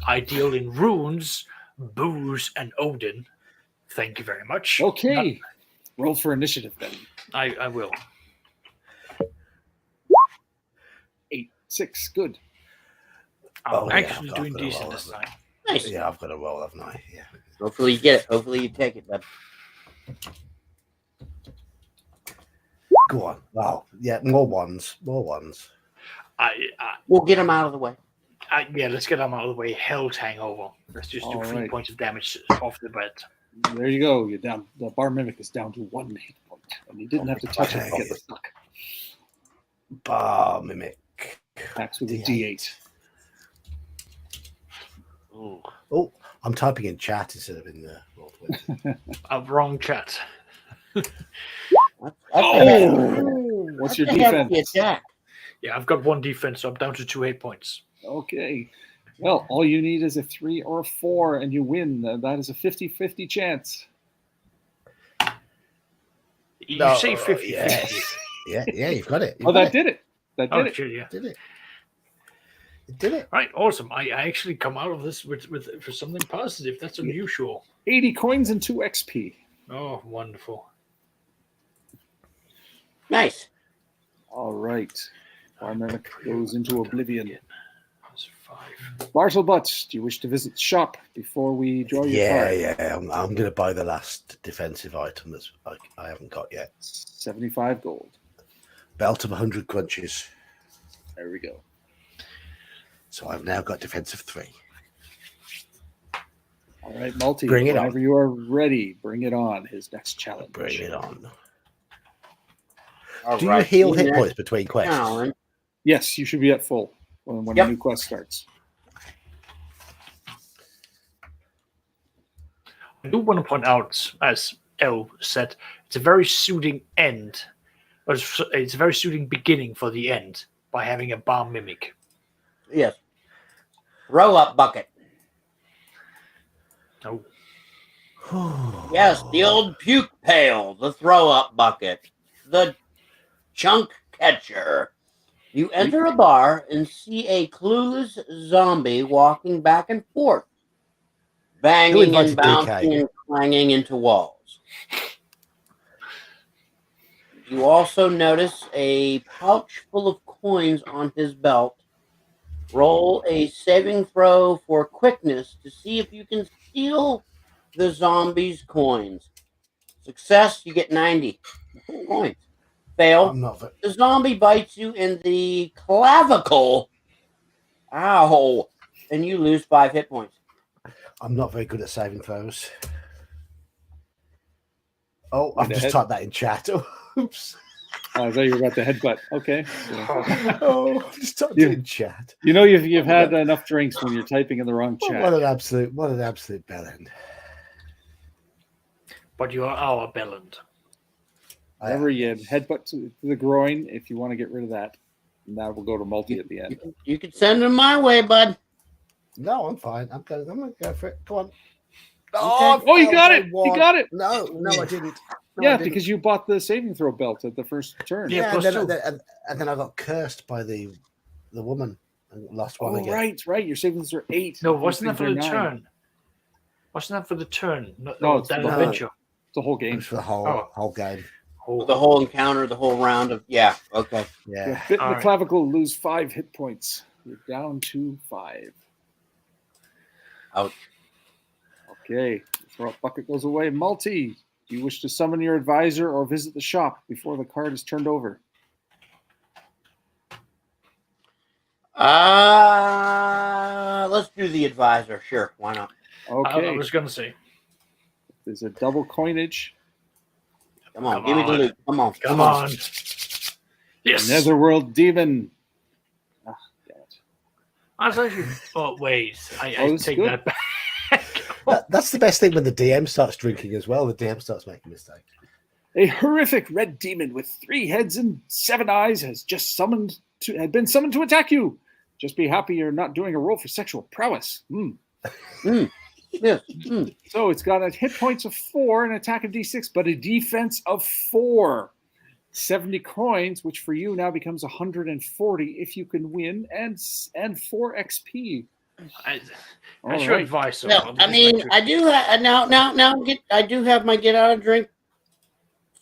I deal in runes, booze, and Odin. Thank you very much. Okay, roll for initiative then. I will. 8, 6, good. I'm I've actually got doing a decent roll, this time. Nice. Yeah, I've got a roll, haven't I? Yeah. Hopefully you get it. Hopefully you take it, bud. Go on. Oh, yeah, more ones. We'll get them out of the way. Yeah, let's get them out of the way. Hell's hangover. Let's just do All 3 right. points of damage off the bat. There you go. You're down. The bar mimic is down to 1 hit point, and you didn't have to touch it to get stuck. Bar mimic. Attacks with a D8. Oh, I'm typing in chat instead of in the roll. Wrong chat. What's your defense? Attack. Yeah, I've got 1 defense, so I'm down to 2 hit points. Okay. Well, all you need is a 3 or a 4, and you win. That is a 50-50 chance. You No, say 50-50. yes. Yeah, you've got it. That did it. That did it. Sure, yeah. Did it? Did it? Right, awesome. I actually come out of this with for something positive. That's unusual. 80 coins and 2 XP. Oh, wonderful. Nice. All right. Barmenic goes into oblivion. That's 5. Marshall Butts, do you wish to visit the shop before we draw your card? Yeah. I'm going to buy the last defensive item that I haven't got yet. 75 gold. Belt of 100 crunches. There we go. So I've now got defensive 3. All right, Multi. Bring it on. Whenever you are ready, bring it on. His next challenge. Bring it on. All Do right. you heal hit Next points between quests? challenge. Yes, you should be at full when Yep. a new quest starts. I do want to point out, as El said, it's a very suiting end. Or it's a very suiting beginning for the end by having a bar mimic. Yes. Roll up bucket. Oh, Yes, the old puke pail, the throw up bucket, the chunk catcher. You enter a bar and see a clueless zombie walking back and forth, banging and invited bouncing DK? and clanging into walls. You also notice a pouch full of coins on his belt. Roll a saving throw for quickness to see if you can steal the zombie's coins. Success, you get 90 coins. Fail, I'm not. the zombie bites you in the clavicle. Ow. And you lose 5 hit points. I'm not very good at saving throws. Oh, I've Go just ahead. typed that in chat. Oops. I thought you were about the headbutt. Okay. So, Oh, I just typed You- it in chat. you know you've had enough drinks when you're typing in the wrong What chat. an absolute bellend. but you are our Belland. Whenever you headbutt to the groin, if you want to get rid of that, and that will go to Multi at the end. You can send them my way, bud. No, I'm fine. I'm going to go for it. Come on. Okay. Oh, you I got failed it! by You one. got it! No, I didn't. No, I Yeah, didn't. because you bought the saving throw belt at the first turn. Yeah, yeah, plus and 2. then I got cursed by the woman and lost one Oh, again. right. Your savings are 8. No, Those wasn't that things for are the 9. turn? Wasn't that for the turn? No, it's that for the adventure. It's the whole It game. was for the whole game. Oh, The whole encounter, the whole round of okay. You're Yeah. bit in the Alright. clavicle, lose 5 hit points. You're down to 5. Ouch. Okay. Throw up bucket goes away. Multi, do you wish to summon your advisor or visit the shop before the card is turned over? Let's do the advisor. Sure, why not? Okay. I was going to say. There's a double coinage. Come on, Come give me the on. loot. Come on, Come on. Yes. Netherworld Demon. Ah, damn it. I was actually. Oh, wait. I this is take good. that back. That's the best thing when the DM starts drinking as well. The DM starts making mistakes. A horrific red demon with 3 heads and 7 eyes had been summoned to attack you. Just be happy you're not doing a roll for sexual prowess. Yes. So it's got a hit points of 4, an attack of D6, but a defense of 4. 70 coins, which for you now becomes 140 if you can win, and 4 XP. I All should right. advise so. No, I mean, I do have I do have my get out of drink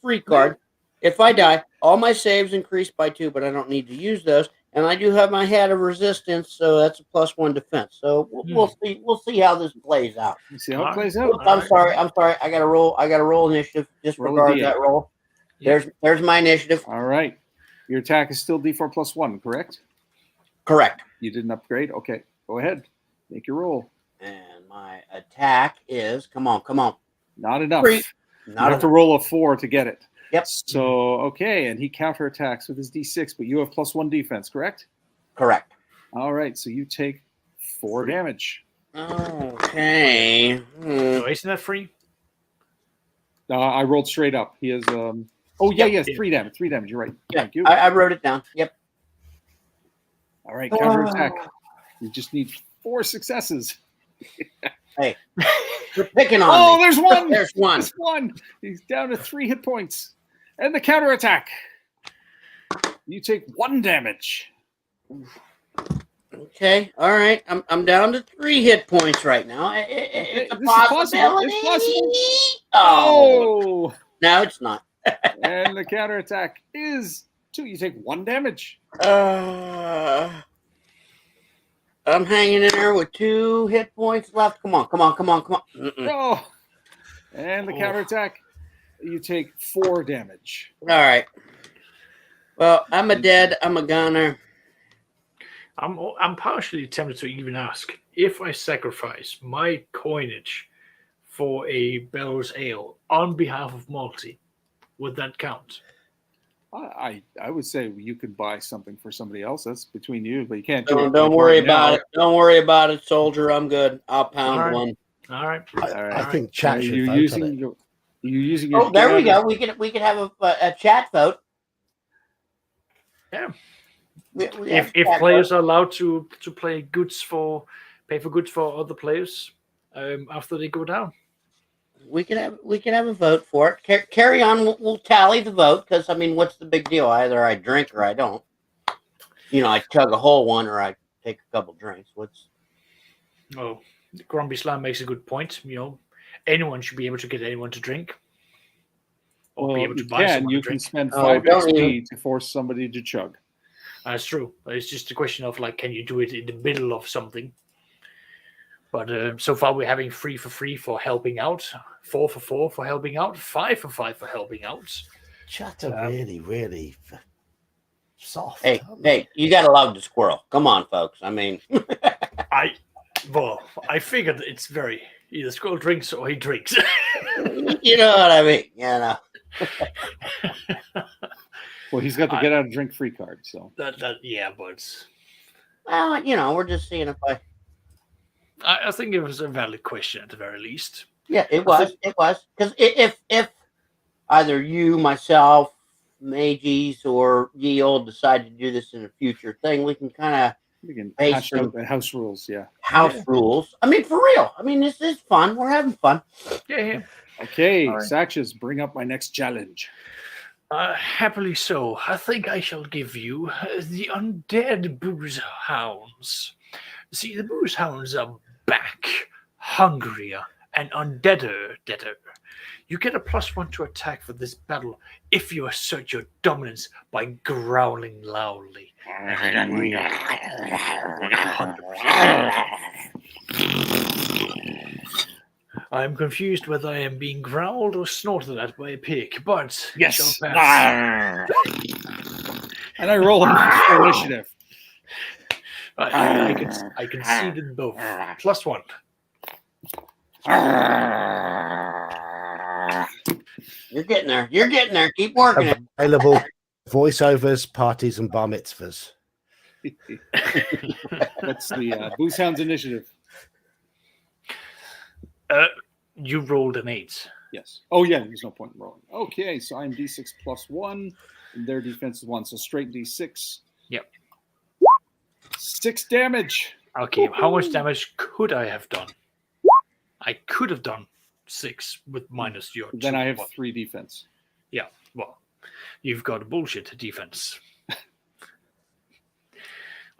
free card. If I die, all my saves increase by 2, but I don't need to use those. And I do have my hat of resistance, so that's a +1 defense. So we'll see. We'll see how this plays out. You see how it All plays Oops, out? I'm sorry. I got to roll initiative. Disregard D8. that roll. Yeah. There's my initiative. All right. Your attack is still D4 +1, correct? Correct. You didn't upgrade? Okay. Go ahead. Make your roll. And my attack is come on. Not enough. 3. You Not have to enough. roll a 4 to get it. Yep. So, okay. And he counterattacks with his D6, but you have +1 defense, correct? Correct. All right. So you take 4 damage. Okay. No, isn't that free? I rolled straight up. He has. Yes, 3 damage. 3 damage. You're right. Yeah, Thank you. I wrote it down. Yep. All right. Counterattack. You just need 4 successes. Hey, you're picking on Oh, me. there's one. There's one. There's one. He's down to 3 hit points. And the counterattack. You take 1 damage. Okay, all right. I'm down to 3 hit points right now. It's a this is possible. possibility. It's possible. Oh, Oh, no, it's not. and the counterattack is 2. You take 1 damage. I'm hanging in there with 2 hit points left. Come on. Mm-mm. Oh, and the Oh. counterattack, you take 4 damage. All right. Well, I'm a dead. I'm a goner. I'm partially tempted to even ask if I sacrifice my coinage for a Bell's Ale on behalf of Malty, would that count? I would say you could buy something for somebody else. That's between you, but you can't do Don't, it. don't like worry right now. about it. Don't worry about it, soldier. I'm good. I'll pound All right. one. All right. I think chat should you're vote using on it. your, you're using your. Oh, there we get out go. We could have a chat vote. Yeah. We If have a chat players vote. are allowed to pay for goods for other players after they go down. We can have a vote for it. Carry on. We'll tally the vote because I mean, what's the big deal? Either I drink or I don't. You know, I chug a whole one or I take a couple drinks. What's Oh, Grumpy Slam makes a good point. You know, anyone should be able to get anyone to drink, or be Well, able to you buy can. someone You a can drink. spend Oh, 5 don't XP even- to force somebody to chug. That's true. It's just a question of like, can you do it in the middle of something? But so far we're having 3 for 3 for helping out, 4 for 4 for helping out, 5 for 5 for helping out. Chat are really soft. hey, aren't they? hey, you gotta love the squirrel. Come on, folks. I mean, I figured it's very either Squirrel drinks or he drinks. you know what I mean. You know. Well, he's got the get out of drink free card. So Yeah, but Well, you know, we're just seeing if I think it was a valid question at the very least. Yeah, it was. It was because if either you, myself, Mages, or ye old decide to do this in a future thing, we can kind of we can Based hash on- out the house rules. Yeah. house rules. I mean, for real. I mean, this is fun. We're having fun. Yeah. Okay, All right. Satches, bring up my next challenge. Happily so. I think I shall give you the undead booze hounds. See, the booze hounds are back, hungrier, and undeader. You get a +1 to attack for this battle if you assert your dominance by growling loudly. I am confused whether I am being growled or snorted at by a pig, but it shall Yes. pass. And I roll an initiative. I conceded both. +1. You're getting there. You're getting there. Keep working it. Available voiceovers, parties, and bar mitzvahs. That's the Booze Hounds initiative. You rolled an 8. Yes. Oh, yeah, there's no point in rolling. Okay, so I'm D6 +1, and their defense is 1, so straight D6. Yep. 6 damage. Okay, how much damage could I have done? I could have done 6 with minus your. Then 2. I have Well, 3 defense. yeah, well, you've got a bullshit defense.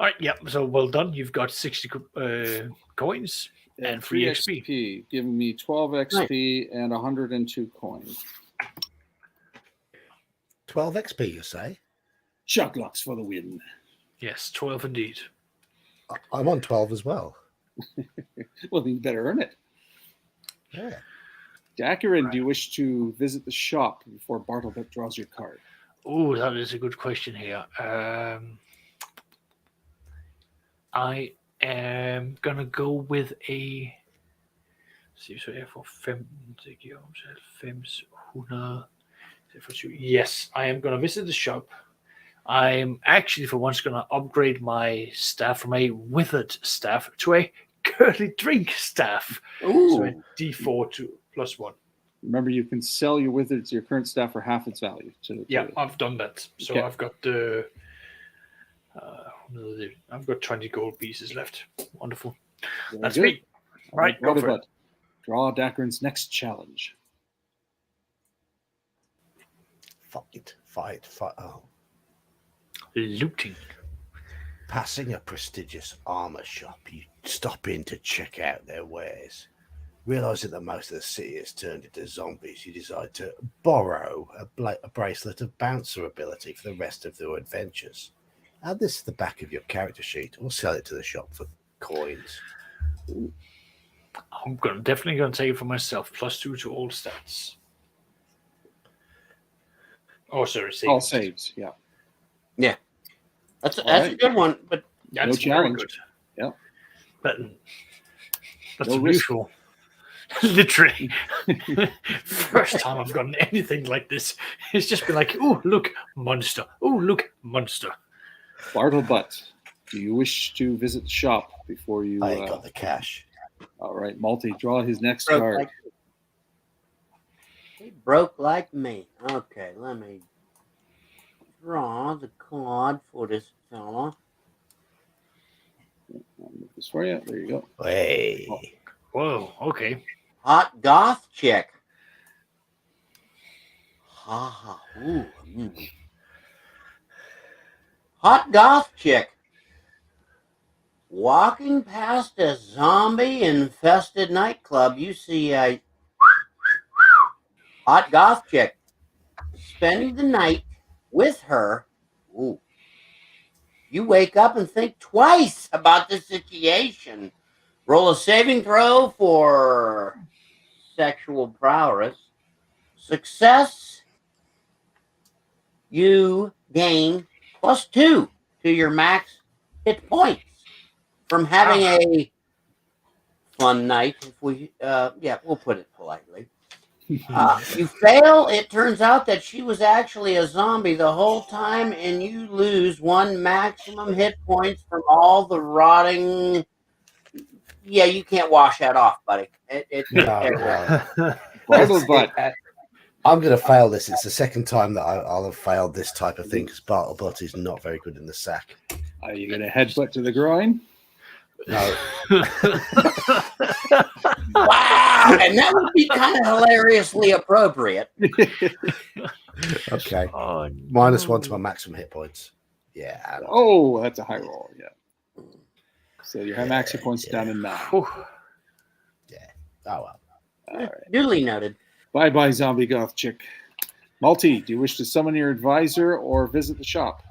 All right, yeah, so well done. You've got 60 coins and 3 XP. giving me 12 XP and 102 coins. 12 XP, you say? Chucklocks for the win. Yes, 12 indeed. I'm on 12 as well. Well, then you better earn it. Yeah. Dakarin, do you wish to visit the shop before Bartlebet draws your card? Oh, that is a good question here. I am gonna go with a. Yes, I am gonna visit the shop. I'm actually for once gonna upgrade my staff from a withered staff to a curly drink staff. So a Ooh. D4 to +1. Remember, you can sell your wizards, your current staff, for half its value. Yeah, I've done that. So Okay. I've got the. I've got 20 gold pieces left. Wonderful. Very That's good. me. Right, go for Bartlebet, draw Dakarin's next challenge. Fight. Oh. Looting. Passing a prestigious armor shop, you stop in to check out their wares. Realizing that most of the city has turned into zombies, you decide to borrow a bracelet of bouncer ability for the rest of your adventures. Add this to the back of your character sheet or sell it to the shop for coins. I'm definitely going to take it for myself. +2 to all stats. Oh, sorry, saves. All saves, yeah. That's right. a good one, but That's very challenge. good. Yeah. But that's No risk. unusual. Literally. First time I've gotten anything like this. It's just been like, oh, look, monster. Oh, look, monster. Bartlebutt, do you wish to visit the shop before you... I ain't got the cash. All right, Malty, draw his next broke card. like, he broke like me. Okay, let me draw the card for this fella. I'll move this for you. There you go. Hey. Whoa, okay. Hot goth chick. Ha ha. Ooh. Hot goth chick. Walking past a zombie infested nightclub, you see a hot goth chick. Spending the night with her. Ooh. You wake up and think twice about the situation. Roll a saving throw for sexual prowess. Success, you gain +2 to your max hit points from having a fun night. If we, we'll put it politely. You fail. It turns out that she was actually a zombie the whole time, and you lose 1 maximum hit points from all the rotting. Yeah, you can't wash that off, buddy. Bartlebutt. I'm going to fail this. It's the second time that I'll have failed this type of thing because Bartlebutt is not very good in the sack. Are you going to headbutt to the groin? No. Wow, and that would be kind of hilariously appropriate. Okay. Oh, -1 to my maximum hit points. Yeah. Oh, that's a high roll, yeah. So your max hit points down to 9. Whew. Yeah. Oh, well. All right. Duly noted. Bye-bye, zombie goth chick. Malty, do you wish to summon your advisor or visit the shop?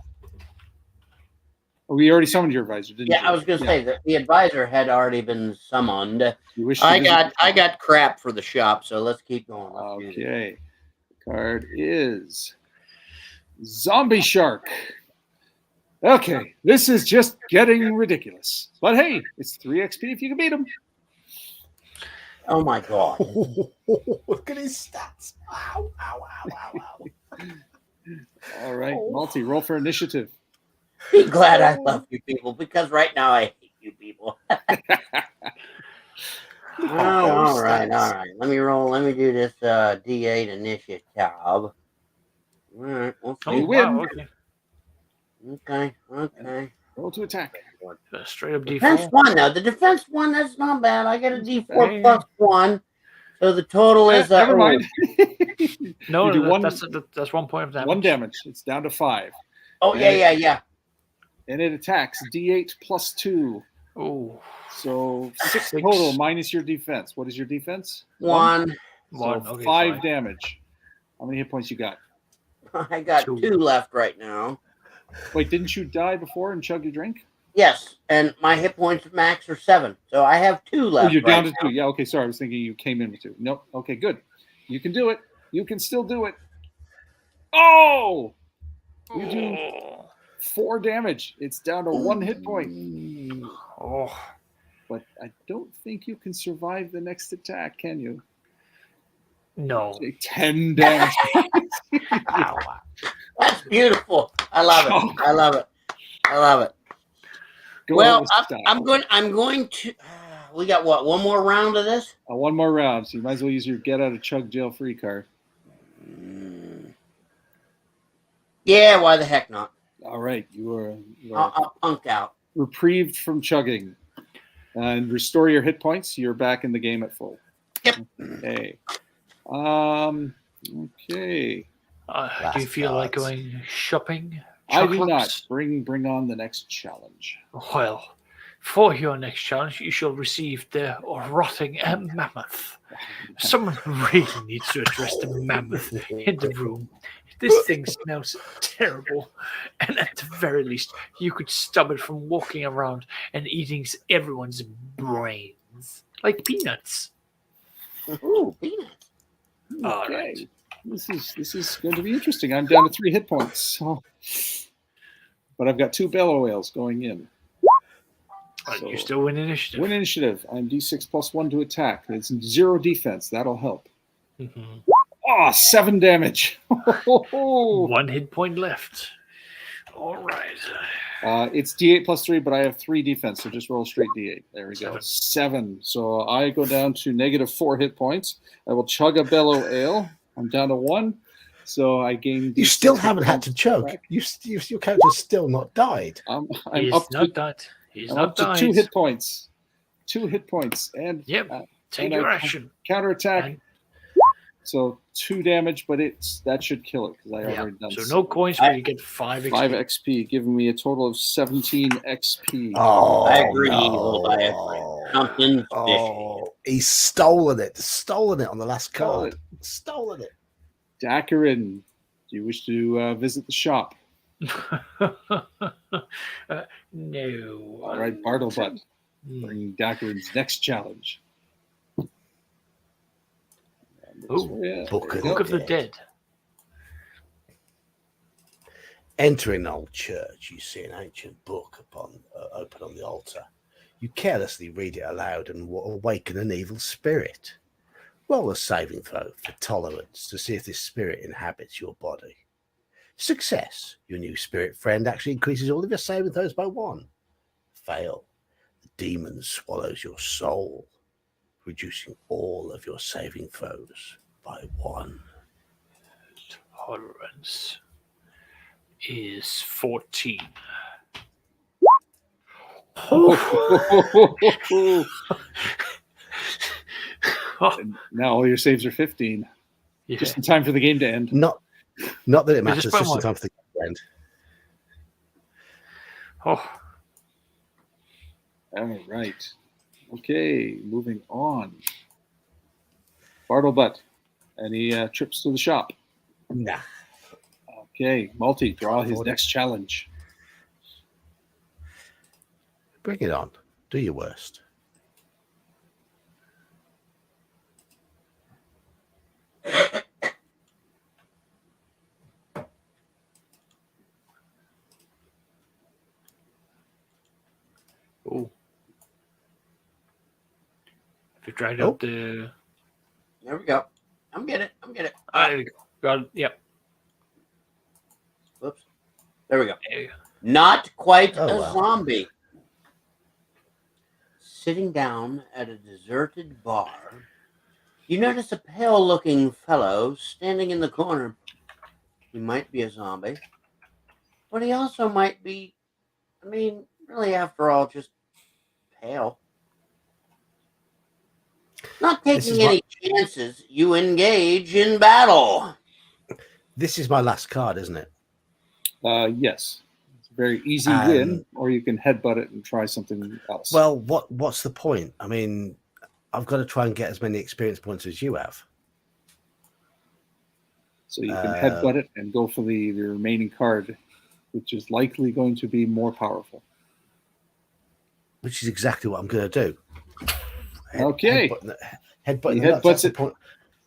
Oh, we already summoned your advisor, didn't you? Yeah, I was going to say that the advisor had already been summoned. You wish to I visit got crap for the shop, so let's keep going. Let's do this. Okay. The card is Zombie Shark. Okay, this is just getting ridiculous. But hey, it's 3 XP if you can beat him. Oh my god. Look at his stats. Ow, ow, ow, ow, ow. All right, Malty, roll for initiative. Be glad I love you people, because right now I hate you people. All right. Let me roll. Let me do this D8 initiative. All right, we'll see. You win. Wow, okay. Okay. Roll to attack. Straight up Defense D4. 1 now. The defense 1, that's not bad. I get a D4 Hey. plus 1. So the total is Never mind. No, You do that's 1 point of damage. 1 damage. It's down to 5. Oh yeah. And it attacks D8 plus 2. Oh, So 6 Six. total minus your defense. What is your defense? 1. one. So Okay, 5 fine. damage. How many hit points you got? I got 2. 2 left right now. Wait, didn't you die before and chug your drink? Yes, and my hit points max are 7, so I have 2 left. Oh, you're down right to 2. Yeah, okay, sorry. I was thinking you came in with 2. Nope. Okay, good. You can do it. You can still do it. Oh! You do 4 damage. It's down to 1 hit point. Oh, But I don't think you can survive the next attack, can you? no. Take 10 damage. That's beautiful. I love it. Go Well, with style. I'm going to. We got what? One more round of this. One more round, so you might as well use your get out of chug jail free card. Yeah, why the heck not? All right, you are I'll punk out. reprieved from chugging, and restore your hit points. You're back in the game at full. Yep. Okay. Okay. Do you feel like going shopping I do not. Chocolates? Bring on the next challenge. Well, for your next challenge, you shall receive the rotting mammoth. Someone really needs to address the mammoth in the room. This thing smells terrible, and at the very least, you could stop it from walking around and eating everyone's brains like peanuts. Ooh, peanuts. All Okay. right. This is going to be interesting. I'm down to 3 hit points. So. But I've got 2 bellow whales going in. You still win initiative. Win initiative. I'm D6 plus 1 to attack. It's 0 defense. That'll help. Mhm. Oh, 7 damage. 1 hit point left. All right. It's D8 plus 3, but I have 3 defense, so just roll straight D8. There we go. 7. So I go down to negative 4 hit points. I will chug a bellow ale. I'm down to 1. So I gain. You still haven't had to choke. Your character's still not died. I'm He's up not to died. He's I'm not up to died. 2 hit points. 2 hit points. And Yep. Take and your I action. counterattack. And- So 2 damage, but that should kill it because I Yeah. already done. So no coins, but you get 5 XP. 5 XP, giving me a total of 17 XP. Oh, I agree. no. I agree. Something's fishy. Oh, he's stolen it. Stolen it on the last card. Stolen it. Dakarin, do you wish to visit the shop? No. All right, Bartlebutt, Hmm. bring Dakarin's next challenge. Ooh, Yeah, Book there of you Book go. of the Dead. Entering an old church, you see an ancient book open on the altar. You carelessly read it aloud and awaken an evil spirit. Roll a saving throw for tolerance to see if this spirit inhabits your body. Success. Your new spirit friend actually increases all of your saving throws by 1. Fail. The demon swallows your soul, reducing all of your saving throws by 1. Tolerance is 14. And now all your saves are 15. Yeah. Just in time for the game to end. Not that it Yeah, matters, just just put 'em in on. time for the friend. Oh, All right. Okay, moving on. Bartlebutt, any trips to the shop? Nah. Okay, Multi, draw his Afford it. next challenge. Bring it on. Do your worst. oh. If you dragged Oh. up the. There we go. I'm getting it. There you go. Got it. Yep. Whoops. There we go. There you go. Not quite Oh, a wow. zombie. Sitting down at a deserted bar, you notice a pale-looking fellow standing in the corner. He might be a zombie, but he also might be, really, after all, just pale. Not This is taking any chances, you engage in battle. This is my last card, isn't it? Yes. It's a very easy win, or you can headbutt it and try something else. Well, what's the point? I mean, I've got to try and get as many experience points as you have. So you can headbutt it and go for the remaining card, which is likely going to be more powerful. Which is exactly what I'm going to do. Okay. Headbutt. He That's headbutts the it. point.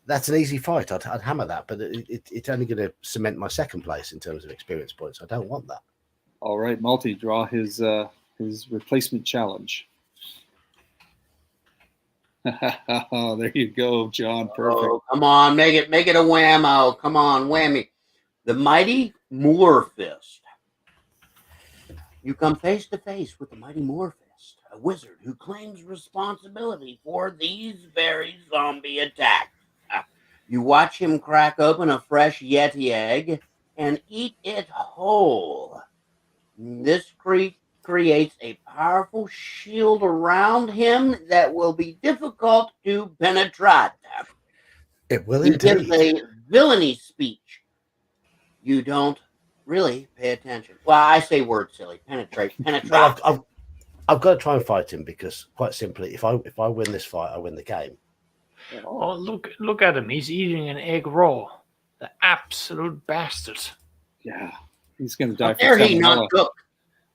That's an easy fight. I'd hammer that, but it's only going to cement my second place in terms of experience points. I don't want that. All right, Multi, draw his replacement challenge. There you go, John. Perfect. Oh, come on, make it a whammo. Come on, whammy. The mighty Moor Fist. You come face to face with the mighty Moor Fist, a wizard who claims responsibility for these very zombie attacks. You watch him crack open a fresh Yeti egg and eat it whole. This creates a powerful shield around him that will be difficult to penetrate. It will He gives indeed. a villainy speech. You don't really pay attention. Well, I say word silly. Penetrate. Penetrate. Well, I've got to try and fight him because, quite simply, if I win this fight, I win the game. Oh, look at him. He's eating an egg raw. The absolute bastard. Yeah, he's going to die How for dare he salmonella. not cook?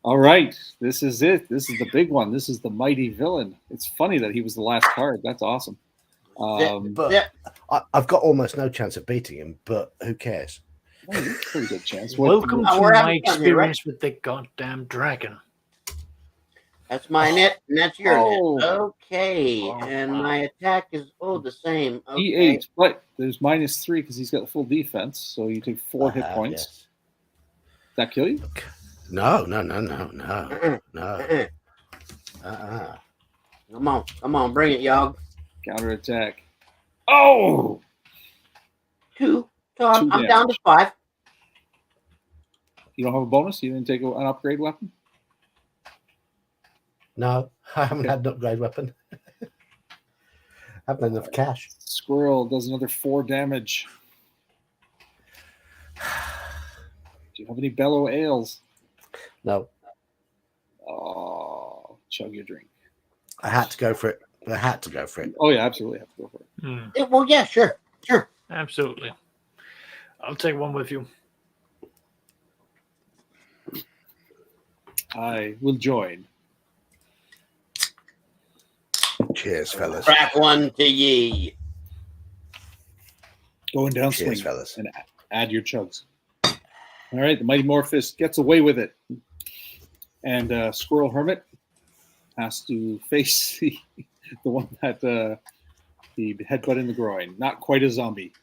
All right, this is it. This is the big one. This is the mighty villain. It's funny that he was the last card. That's awesome. But Yeah. I've got almost no chance of beating him, but who cares? Well, pretty good chance. Welcome Oh, to we're my having fun here, right? experience with the goddamn dragon. That's my net, and that's your Oh. net. Okay, Oh, and wow. my attack is the same. Okay. E8, but there's -3 because he's got the full defense, so you take 4 hit points. Yes. Does that kill you? No. Uh-uh. No. Uh-uh. Come on, bring it, y'all. Counterattack. Oh! 2. So I'm Two down to 5. You don't have a bonus? You didn't take an upgrade weapon? No, I haven't had an upgrade weapon. haven't had enough cash. Squirrel does another 4 damage. Do you have any bellow ales? No, Oh, chug your drink. I had to go for it. Oh, yeah, absolutely. Have to go for it. Well, yeah, sure. Absolutely. I'll take one with you. I will join. Cheers, fellas. Crack one to ye. Going down Cheers, swing fellas. and add your chugs. All right, the Mighty Morphist gets away with it. And Squirrel Hermit has to face the one that the headbutt in the groin. Not quite a zombie.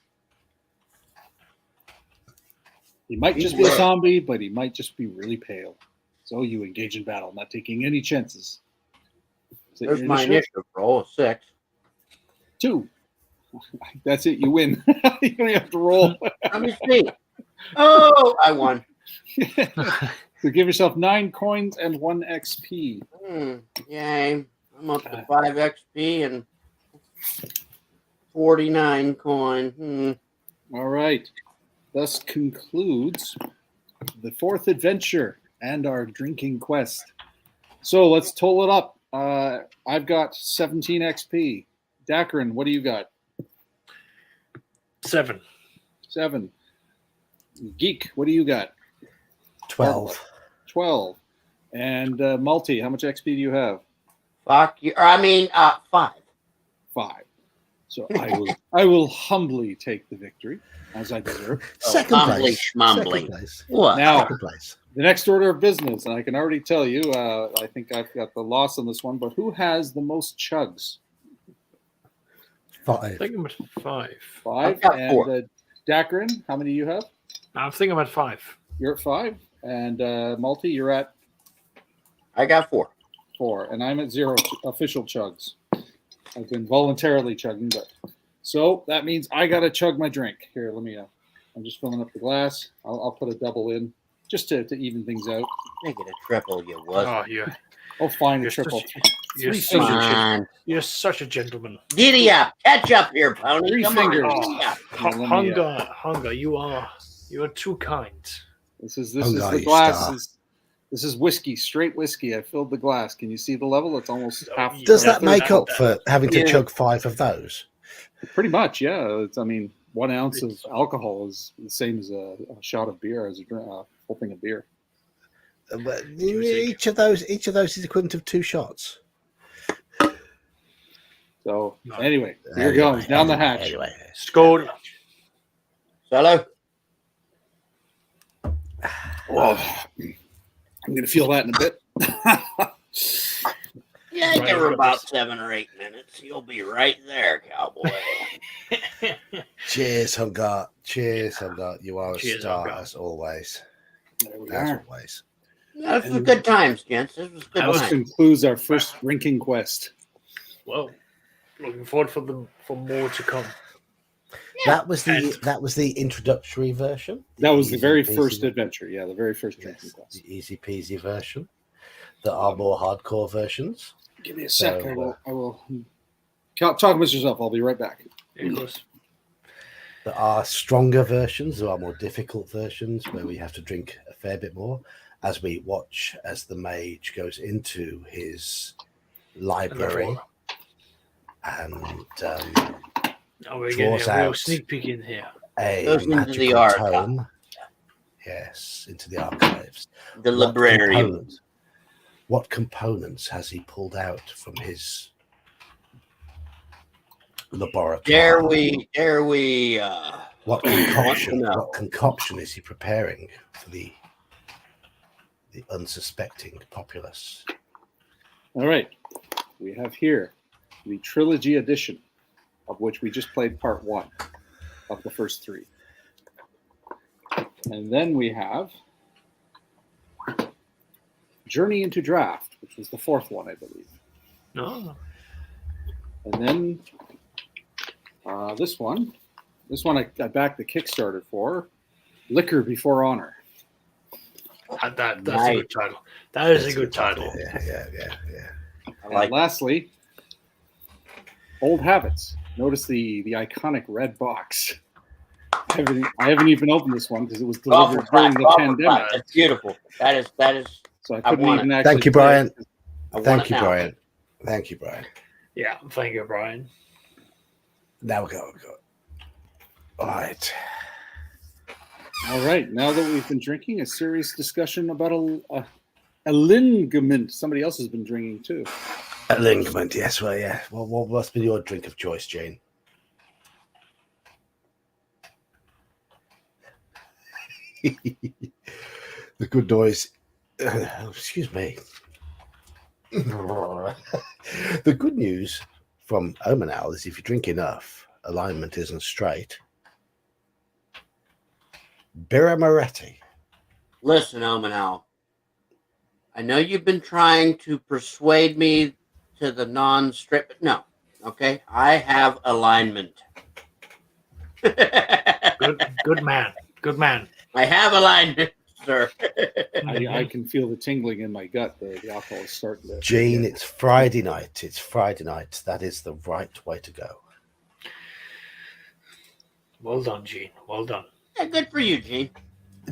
He might just be a zombie, but he might just be really pale. So you engage in battle, not taking any chances. Is it There's your my initiative roll, 6. 2. That's it. You win. You don't have to roll. Let me see. Oh, I won. So give yourself 9 coins and 1 XP. Yay. I'm up to 5 XP and 49 coin. All right. Thus concludes the 4th adventure and our drinking quest. So let's total it up. I've got 17 XP. Dacron, what do you got? 7. 7. Geek, what do you got? 12. 12. And Multi, how much XP do you have? Fuck you. Or, I mean, 5. 5. So I will humbly take the victory, as I deserve. Second Humbly place. schmumbly. Second place. What? Now, Second place. the next order of business, and I can already tell you, I think I've got the loss on this one, but who has the most chugs? 5. I think I'm at 5. 5. I've got And 4. Dacron, how many do you have? I think I'm at 5. You're at 5. And Multi, you're at I got 4. 4. And I'm at 0 official chugs. I've been voluntarily chugging, but so that means I gotta chug my drink. Here, let me. I'm just filling up the glass. I'll put a double in just to even things out. Make it a triple, you was. Oh, yeah. Oh, fine, a You're triple. You're Three such, fingers. a, Fine. you're such a gentleman. Giddy up. Catch up here, pony. 3 Come fingers. on. Oh, Giddy up. let me, Hunger, you are too kind. This is Oh, the God, you glass. star. This is whiskey, straight whiskey. I filled the glass. Can you see the level? It's almost half. Does Yeah, that make that- up for having to Yeah. chug 5 of those? Pretty much, yeah. It's, I mean, 1 ounce of alcohol is the same as a shot of beer, as a whole thing of beer. But each of those is equivalent of 2 shots. So No. anyway, here it goes down the hatch. Anyway. Skål. Solo. Oh, I'm gonna feel that in a bit. Yeah, give her about 7 or 8 minutes. You'll be right there, cowboy. Cheers, Hungar. Cheers, Hungar. You are a Cheers, star Hungar. as always. There we As are. always. This was good times, gents. This was good That was This times. concludes our first drinking quest. Well, looking forward for more to come. That was the introductory version. That was the easy very peasy- first adventure. Yeah, the very first drinking Yes, quest. the easy peasy version. There are more hardcore versions. Give me a sec. So, I will talk amongst yourself. I'll be right back. Of course. There are stronger versions, there are more difficult versions where we have to drink a fair bit more as we watch as the mage goes into his library and Oh, we're getting draws a real out sneak peek in here. a Goes into the magical archive. tome. Yes, into the archives. The librarian. What components has he pulled out from his laboratory? Dare we What concoction is he preparing for the unsuspecting populace? All right. We have here the trilogy edition, of which we just played part 1 of the first 3. And then we have Journey into Draft, which was the 4th one, I believe. No. And then this one I backed the Kickstarter for, Liquor Before Honor. That's a good title. That is a good title. Yeah. And lastly, Old Habits. Notice the iconic red box. I haven't even opened this one because it was delivered during the pandemic. That's beautiful. That is. So I couldn't even actually. Thank you, Brian. Thank you, Brian. Thank you, Brian. Yeah, thank you, Brian. Now we go. All right. All right. Now that we've been drinking, a serious discussion about a ligament. Somebody else has been drinking too. A ligament, yes. Well, yeah. Well, what's been your drink of choice, Jane? The good noise. Excuse me. The good news from Omanal is if you drink enough, alignment isn't straight. Birra Moretti. Listen, Omanal. I know you've been trying to persuade me to the non-strip. No, okay. I have alignment. Good man. Good man. I have alignment, sir. I can feel the tingling in my gut. The alcohol is starting to. Gene, it's Friday night. It's Friday night. That is the right way to go. Well done, Gene. Well done. Yeah, good for you, Gene.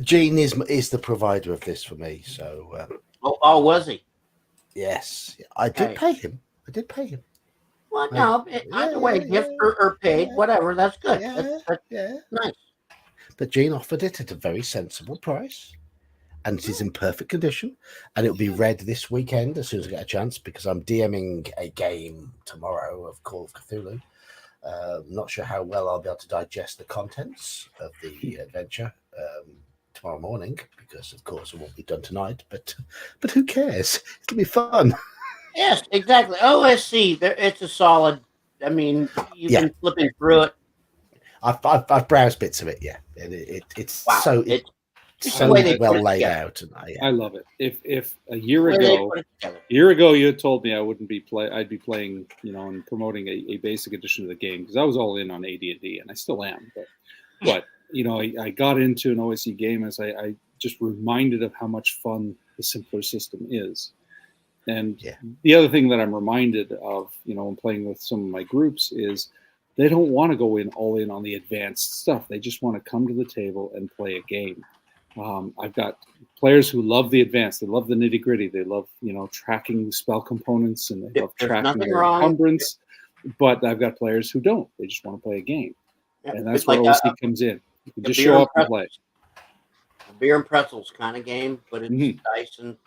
Gene is the provider of this for me. So, Was he? yes, I did pay him. Well, no, either way, gift or paid, whatever. That's good. Yeah. Nice. But Gene offered it at a very sensible price, and it is in perfect condition, and it'll be read this weekend as soon as I get a chance because I'm DMing a game tomorrow of Call of Cthulhu. Not sure how well I'll be able to digest the contents of the adventure tomorrow morning because, of course, it won't be done tonight. But who cares? It'll be fun. Yes, exactly. OSC, it's a solid. I mean, you've been flipping through it. I've browsed bits of it, yeah, and it's Wow. so well laid out, and I love it. If a year ago you had told me I wouldn't be I'd be playing, and promoting a basic edition of the game because I was all in on AD&D, and I still am. But I got into an OSE game as I just reminded of how much fun the simpler system is. And the other thing that I'm reminded of, when playing with some of my groups is they don't want to go all in on the advanced stuff. They just want to come to the table and play a game. I've got players who love the advanced. They love the nitty gritty. They love, tracking spell components and they love tracking their encumbrance. But I've got players who don't. They just want to play a game. Yeah. And that's where OC comes in. You can just show up and play. A beer and pretzels kind of game, but it's dice and,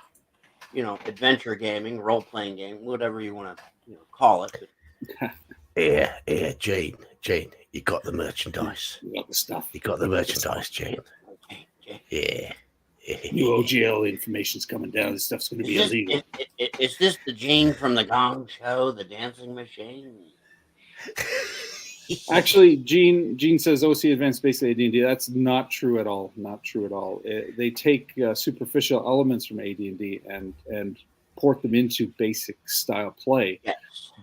adventure gaming, role-playing game, whatever you want to call it. Yeah, Jane, you got the merchandise. You got the stuff. You got the merchandise, Jane. Yeah. New OGL information's coming down. This stuff's going to be illegal. Is this the Gene from the Gong Show, the dancing machine? Actually, Gene says OC Advanced Base AD&D. That's not true at all. Not true at all. They take superficial elements from AD&D and port them into basic style play. Yes.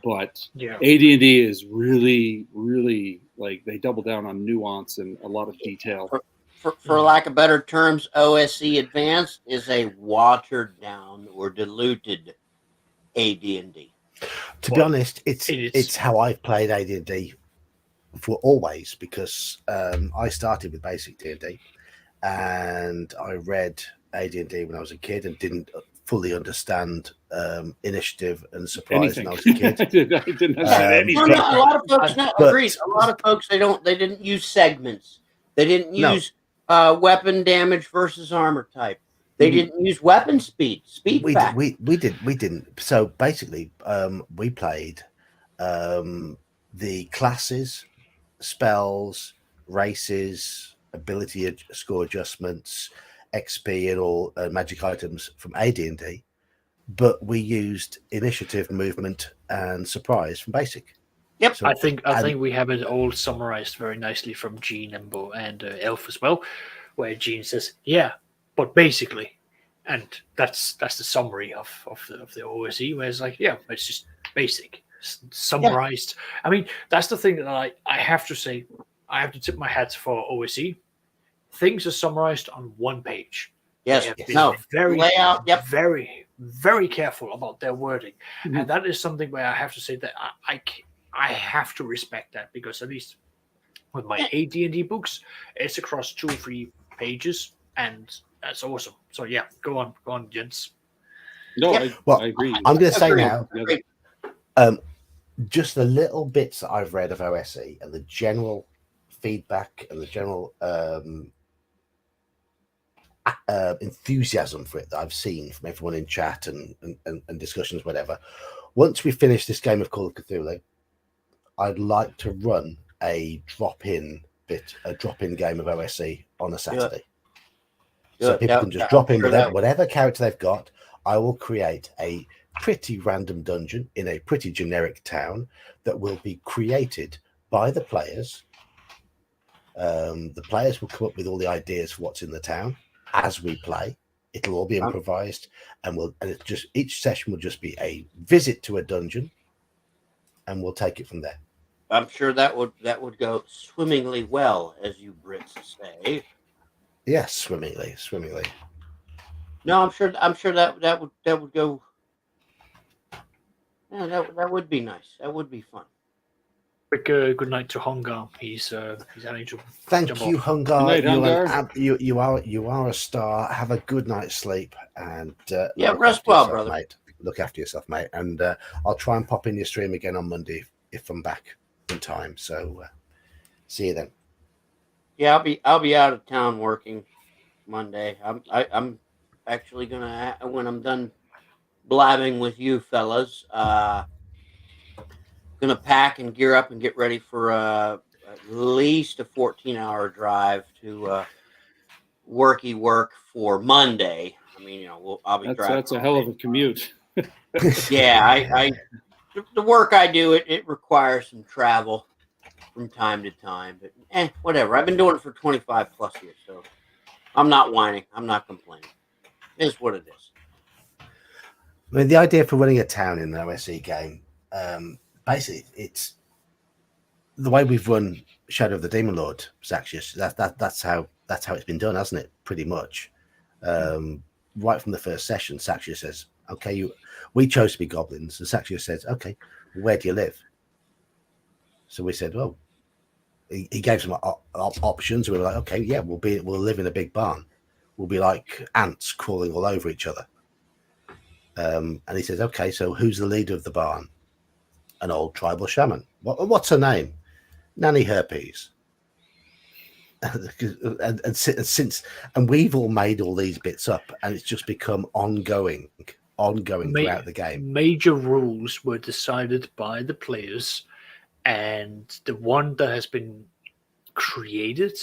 But AD&D is really, really like they double down on nuance and a lot of detail. For lack of better terms, OSC Advanced is a watered down or diluted AD&D. To be honest, it's how I've played AD&D for always, because I started with basic D&D, and I read AD&D when I was a kid and didn't fully understand initiative and surprise Anything. when I was a kid. I didn't understand Um, anything. No, a lot of folks but- agreed. A lot of folks they didn't use segments. They didn't No. use weapon damage versus armor type. They Mhm. didn't use weapon speed. we Factor. didn't. So basically, we played the classes, spells, races, ability score adjustments, XP, and all magic items from AD&D, but we used initiative, movement, and surprise from basic. Yep. So, I think and- we have it all summarized very nicely from Gene and Elf as well, where Gene says, "Yeah, but basically," and that's the summary of the OSE, where it's like, "Yeah, it's just basic, summarized." I mean, that's the thing that I have to say. I have to tip my hat for OSE. Things are summarized on one page. Yes. They have been No. very, Layout. Yep. very, very careful about their wording, Mhm. and that is something where I have to say that I have to respect that, because at least with my AD&D books, it's across 2 or 3 pages, and that's awesome. So yeah, go on, gents. No, Yep. Well, I agree. I'm going to say Agreed. now, Agreed. just the little bits that I've read of OSE and the general feedback and the general enthusiasm for it that I've seen from everyone in chat and discussions, whatever. Once we finish this game of Call of Cthulhu, I'd like to run a drop-in game of OSE on a Saturday. So people can just drop in whatever character they've got. I will create a pretty random dungeon in a pretty generic town that will be created by the players. The players will come up with all the ideas for what's in the town as we play. It'll all be improvised, and it's just each session will just be a visit to a dungeon, and we'll take it from there. I'm sure that would go swimmingly well, as you Brits say. Yes, swimmingly. No, I'm sure that would go. Yeah, that would be nice. That would be fun. Quick good night to Hongar. He's having to Thank jump you, off. Hungar. Good night, You are a star. Have a good night's sleep, and Yeah, look rest after well, yourself, brother. mate. Look after yourself, mate. And I'll try and pop in your stream again on Monday if I'm back in time. So see you then. Yeah, I'll be out of town working Monday. I'm actually gonna, when I'm done blabbing with you fellas, gonna pack and gear up and get ready for at least a 14-hour drive to work for Monday. I mean, I'll be driving. That's a hell of a commute. Yeah, I the work I do it requires some travel from time to time, but whatever. I've been doing it for 25 plus years, so I'm not whining. I'm not complaining. It is what it is. I mean, the idea for running a town in an OSE game, basically, it's the way we've run Shadow of the Demon Lord, Zaxius. That's how it's been done, hasn't it? Pretty much. Right from the first session, Zaxius says, "Okay, we chose to be goblins," and Zaxius says, "Okay, where do you live?" So we said, "Well," he gave some options. We were like, "Okay, yeah, we'll live in a big barn. We'll be like ants crawling all over each other." And he says, "Okay, so who's the leader of the barn?" An old tribal shaman. What's her name? Nanny Herpes. and we've all made all these bits up, and it's just become ongoing throughout the game. Major rules were decided by the players, and the one that has been created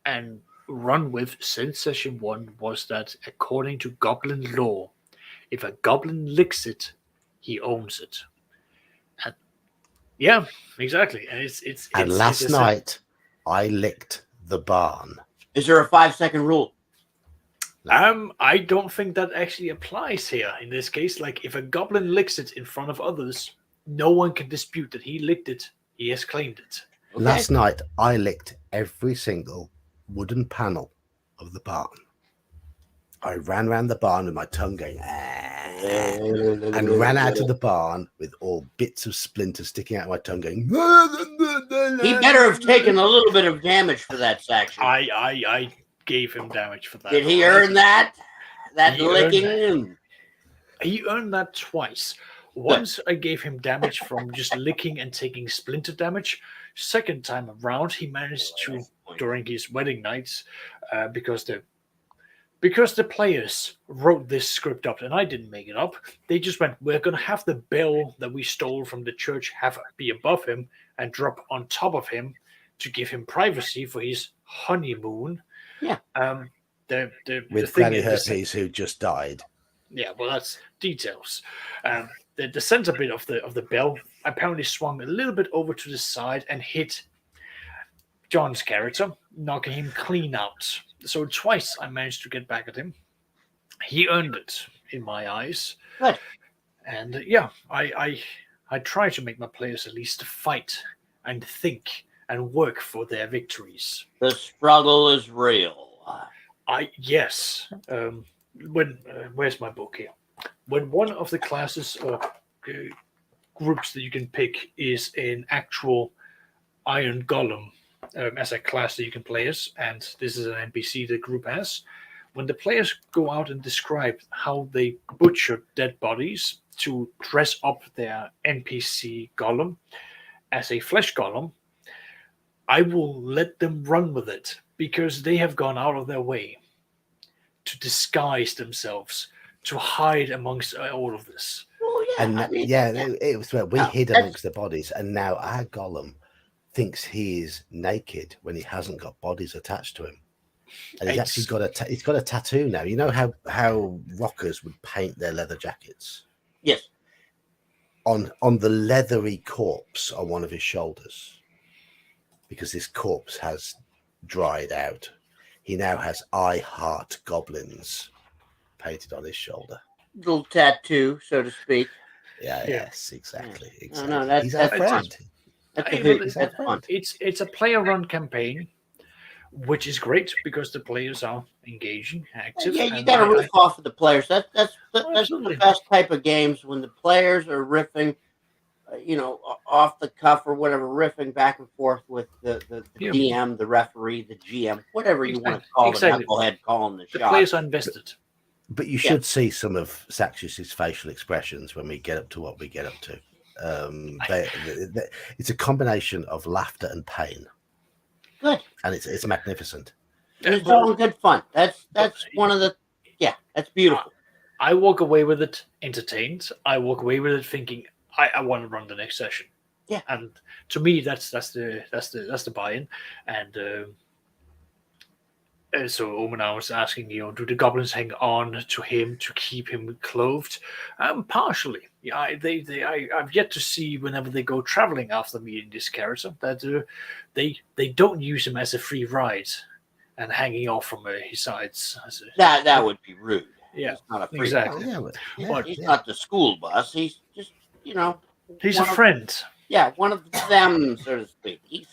and run with since session 1 was that, according to goblin law, if a goblin licks it, he owns it. And yeah, exactly. And Last night I licked the barn. Is there a 5-second rule? I don't think that actually applies here in this case. Like, if a goblin licks it in front of others, no one can dispute that he licked it. He has claimed it. Okay. Last night I licked every single wooden panel of the barn. I ran around the barn with my tongue going, and ran out of the barn with all bits of splinter sticking out of my tongue going. He better have taken a little bit of damage for that section. I gave him damage for that. Did he all right? earn that? That He earned licking? He earned that twice. Once I gave him damage from just licking and taking splinter damage. Second time around, he managed to, during his wedding nights, because the players wrote this script up, and I didn't make it up. They just went, "We're going to have the bell that we stole from the church be above him and drop on top of him to give him privacy for his honeymoon." Yeah. The With thing Granny is, Herpes, who just died. yeah, well, that's details. The center bit of the bell apparently swung a little bit over to the side and hit John's character, knocking him clean out. So twice I managed to get back at him. He earned it in my eyes. Good. And yeah, I try to make my players at least fight and think and work for their victories. The struggle is real. Yes. Where's my book here? When one of the classes or groups that you can pick is an actual Iron Golem as a class that you can play as, and this is an NPC the group has. When the players go out and describe how they butcher dead bodies to dress up their NPC Golem as a flesh Golem, I will let them run with it because they have gone out of their way to disguise themselves, to hide amongst all of this. Oh, yeah. And it was where we hid amongst the bodies, and now our golem thinks he is naked when he hasn't got bodies attached to him, and he's actually got a tattoo now. You know how rockers would paint their leather jackets? Yes. On the leathery corpse on one of his shoulders, because this corpse has dried out. He now has "I heart goblins" painted on his shoulder. Little tattoo, so to speak. Yeah. Yes, exactly. No, He's our friend. That's a hoot. That's fun. It's a player-run campaign, which is great because the players are engaging, active. Yeah, you got to riff off of the players. That's Absolutely. the best type of games when the players are riffing, off the cuff or whatever, riffing back and forth with the DM, the referee, the GM, whatever you want to call Exactly. the knucklehead calling the The shot. players are invested. But you should see some of Saxius's facial expressions when we get up to what we get up to. It's a combination of laughter and pain. Good. And it's magnificent. It's all good fun. That's one of the that's beautiful. I walk away with it entertained. I walk away with it thinking I want to run the next session. Yeah. And to me that's the buy-in. And so Omenar was asking, do the goblins hang on to him to keep him clothed? Partially. Yeah, I've yet to see whenever they go traveling after meeting this character that they don't use him as a free ride and hanging off from his sides. That would be rude. Yeah, He's not a free exactly. He's not the school bus. He's just He's a friend. One of them, so to speak. He's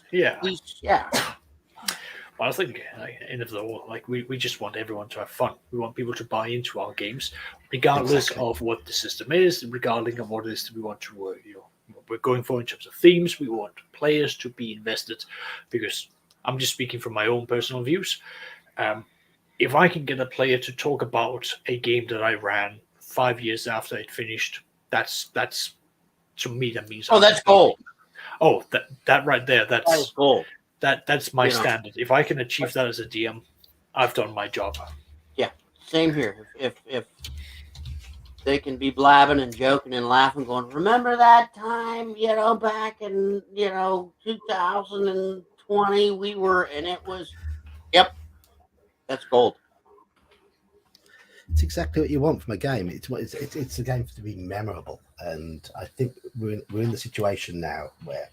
Well, I think end of the all, we just want everyone to have fun. We want people to buy into our games, regardless of what the system is, regardless of what it is that we want to what we're going for in terms of themes. We want players to be invested, because I'm just speaking from my own personal views. If I can get a player to talk about a game that I ran 5 years after it finished, that's to me that means that's gold. Oh, that right there, That is gold. That's my standard. If I can achieve that as a DM, I've done my job. Yeah, same here. If they can be blabbing and joking and laughing, going, remember that time, back in 2020 we were, and it was, that's gold. It's exactly what you want from a game. It's a game to be memorable, and I think we're in the situation now where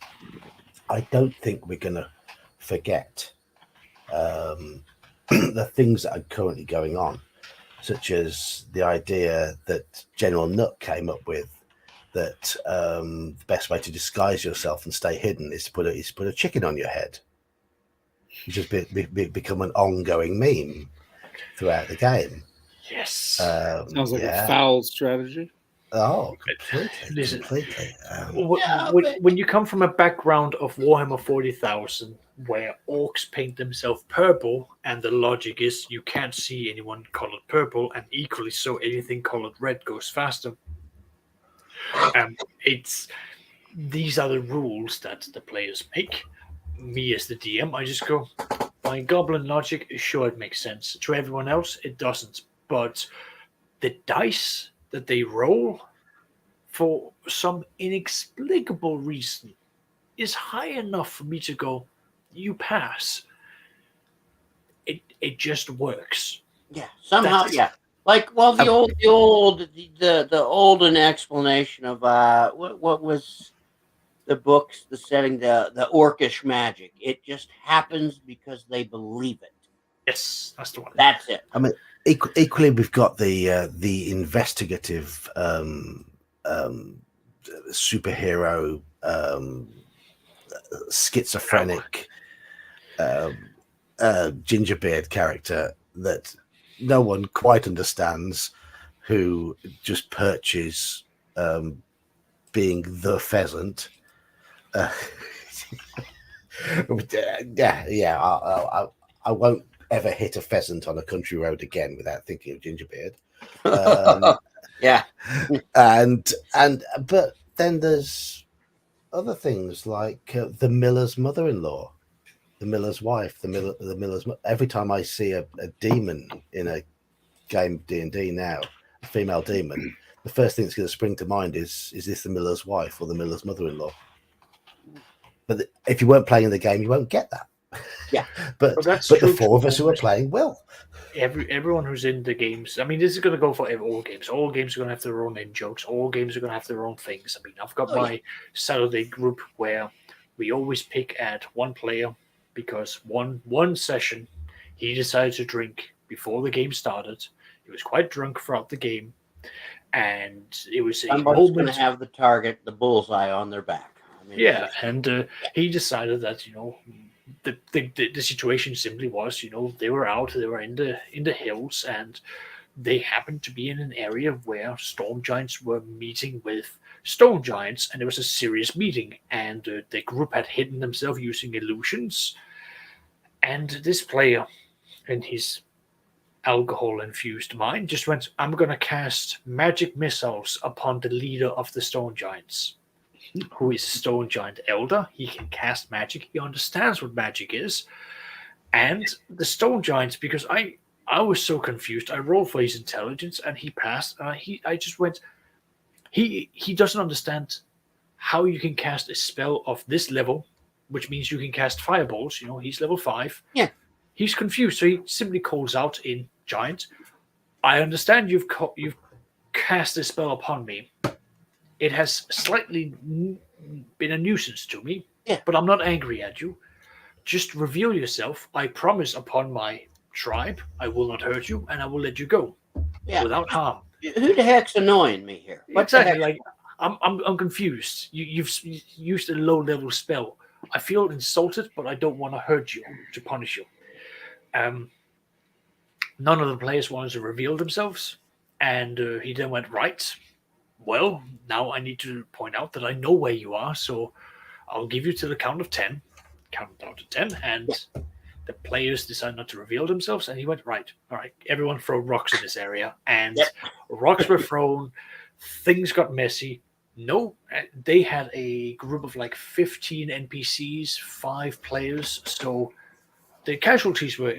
I don't think we're going to forget the things that are currently going on, such as the idea that General Nutt came up with, that the best way to disguise yourself and stay hidden is to put a chicken on your head. It's just become an ongoing meme throughout the game. Yes. Sounds like a yeah. foul strategy. Oh, completely, Listen, completely. when you come from a background of Warhammer 40,000, where orcs paint themselves purple, and the logic is you can't see anyone colored purple, and equally so, anything colored red goes faster. It's these are the rules that the players make. Me as the DM, I just go, by goblin logic, sure it makes sense. To everyone else, it doesn't. But the dice that they roll, for some inexplicable reason, is high enough for me to go, you pass. It just works. Yeah, somehow, That's yeah. Like, well, Um, the olden explanation of what was the books, the setting, the orcish magic. It just happens because they believe it. yes, that's the one. That's it. I mean, equally, we've got the investigative superhero schizophrenic gingerbeard character that no one quite understands, who just perches being the pheasant. Yeah. I won't ever hit a pheasant on a country road again without thinking of Gingerbeard. Yeah. But then there's other things like the miller's mother-in-law, the miller's wife, the miller's. Every time I see a demon in a game of D&D now, a female demon, the first thing that's going to spring to mind is this the miller's wife or the miller's mother-in-law? But if you weren't playing the game, you won't get that. Yeah. but But that's the true four of to us who are playing will. Everyone who's in the games. I mean, this is going to go for all games. All games are going to have their own in jokes. All games are going to have their own things. I mean, I've got my Saturday group where we always pick at one player because one session he decided to drink before the game started. He was quite drunk throughout the game, and it was a Somebody's going to moment. have the target, the bullseye on their back. I mean, Yeah, and he decided that the situation simply was they were out, they were in the hills, and they happened to be in an area where storm giants were meeting with stone giants, and it was a serious meeting, and the group had hidden themselves using illusions, and this player in his alcohol infused mind just went, I'm gonna cast magic missiles upon the leader of the stone giants, who is Stone Giant Elder. He can cast magic. He understands what magic is. And the Stone Giants, because I was so confused, I rolled for his intelligence and he passed. I just went, he doesn't understand how you can cast a spell of this level, which means you can cast fireballs. He's level 5. Yeah. He's confused, so he simply calls out in Giant, I understand you've cast a spell upon me. It has slightly been a nuisance to me, but I'm not angry at you. Just reveal yourself. I promise upon my tribe, I will not hurt you, and I will let you go without harm. Who the heck's annoying me here? What Exactly. Like I'm confused. You've used a low level spell. I feel insulted, but I don't want to hurt you to punish you. None of the players wanted to reveal themselves, and he then went, right. Well, now I need to point out that I know where you are, so I'll give you to the count of 10. Count down to 10, and the players decide not to reveal themselves. And he went, right, all right, everyone throw rocks in this area. And rocks were thrown. Things got messy. No, they had a group of like 15 NPCs, 5 players. So the casualties were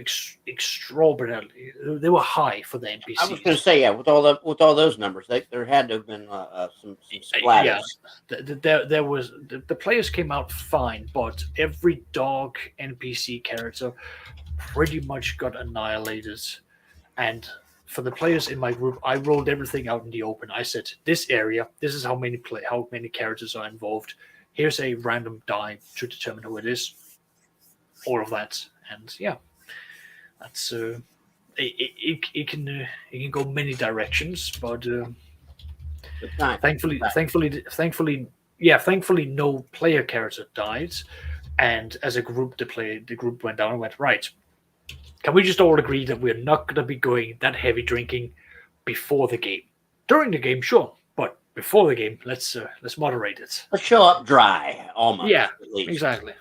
extraordinarily. They were high for the NPCs. I was going to say, with all those numbers, there had to have been some splatters. Yeah, there was the players came out fine, but every dog NPC character pretty much got annihilated. And for the players in my group, I rolled everything out in the open. I said, "This area, this is how many characters are involved. Here's a random die to determine who it is." All of that. And yeah, that's it can go many directions, but thankfully, no player character died, and as a group, the group went down and went, right. Can we just all agree that we're not going to be going that heavy drinking before the game? During the game, sure, but before the game, let's moderate it. Let's show up dry, almost. Yeah, at least. exactly.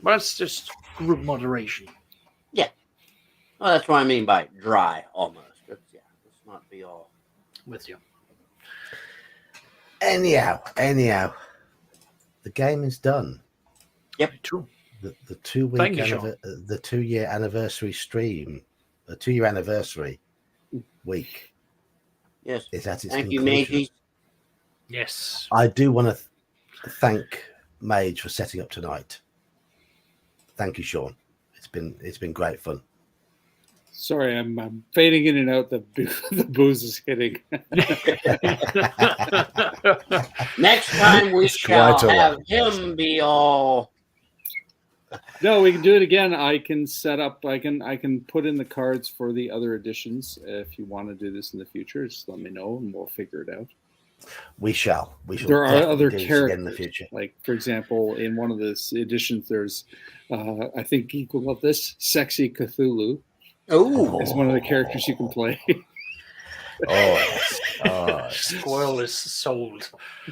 But it's just group moderation. Yeah. Well, that's what I mean by dry, almost. Let's not be all. With you. Anyhow, the game is done. Yep, true. The 2 Thank week you, Sean. the 2-year anniversary stream, the 2-year anniversary week Yes. is at its Thank you, conclusion. Mage. Yes. I do want to thank Mage for setting up tonight. Thank you, Sean. It's been great fun. Sorry, I'm fading in and out. The booze is hitting. Next time we shall Quite a have lot. him be all. No, we can do it again. I can set up. I can put in the cards for the other editions. If you want to do this in the future, just let me know and we'll figure it out. We shall. There are definitely other do this characters again in the future. Like, for example, in one of the editions, there's I think equal of this, Sexy Cthulhu Oh, is one of the characters you can play. Oh, yes. Oh, Spoil is sold.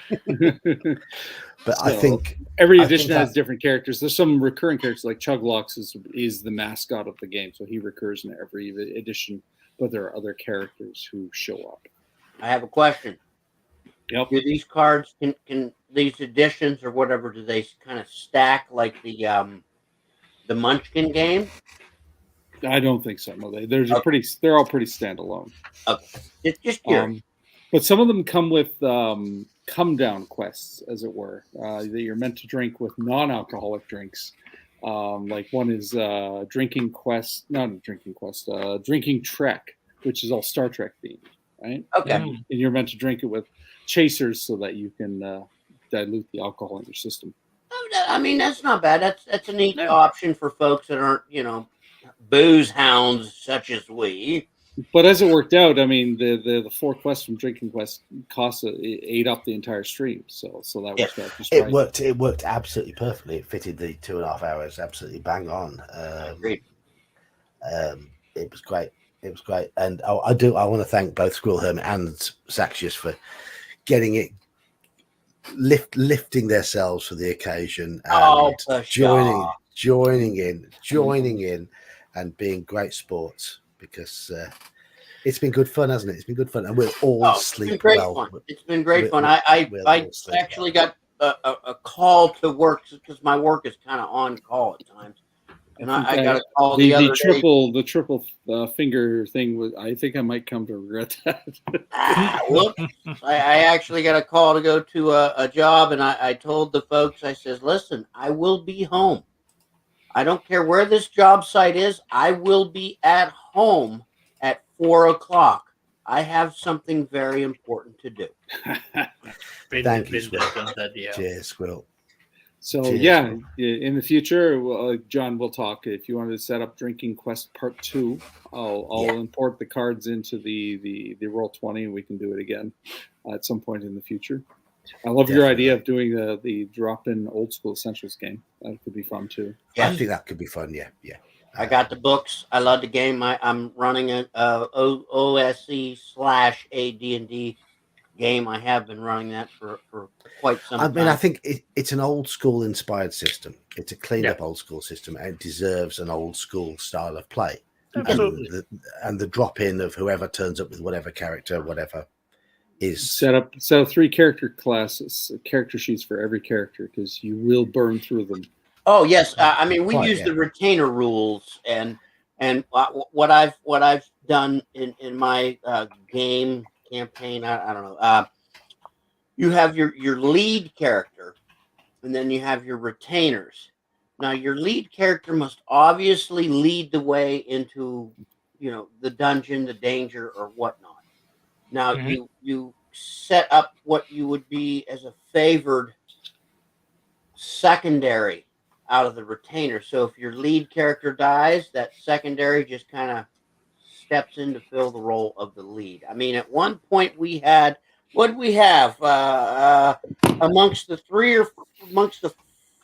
but I So, think every I edition think has that- different characters. There's some recurring characters, like Chuglocks is the mascot of the game, so he recurs in every edition. But there are other characters who show up. I have a question. Yep. Do these cards can these editions or whatever, do they kind of stack like the Munchkin game? I don't think so. No, they're Okay. they're all pretty standalone. Okay. Just curious. But some of them come with come down quests, as it were, that you're meant to drink with non-alcoholic drinks. Like one is drinking Trek, which is all Star Trek themed, right? Okay. And you're meant to drink it with chasers so that you can dilute the alcohol in your system. I mean, that's not bad. That's a neat No. option for folks that aren't, booze hounds such as we. But as it worked out, I mean, the 4 quests from Drinking Quest ate up the entire stream. So that worked out just right. it worked absolutely perfectly. It fitted the 2.5 hours absolutely bang on. Agreed. It was great. It was great, and I want to thank both Squirrel Hermit and Saxius for getting it lifting themselves for the occasion and joining in and being great sports, because it's been good fun, hasn't it? It's been good fun, and we'll all sleep well. Fun. It's been great fun. I actually got a call to work because my work is kind of on call at times, and I got a call the other day. The triple finger thing was. I think I might come to regret that. Whoops. I actually got a call to go to a job, and I told the folks, I says, listen, I will be home. I don't care where this job site is. I will be at home at 4:00. I have something very important to do. Thank you, Been there, done that, yeah. Cheers, Squirrel. So Cheers. yeah, in the future, John, we'll talk. If you wanted to set up Drinking Quest Part 2, I'll import the cards into the Roll20, and we can do it again at some point in the future. I love your idea of doing the drop-in old school Essentials game. That could be fun too. Yeah. I think that could be fun. Yeah. I got the books. I love the game. I'm running a OSE/AD&D game. I have been running that for quite some time. I mean, I think it's an old school inspired system. It's a cleaned up old school system, and it deserves an old school style of play. Absolutely. And the drop in of whoever turns up with whatever character, whatever is Set up 3 character sheets for every character, because you will burn through them. Oh yes, I mean we Quite, use the retainer rules, and what I've done in my game campaign. I don't know. You have your lead character, and then you have your retainers. Now your lead character must obviously lead the way into the dungeon, the danger, or whatnot. Now you set up what you would be as a favored secondary out of the retainer. So if your lead character dies, that secondary just kind of steps in to fill the role of the lead. I mean, at one point we had, what did we have? Amongst the three or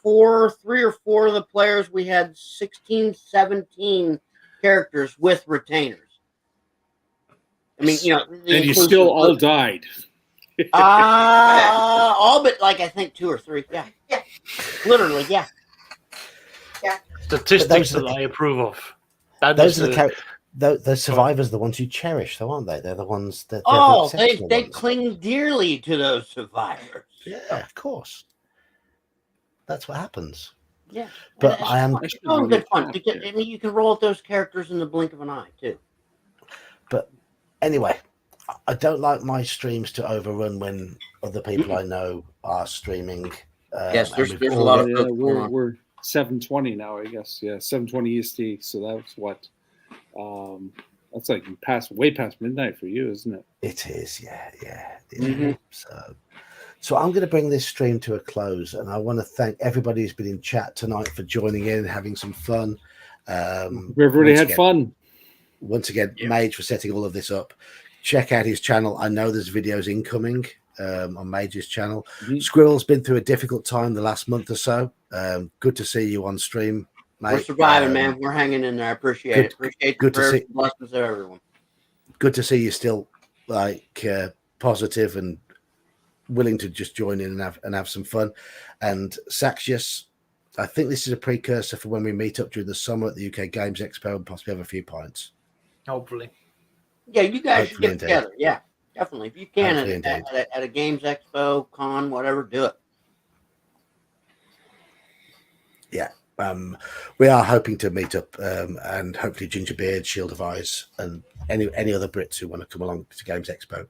four of the players, we had 16, 17 characters with retainers. I mean, you know, And you still all died. all but like I think 2 or 3. Yeah, literally, yeah. Statistics that I approve of. Those are the survivors, the ones you cherish, though, aren't they? They're the ones that. They cling dearly to those survivors. Yeah, of course. That's what happens. Yeah, but I am. It's all good fun. I mean, you can roll those characters in the blink of an eye too. But anyway, I don't like my streams to overrun when other people I know are streaming. Yes, there's a lot of stuff going on. We're 7:20 now, I guess. Yeah, 7:20 EST. So that's what. That's like way past midnight for you, isn't it? It is, yeah. Mm-hmm. So I'm going to bring this stream to a close, and I want to thank everybody who's been in chat tonight for joining in and having some fun. Everybody had fun. Once again, Mage for setting all of this up. Check out his channel. I know there's videos incoming on Mage's channel. Mm-hmm. Squirrel's been through a difficult time the last month or so. Good to see you on stream, mate. We're surviving, man. We're hanging in there. I appreciate it. Appreciate the prayers and blessings of everyone. Good to see you still positive and willing to just join in and have some fun. And Saxius, I think this is a precursor for when we meet up during the summer at the UK Games Expo and possibly have a few pints. Hopefully. Yeah, you guys should get together. Yeah, definitely. If you can at a Games Expo, con, whatever, do it. Yeah. We are hoping to meet up and hopefully Gingerbeard, Shield of Eyes, and any other Brits who want to come along to Games Expo.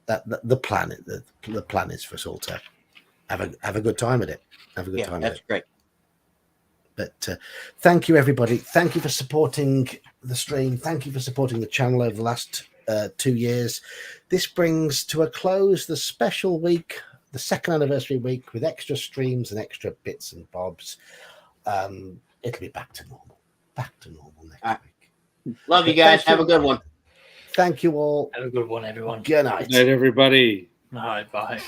The plan is for us all to have a good time at it. Have a good time. That's great. But thank you, everybody. Thank you for supporting the stream. Thank you for supporting the channel over the last 2 years. This brings to a close the special week, the second anniversary week, with extra streams and extra bits and bobs. It'll be back to normal. Back to normal next week. Love you guys. Have a good one. Thank you all. Have a good one, everyone. Good night. Good night, everybody. All right, bye.